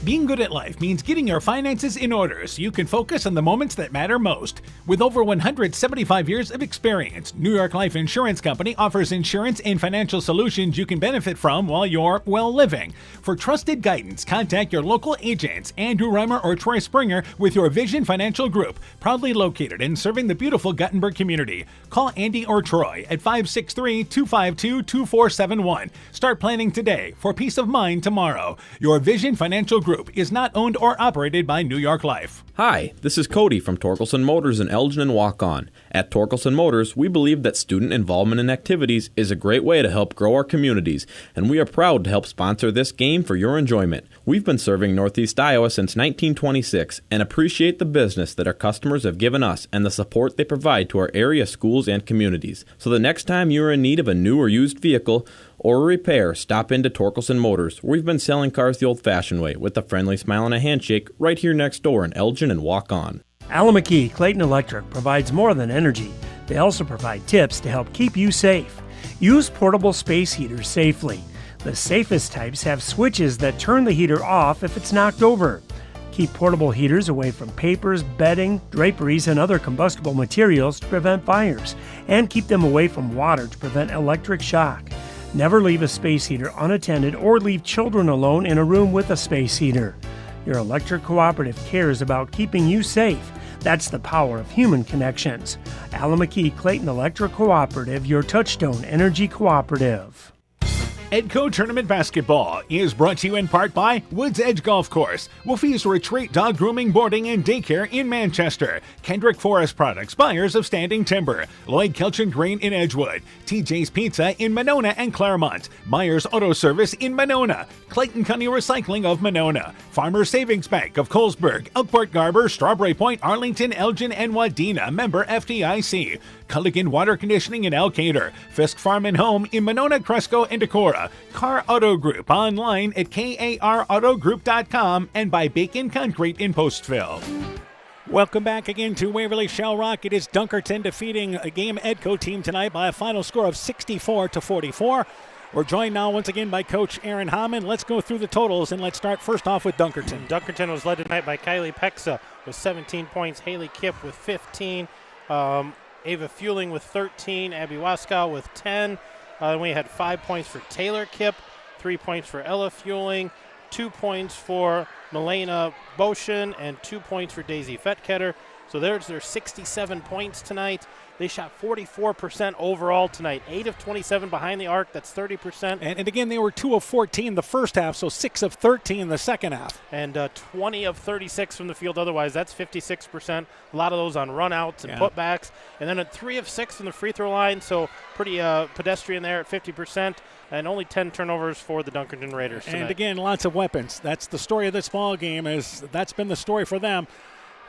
Being good at life means getting your finances in order so you can focus on the moments that matter most. With over 175 years of experience, New York Life Insurance Company offers insurance and financial solutions you can benefit from while you're well living. For trusted guidance, contact your local agents, Andrew Reimer or Troy Springer with your Vision Financial Group, proudly located and serving the beautiful Guttenberg community. Call Andy or Troy at 563-252-2471. Start planning today for peace of mind tomorrow. Your Vision Financial Group is not owned or operated by New York Life. Hi, this is Cody from Torkelson Motors in Elgin and Walk-On. At Torkelson Motors, we believe that student involvement in activities is a great way to help grow our communities, and we are proud to help sponsor this game for your enjoyment. We've been serving Northeast Iowa since 1926 and appreciate the business that our customers have given us and the support they provide to our area schools and communities. So the next time you are in need of a new or used vehicle or a repair, stop into Torkelson Motors. We've been selling cars the old-fashioned way with a friendly smile and a handshake right here next door in Elgin and Walk-On. Alameda Clayton Electric provides more than energy. They also provide tips to help keep you safe. Use portable space heaters safely. The safest types have switches that turn the heater off if it's knocked over. Keep portable heaters away from papers, bedding, draperies, and other combustible materials to prevent fires, and keep them away from water to prevent electric shock. Never leave a space heater unattended or leave children alone in a room with a space heater. Your electric cooperative cares about keeping you safe. That's the power of human connections. Alameda Clayton Electric Cooperative, your touchstone energy cooperative. Edco Tournament Basketball is brought to you in part by Woods Edge Golf Course, Wolfie's Retreat Dog Grooming, Boarding, and Daycare in Manchester, Kendrick Forest Products, buyers of Standing Timber, Lloyd Kelchin Grain in Edgewood, TJ's Pizza in Monona and Claremont, Myers Auto Service in Monona, Clayton County Recycling of Monona, Farmer Savings Bank of Colesburg, Elkport Garber, Strawberry Point, Arlington, Elgin, and Wadena, member FDIC, Culligan Water Conditioning in Elkader, Fisk Farm and Home in Monona, Cresco, and Decorah, Car Auto Group online at karautogroup.com, and by Bacon Concrete in Postville. Welcome back again to Waverly-Shell Rock. It is Dunkerton defeating a Game Edco team tonight by a final score of 64-44. We're joined now once again by Coach Aaron Hammond. Let's go through the totals, and let's start first off with Dunkerton. Dunkerton was led tonight by Kylie Pexa with 17 points, Haley Kipp with 15, Ava Fueling with 13, Abby Waskow with 10. We had 5 points for Taylor Kipp, 3 points for Ella Fueling, 2 points for Milena Boshin, and 2 points for Daisy Fettketter. So there's their 67 points tonight. They shot 44% overall tonight. 8 of 27 behind the arc. That's 30%. And again, they were 2 of 14 the first half, so 6 of 13 the second half. And 20 of 36 from the field otherwise. That's 56%. A lot of those on runouts and putbacks. And then 3 of 6 from the free throw line, so pretty pedestrian there at 50%. And only 10 turnovers for the Dunkerton Raiders tonight. And again, lots of weapons. That's the story of this ball game. That's been the story for them.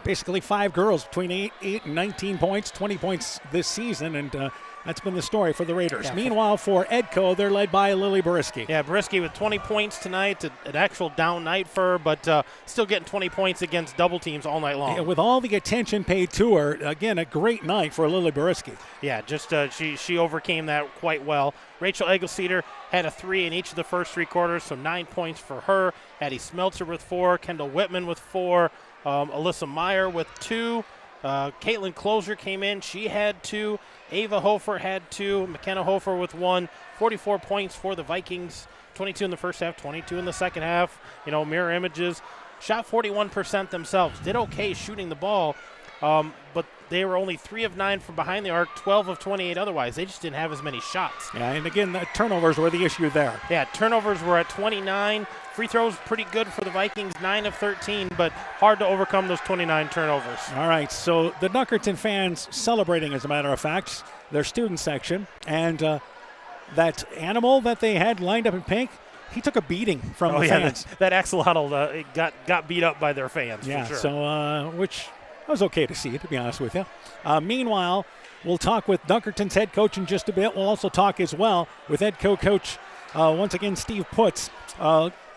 Basically 5 girls between 8 and 19 points, 20 points this season, and that's been the story for the Raiders. Yeah. Meanwhile, for Edco, they're led by Lily Boriski. Yeah, Boriski with 20 points tonight, an actual down night for her, but still getting 20 points against double teams all night long. Yeah, with all the attention paid to her, again, a great night for Lily Boriski. Yeah, just she overcame that quite well. Rachel Eggleseder had a 3 in each of the first 3 quarters, so 9 points for her. Addie Smeltzer with 4, Kendall Whitman with 4, Alyssa Meyer with 2. Caitlin Closer came in. She had 2. Ava Hofer had 2. McKenna Hofer with 1. 44 points for the Vikings. 22 in the first half, 22 in the second half. Mirror images. Shot 41% themselves. Did okay shooting the ball, but they were only 3 of 9 from behind the arc, 12 of 28 otherwise. They just didn't have as many shots. Yeah, and again, the turnovers were the issue there. Yeah, turnovers were at 29. Free throws pretty good for the Vikings, 9 of 13, but hard to overcome those 29 turnovers. All right, so the Dunkerton fans celebrating, as a matter of fact, their student section, and that animal that they had lined up in pink, he took a beating from the fans. That axolotl got beat up by their fans, yeah, for sure. So, which was okay to see, to be honest with you. Meanwhile, we'll talk with Dunkerton's head coach in just a bit. We'll also talk as well with Edco coach, once again, Steve Putz.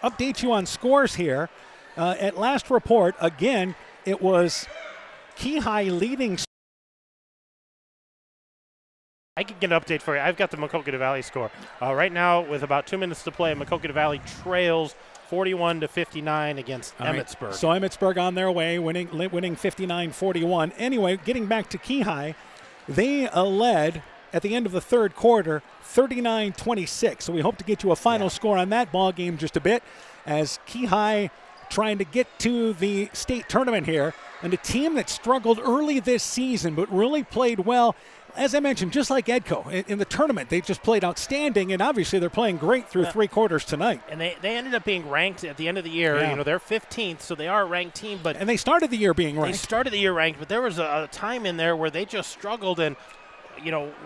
Update you on scores here. At last report, again, it was Keyhigh leading. I can get an update for you. I've got the Maquoketa Valley score. Right now, with about 2 minutes to play, Maquoketa Valley trails 41-59 against Emmitsburg. Right. So Emmitsburg on their way, winning 59-41. Anyway, getting back to Keyhigh, they led at the end of the third quarter 39-26. So we hope to get you a final score on that ball game just a bit, as Keyhigh trying to get to the state tournament here, and a team that struggled early this season but really played well. As I mentioned, just like Edco, in the tournament, they just played outstanding, and obviously they're playing great through 3 quarters tonight. And they ended up being ranked at the end of the year. Yeah. They're 15th, so they are a ranked team. And they started the year being ranked. They started the year ranked, but there was a time in there where they just struggled, and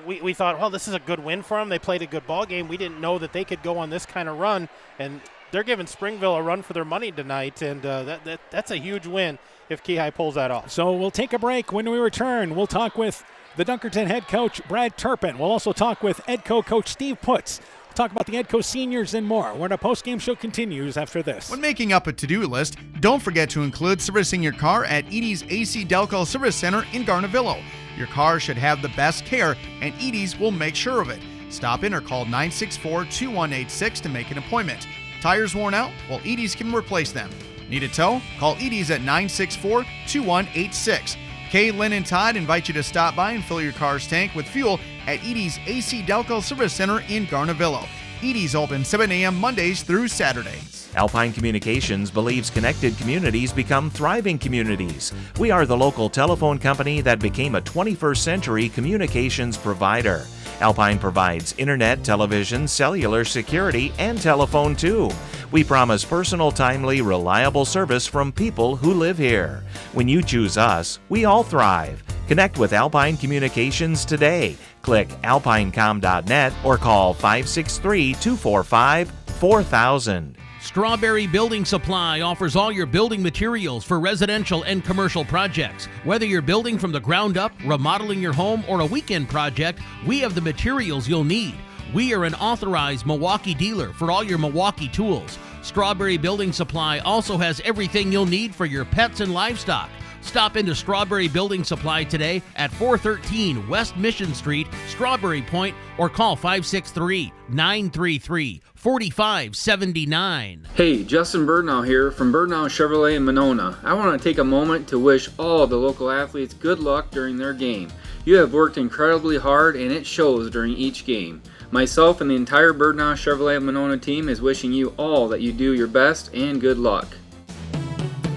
we thought, well, this is a good win for them. They played a good ball game. We didn't know that they could go on this kind of run, and they're giving Springville a run for their money tonight, and that's a huge win if Keyhigh pulls that off. So we'll take a break. When we return, we'll talk with the Dunkerton head coach, Brad Turpin. We'll also talk with Edco coach Steve Putz. We'll talk about the Edco seniors and more, when our postgame show continues after this. When making up a to-do list, don't forget to include servicing your car at Edie's AC Delco Service Center in Garnavillo. Your car should have the best care, and Edie's will make sure of it. Stop in or call 964-2186 to make an appointment. Tires worn out? Well, Edie's can replace them. Need a tow? Call Edie's at 964-2186. Kay, Lynn, and Todd invite you to stop by and fill your car's tank with fuel at Edie's AC Delco Service Center in Garnavillo. Edie's open 7 a.m. Mondays through Saturdays. Alpine Communications believes connected communities become thriving communities. We are the local telephone company that became a 21st century communications provider. Alpine provides internet, television, cellular security, and telephone too. We promise personal, timely, reliable service from people who live here. When you choose us, we all thrive. Connect with Alpine Communications today. Click alpinecom.net or call 563-245-4000. Strawberry Building Supply offers all your building materials for residential and commercial projects. Whether you're building from the ground up, remodeling your home, or a weekend project, we have the materials you'll need. We are an authorized Milwaukee dealer for all your Milwaukee tools. Strawberry Building Supply also has everything you'll need for your pets and livestock. Stop into Strawberry Building Supply today at 413 West Mission Street, Strawberry Point, or call 563-933-4579. Hey, Justin Birdnow here from Birdnow Chevrolet in Monona. I want to take a moment to wish all the local athletes good luck during their game. You have worked incredibly hard and it shows during each game. Myself and the entire Birdnow Chevrolet Monona team is wishing you all that you do your best and good luck.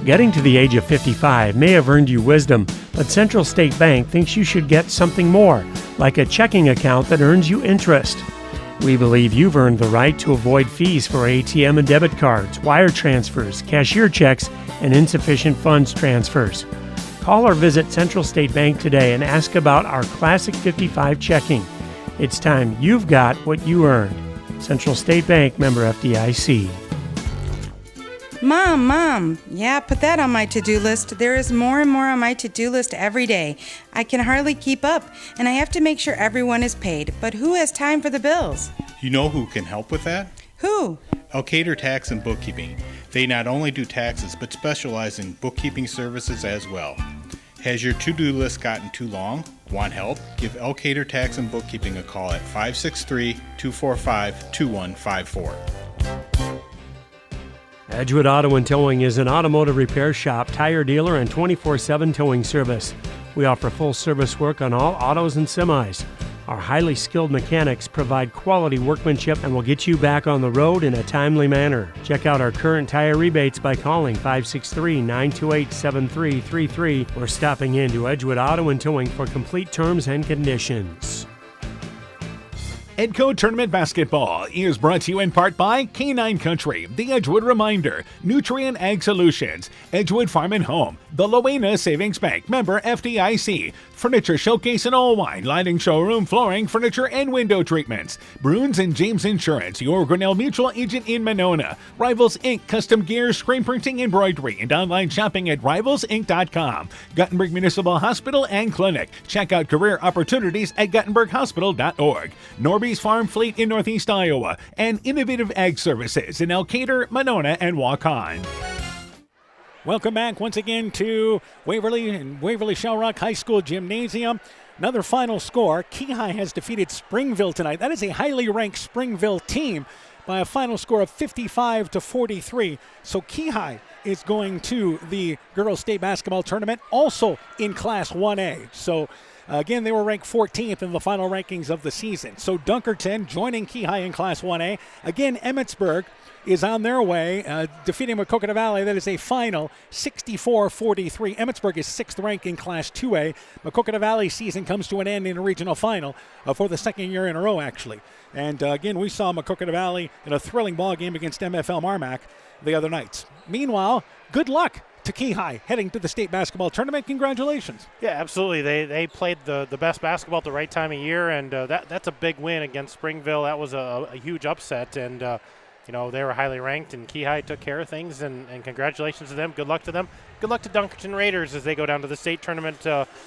Getting to the age of 55 may have earned you wisdom, but Central State Bank thinks you should get something more, like a checking account that earns you interest. We believe you've earned the right to avoid fees for ATM and debit cards, wire transfers, cashier checks, and insufficient funds transfers. Call or visit Central State Bank today and ask about our Classic 55 checking. It's time you've got what you earned. Central State Bank, member FDIC. Mom, yeah, put that on my to-do list. There is more and more on my to-do list every day. I can hardly keep up, and I have to make sure everyone is paid. But who has time for the bills? You know who can help with that? Who? Elkader Tax and Bookkeeping. They not only do taxes, but specialize in bookkeeping services as well. Has your to-do list gotten too long? Want help? Give Elkader Tax and Bookkeeping a call at 563-245-2154. Edgewood Auto and Towing is an automotive repair shop, tire dealer, and 24/7 towing service. We offer full service work on all autos and semis. Our highly skilled mechanics provide quality workmanship and will get you back on the road in a timely manner. Check out our current tire rebates by calling 563-928-7333 or stopping into Edgewood Auto and Towing for complete terms and conditions. Edco Tournament Basketball is brought to you in part by K9 Country, the Edgewood Reminder, Nutrient Ag Solutions, Edgewood Farm and Home, the Loena Savings Bank, member FDIC, Furniture Showcase and All Wine, lighting showroom, flooring, furniture, and window treatments, Bruins and James Insurance, your Grinnell Mutual agent in Monona, Rivals Inc., custom gear, screen printing, embroidery, and online shopping at rivalsinc.com, Guttenberg Municipal Hospital and Clinic. Check out career opportunities at guttenberghospital.org. Norby's Farm Fleet in Northeast Iowa, and Innovative Ag Services in Elkader, Monona, and Waukon. Welcome back once again to Waverly and Waverly-Shell Rock High School Gymnasium. Another final score. Keyhigh has defeated Springville tonight. That is a highly ranked Springville team by a final score of 55-43. So Keyhigh is going to the Girls State Basketball Tournament, also in Class 1A. So again, they were ranked 14th in the final rankings of the season. So Dunkerton joining Keyhigh in Class 1A. Again, Emmetsburg is on their way, defeating Maquoketa Valley. That is a final 64-43. Emmetsburg is 6th ranked in Class 2A. Maquoketa Valley season comes to an end in a regional final for the second year in a row, actually. And again, we saw Maquoketa Valley in a thrilling ball game against MFL Marmac the other nights. Meanwhile, good luck to Keyhigh heading to the state basketball tournament. Congratulations. Yeah, absolutely. They played the best basketball at the right time of year, and that's a big win against Springville. That was a huge upset, and they were highly ranked, and Keyhigh took care of things, and congratulations to them. Good luck to them. Good luck to Dunkerton Raiders as they go down to the state tournament,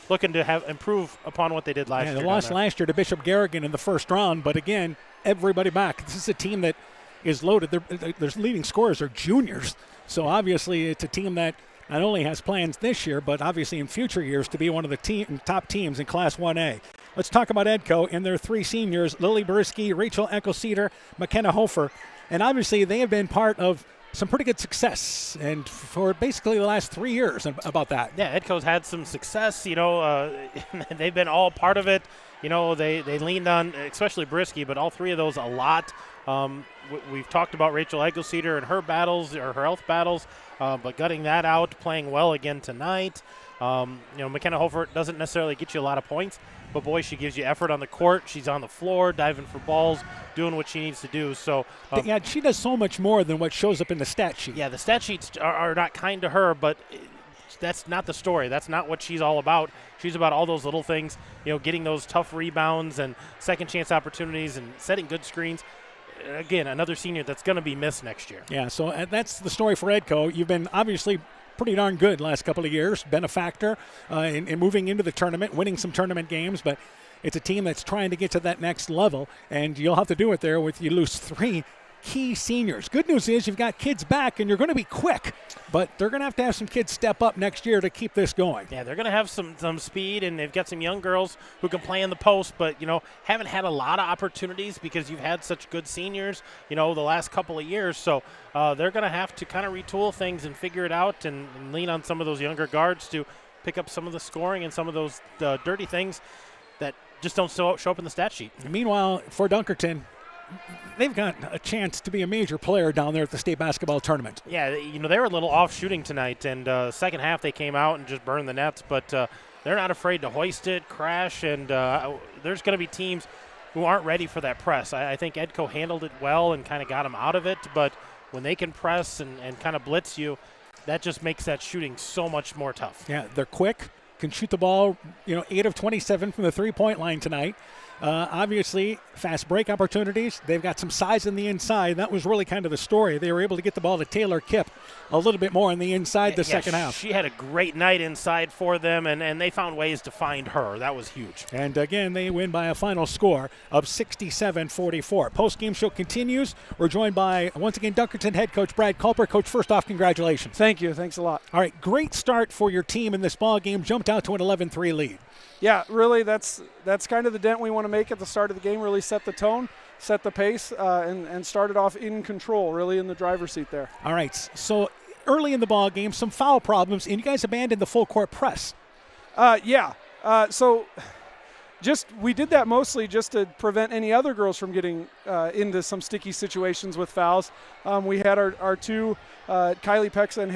looking to improve upon what they did last year. They lost last year to Bishop Garrigan in the first round, but again, everybody back. This is a team that is loaded. Their leading scorers are juniors, so obviously it's a team that not only has plans this year, but obviously in future years to be one of the top teams in Class 1A. Let's talk about Edco and their three seniors, Lily Brisky, Rachel Eckelceder, McKenna Hofer. And obviously they have been part of some pretty good success, and for basically the last 3 years about that. Yeah, Edco's had some success. They've been all part of it. They leaned on, especially Brisky, but all three of those a lot We've talked about Rachel Eggleseder and her battles, or her health battles, but gutting that out, playing well again tonight. McKenna Holford doesn't necessarily get you a lot of points, but boy, she gives you effort on the court. She's on the floor, diving for balls, doing what she needs to do. So yeah, she does so much more than what shows up in the stat sheet. Yeah, the stat sheets are not kind to her, but that's not the story. That's not what she's all about. She's about all those little things, getting those tough rebounds and second chance opportunities and setting good screens. Again, another senior that's going to be missed next year. Yeah, so that's the story for Edco. You've been obviously pretty darn good last couple of years, been a factor in moving into the tournament, winning some tournament games, but it's a team that's trying to get to that next level, and you'll have to do it there with you lose 3 key seniors. Good news is you've got kids back, and you're going to be quick, but they're going to have some kids step up next year to keep this going. Yeah, they're going to have some speed, and they've got some young girls who can play in the post, but, haven't had a lot of opportunities because you've had such good seniors, the last couple of years. So they're going to have to kind of retool things and figure it out and lean on some of those younger guards to pick up some of the scoring and some of those dirty things that just don't show up in the stat sheet. Meanwhile, for Dunkerton, they've got a chance to be a major player down there at the state basketball tournament. Yeah, they were a little off shooting tonight, and second half they came out and just burned the nets, but they're not afraid to hoist it, crash, and there's going to be teams who aren't ready for that press. I think Edco handled it well and kind of got them out of it, but when they can press and kind of blitz you, that just makes that shooting so much more tough. Yeah, they're quick, can shoot the ball, 8 of 27 from the three-point line tonight. Obviously, fast break opportunities. They've got some size in the inside. That was really kind of the story. They were able to get the ball to Taylor Kipp a little bit more on the inside the second half. She had a great night inside for them, and they found ways to find her. That was huge. And again, they win by a final score of 67-44. Post-game show continues. We're joined by, once again, Dunkerton head coach Brad Culper. Coach, first off, congratulations. Thank you. Thanks a lot. All right, great start for your team in this ball game. Jumped out to an 11-3 lead. Yeah, really, that's kind of the dent we want to make at the start of the game, really set the tone, set the pace, and started off in control, really in the driver's seat there. All right, so early in the ball game, some foul problems, and you guys abandoned the full court press. So we did that mostly just to prevent any other girls from getting into some sticky situations with fouls. We had our two, Kylie Pexa and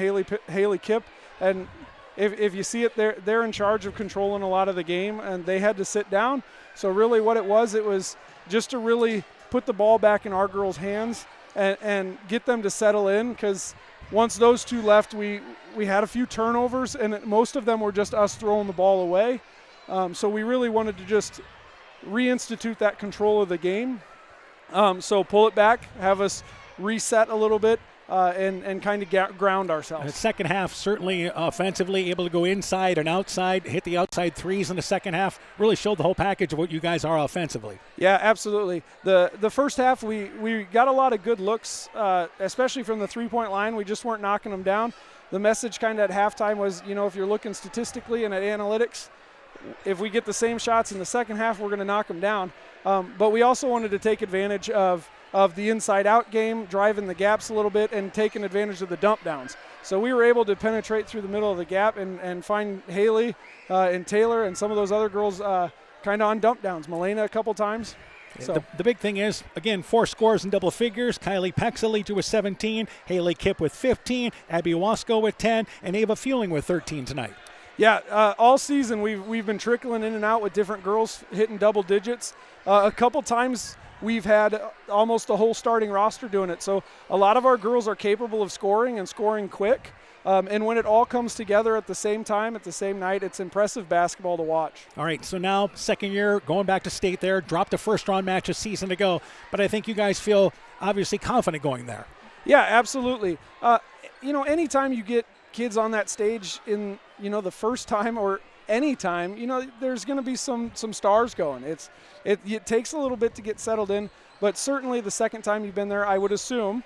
Haley Kipp, and if you see it, they're in charge of controlling a lot of the game, and they had to sit down. So really what it was just to really put the ball back in our girls' hands and get them to settle in, because once those two left, we had a few turnovers, and most of them were just us throwing the ball away. So we really wanted to just reinstitute that control of the game. So pull it back, have us reset a little bit, and kind of ground ourselves. The second half, certainly offensively, able to go inside and outside, hit the outside threes in the second half, really showed the whole package of what you guys are offensively. Yeah, absolutely. The first half, we got a lot of good looks, especially from the three-point line. We just weren't knocking them down. The message kind of at halftime was, if you're looking statistically and at analytics, if we get the same shots in the second half, we're going to knock them down. But we also wanted to take advantage of the inside-out game, driving the gaps a little bit and taking advantage of the dump downs. So we were able to penetrate through the middle of the gap and find Haley and Taylor and some of those other girls kind of on dump downs. Milena a couple times. So the big thing is, again, 4 scores in double figures. Kylie Pexa leads you with 17, Haley Kipp with 15, Abby Wasco with 10, and Ava Fueling with 13 tonight. Yeah, all season we've been trickling in and out with different girls hitting double digits. A couple times we've had almost the whole starting roster doing it. So a lot of our girls are capable of scoring and scoring quick. And when it all comes together at the same time, at the same night, it's impressive basketball to watch. All right, so now second year, going back to state there, dropped a first-round match a season ago. But I think you guys feel obviously confident going there. Yeah, absolutely. Anytime you get kids on that stage in, the first time or any time, there's going to be some stars going. It takes a little bit to get settled in, but certainly the second time you've been there, I would assume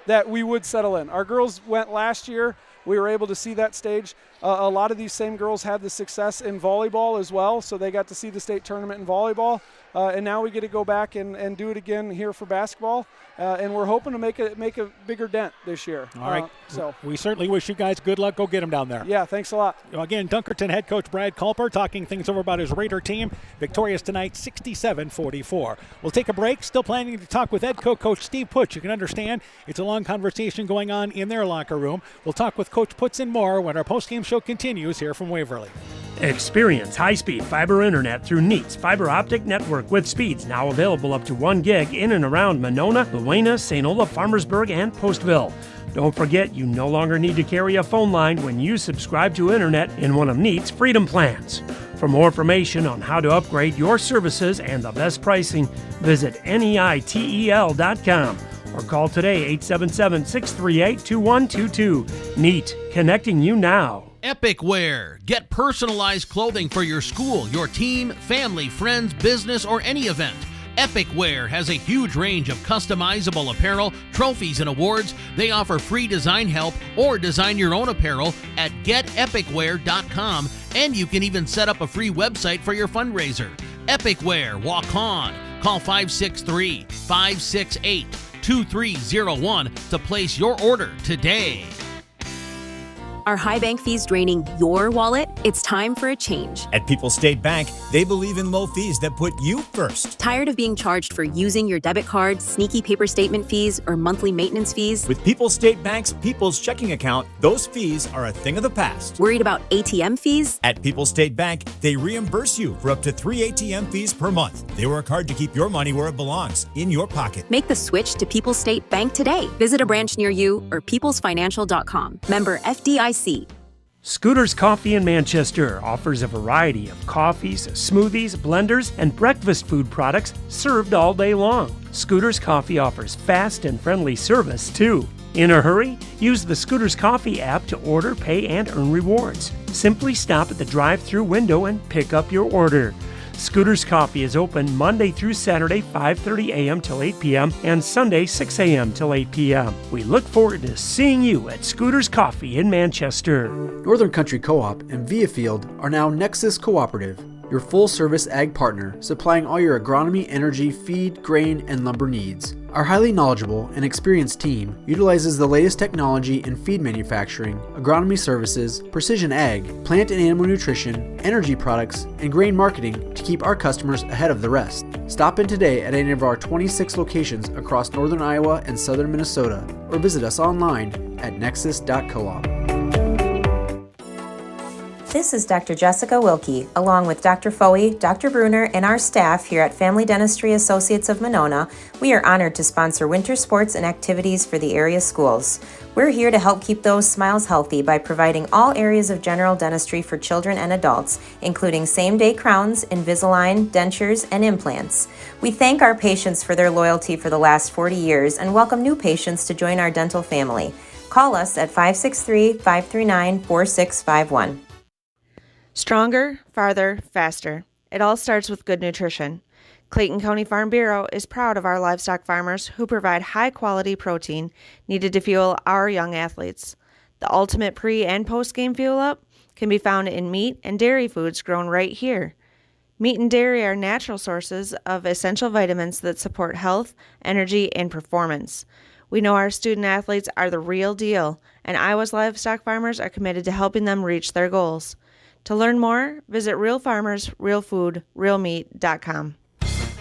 that we would settle in. Our girls went last year we were able to see that stage. A lot of these same girls had the success in volleyball as well, so they got to see the state tournament in volleyball. And now we get to go back and do it again here for basketball. And we're hoping to make a bigger dent this year. All right. So we certainly wish you guys good luck. Go get them down there. Yeah, thanks a lot. Again, Dunkerton head coach Brad Culper talking things over about his Raider team. Victorious tonight, 67-44. We'll take a break. Still planning to talk with Edco coach Steve Putz. You can understand it's a long conversation going on in their locker room. We'll talk with Coach Putz and more when our postgame show continues here from Waverly. Experience high-speed fiber internet through Neat's fiber optic network with speeds now available up to 1 gig in and around Monona, Luena, St. Olaf, Farmersburg, and Postville. Don't forget, you no longer need to carry a phone line when you subscribe to internet in one of Neat's Freedom Plans. For more information on how to upgrade your services and the best pricing, visit NEITEL.com or call today 877-638-2122. Neat, connecting you now. Epic Wear. Get personalized clothing for your school, your team, family, friends, business, or any event. Epic Wear has a huge range of customizable apparel, trophies, and awards. They offer free design help or design your own apparel at getepicwear.com, and you can even set up a free website for your fundraiser. Epic Wear, walk on. Call 563-568-2301 to place your order today. Are high bank fees draining your wallet? It's time for a change. At People's State Bank, they believe in low fees that put you first. Tired of being charged for using your debit card, sneaky paper statement fees, or monthly maintenance fees? With People's State Bank's People's Checking Account, those fees are a thing of the past. Worried about ATM fees? At People's State Bank, they reimburse you for up to 3 ATM fees per month. They work hard to keep your money where it belongs, in your pocket. Make the switch to People's State Bank today. Visit a branch near you or peoplesfinancial.com. Member FDIC. Scooter's Coffee in Manchester offers a variety of coffees, smoothies, blenders, and breakfast food products served all day long. Scooter's Coffee offers fast and friendly service, too. In a hurry? Use the Scooter's Coffee app to order, pay, and earn rewards. Simply stop at the drive-thru window and pick up your order. Scooter's Coffee is open Monday through Saturday, 5:30 a.m. till 8 p.m. and Sunday, 6 a.m. till 8 p.m. We look forward to seeing you at Scooter's Coffee in Manchester. Northern Country Co-op and Viafield are now Nexus Cooperative, your full-service ag partner supplying all your agronomy, energy, feed, grain, and lumber needs. Our highly knowledgeable and experienced team utilizes the latest technology in feed manufacturing, agronomy services, precision ag, plant and animal nutrition, energy products, and grain marketing to keep our customers ahead of the rest. Stop in today at any of our 26 locations across northern Iowa and southern Minnesota, or visit us online at nexus.coop. This is Dr. Jessica Wilkie, along with Dr. Foey, Dr. Bruner, and our staff here at Family Dentistry Associates of Monona. We are honored to sponsor winter sports and activities for the area schools. We're here to help keep those smiles healthy by providing all areas of general dentistry for children and adults, including same-day crowns, Invisalign, dentures, and implants. We thank our patients for their loyalty for the last 40 years and welcome new patients to join our dental family. Call us at 563-539-4651. Stronger, farther, faster. It all starts with good nutrition. Clayton County Farm Bureau is proud of our livestock farmers who provide high-quality protein needed to fuel our young athletes. The ultimate pre- and post-game fuel-up can be found in meat and dairy foods grown right here. Meat and dairy are natural sources of essential vitamins that support health, energy, and performance. We know our student athletes are the real deal, and Iowa's livestock farmers are committed to helping them reach their goals. To learn more, visit realfarmersrealfoodrealmeat.com.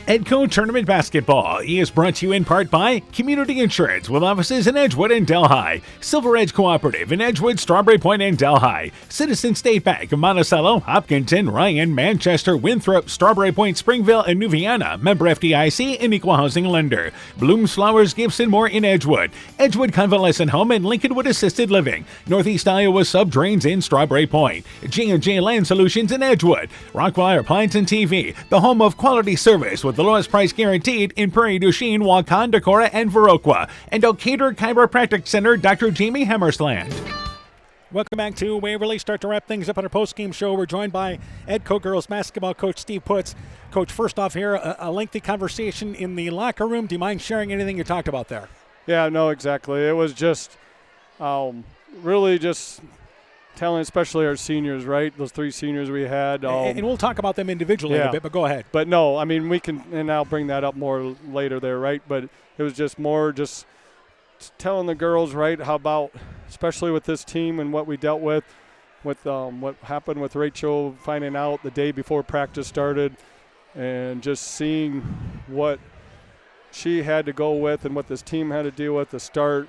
Edco Tournament Basketball is brought to you in part by Community Insurance with offices in Edgewood and Delhi, Silver Edge Cooperative in Edgewood, Strawberry Point, and Delhi, Citizen State Bank of Monticello, Hopkinton, Ryan, Manchester, Winthrop, Strawberry Point, Springville, and New Vienna, member FDIC and equal housing lender, Blooms Flowers, Gibson Moore in Edgewood, Edgewood Convalescent Home and Lincolnwood Assisted Living, Northeast Iowa Sub-Drains in Strawberry Point, G&J Land Solutions in Edgewood, Rockwire Appliance and TV, the home of quality service with the lowest price guaranteed in Prairie du Chien, Waukon, Decorah, and Viroqua, and Decatur Chiropractic Center, Dr. Jamie Hammersland. Welcome back to Waverly. Start to wrap things up on our post-game show. We're joined by Edco girls basketball coach Steve Putz. Coach, first off here, a lengthy conversation in the locker room. Do you mind sharing anything you talked about there? Yeah, no, exactly. It was just, really just telling, especially our seniors, right? Those 3 seniors we had. And we'll talk about them individually in a bit, but go ahead. But no, I mean, we can, and I'll bring that up more later there, right? But it was just more just telling the girls, right, how about, especially with this team and what we dealt with what happened with Rachel, finding out the day before practice started, and just seeing what she had to go with and what this team had to deal with to start,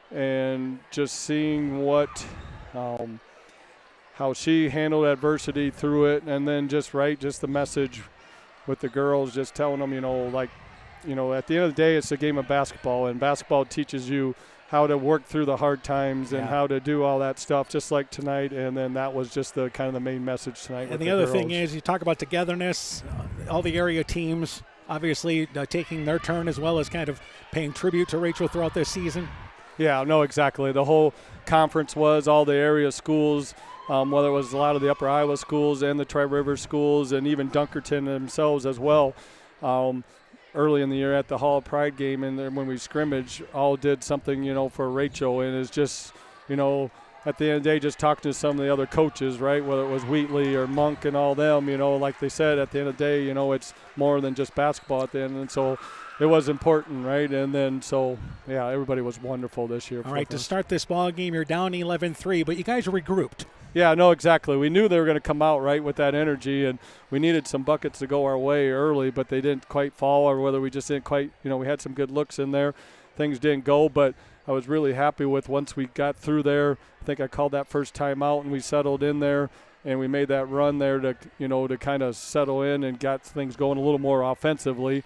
and just seeing what how she handled adversity through it, and then just the message with the girls, just telling them, at the end of the day, it's a game of basketball, and basketball teaches you how to work through the hard times and how to do all that stuff, just like tonight. And then that was just the kind of the main message tonight. And the other thing is, you talk about togetherness, all the area teams obviously taking their turn, as well as kind of paying tribute to Rachel throughout this season. Yeah, no, exactly. The whole conference was all the area schools, whether it was a lot of the Upper Iowa schools and the Tri-River schools, and even Dunkerton themselves as well. Early in the year at the Hall of Pride game, and then when we scrimmage, all did something, for Rachel. And it's just, at the end of the day, just talking to some of the other coaches, right, whether it was Wheatley or Monk and all them, like they said, at the end of the day, it's more than just basketball at the end. And so it was important, right? And then everybody was wonderful this year. All right, to start this ball game, you're down 11-3, but you guys regrouped. Yeah, no, exactly. We knew they were going to come out, right, with that energy, and we needed some buckets to go our way early, but they didn't quite fall, or whether we just didn't quite, we had some good looks in there. Things didn't go, but I was really happy with once we got through there. I think I called that first time out, and we settled in there, and we made that run there to, to kind of settle in and got things going a little more offensively.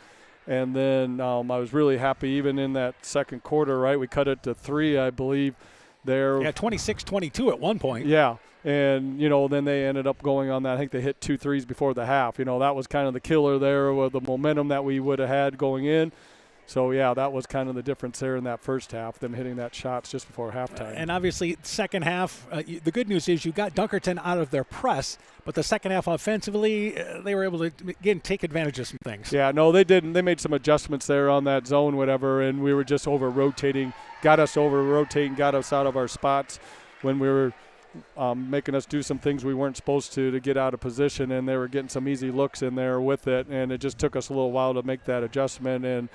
And then I was really happy even in that second quarter, right? We cut it to 3, I believe, there. Yeah, 26-22 at one point. Yeah. And, then they ended up going on that. I think they hit 2 threes before the half. That was kind of the killer there with the momentum that we would have had going in. So, yeah, that was kind of the difference there in that first half, them hitting that shots just before halftime. And obviously, second half, the good news is you got Dunkerton out of their press, but the second half offensively, they were able to, again, take advantage of some things. Yeah, no, they didn't. They made some adjustments there on that zone, whatever, and we were just over-rotating, got us out of our spots when we were making us do some things we weren't supposed to get out of position, and they were getting some easy looks in there with it, and it just took us a little while to make that adjustment. And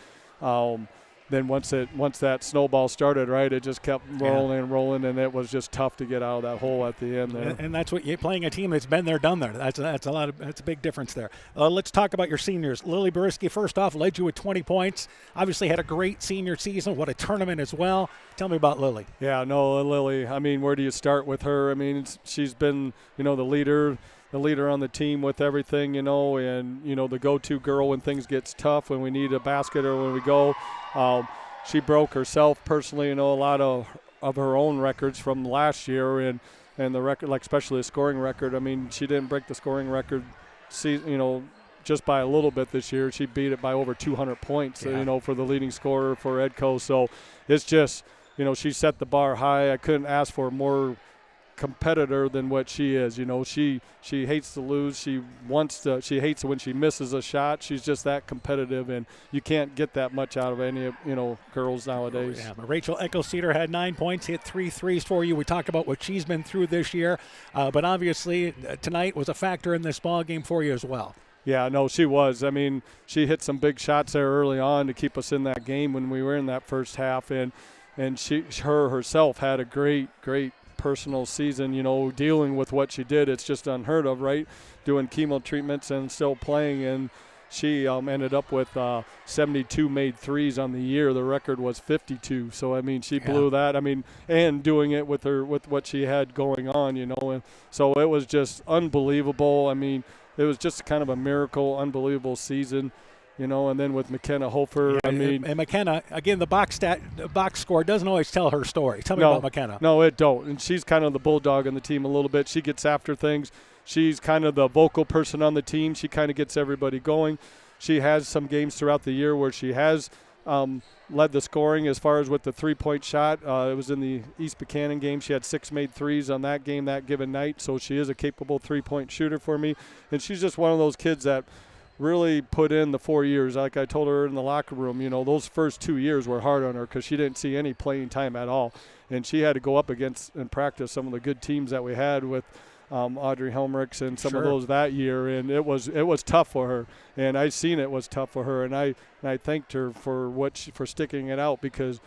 then once that snowball started, right, it just kept rolling and rolling, and it was just tough to get out of that hole at the end there. And that's what you're playing a team that's been there, done there. That's a big difference there. Let's talk about your seniors. Lily Boriski, first off, led you with 20 points. Obviously had a great senior season. What a tournament as well. Tell me about Lily. Yeah, no, Lily. I mean, where do you start with her? I mean, she's been, the leader on the team with everything, and, the go-to girl when things gets tough, when we need a basket or when we go. She broke herself personally, a lot of her own records from last year, and the record, like especially the scoring record. I mean, she didn't break the scoring record, just by a little bit this year. She beat it by over 200 points, for the leading scorer for Edco. So it's just, she set the bar high. I couldn't ask for more competitor than what she is. She hates to lose. She hates when she misses a shot. She's just that competitive, and you can't get that much out of any girls nowadays. Yeah, Rachel Echo-Cedar had 9 points, hit 3 threes for you. We talked about what she's been through this year, but obviously tonight was a factor in this ball game for you as well. Yeah, no, she was. I mean, she hit some big shots there early on to keep us in that game when we were in that first half, and she herself had a great personal season, dealing with what she did. It's just unheard of, right? Doing chemo treatments and still playing, and she ended up with 72 made threes on the year. The record was 52. So, I mean, she blew that. I mean, and doing it with what she had going on, and so it was just unbelievable. I mean, it was just kind of a miracle, unbelievable season. And then with McKenna Hofer, and McKenna, again, the box score doesn't always tell her story. Tell me about McKenna. No, it don't. And she's kind of the bulldog on the team a little bit. She gets after things. She's kind of the vocal person on the team. She kind of gets everybody going. She has some games throughout the year where she has led the scoring as far as with the three-point shot. It was in the East Buchanan game. She had 6 made threes on that game that given night. So she is a capable three-point shooter for me. And she's just one of those kids that really put in the 4 years. Like I told her in the locker room, those first 2 years were hard on her because she didn't see any playing time at all. And she had to go up against and practice some of the good teams that we had with Audrey Helmrichs and some of those that year, and it was tough for her. And I seen it was tough for her, and I thanked her for for sticking it out because,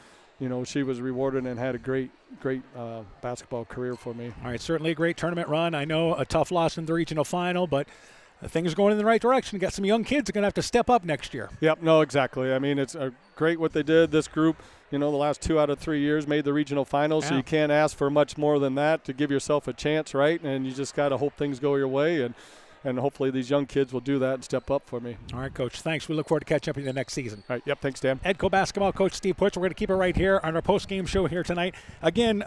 she was rewarded and had a great basketball career for me. All right, certainly a great tournament run. I know a tough loss in the regional final, but things are going in the right direction. You got some young kids that are going to have to step up next year. Yep, no, exactly. I mean, it's great what they did. This group, the last 2 out of 3 years made the regional finals, so you can't ask for much more than that to give yourself a chance, right? And you just got to hope things go your way, and hopefully these young kids will do that and step up for me. All right, Coach, thanks. We look forward to catching up with you next season. All right, yep, thanks, Dan. Edco basketball coach Steve Putz. We're going to keep it right here on our post-game show here tonight. Again,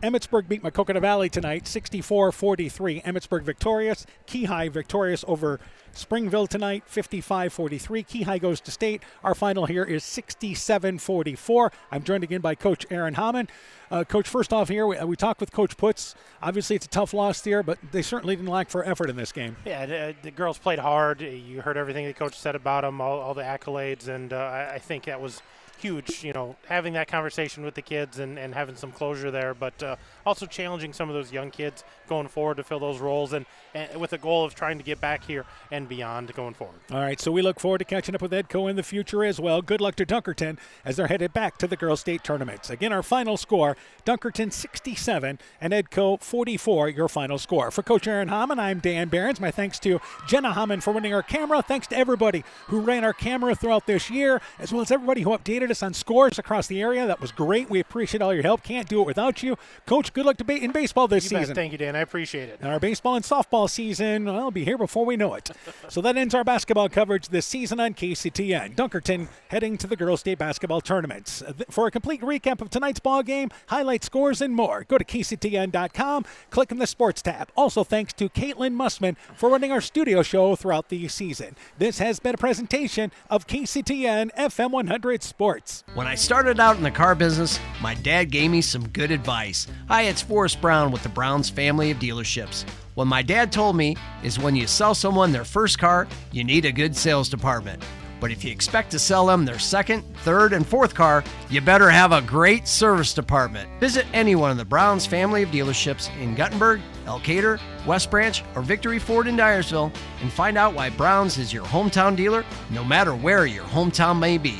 Emmetsburg beat Maquoketa Valley tonight, 64-43. Emmetsburg victorious. Keyhigh victorious over Springville tonight, 55-43. Keyhigh goes to state. Our final here is 67-44. I'm joined again by Coach Aaron Hammond. Coach, first off here, we talked with Coach Putz. Obviously, it's a tough loss there, but they certainly didn't lack for effort in this game. Yeah, the girls played hard. You heard everything the coach said about them, all the accolades, and I think that was huge, having that conversation with the kids and having some closure there, but also challenging some of those young kids going forward to fill those roles and with the goal of trying to get back here and beyond going forward. All right, so we look forward to catching up with Edco in the future as well. Good luck to Dunkerton as they're headed back to the girls' state tournaments. Again, our final score, Dunkerton 67 and Edco 44, your final score. For Coach Aaron Hammond, I'm Dan Behrens. My thanks to Jenna Hammond for running our camera. Thanks to everybody who ran our camera throughout this year, as well as everybody who updated us on scores across the area. That was great. We appreciate all your help. Can't do it without you. Coach, good luck in baseball this season. Thank you, Dan. I appreciate it. And our baseball and softball season will be here before we know it. So that ends our basketball coverage this season on KCTN. Dunkerton heading to the girls' state basketball tournaments. For a complete recap of tonight's ball game, highlight scores, and more, go to KCTN.com, click on the sports tab. Also, thanks to Caitlin Mussman for running our studio show throughout the season. This has been a presentation of KCTN FM 100 Sports. When I started out in the car business, my dad gave me some good advice. Hi, it's Forrest Brown with the Brown's family of dealerships. What my dad told me is when you sell someone their first car, you need a good sales department. But if you expect to sell them their second, third, and fourth car, you better have a great service department. Visit any one of the Brown's family of dealerships in Guttenberg, Elkader, West Branch, or Victory Ford in Dyersville and find out why Brown's is your hometown dealer, no matter where your hometown may be.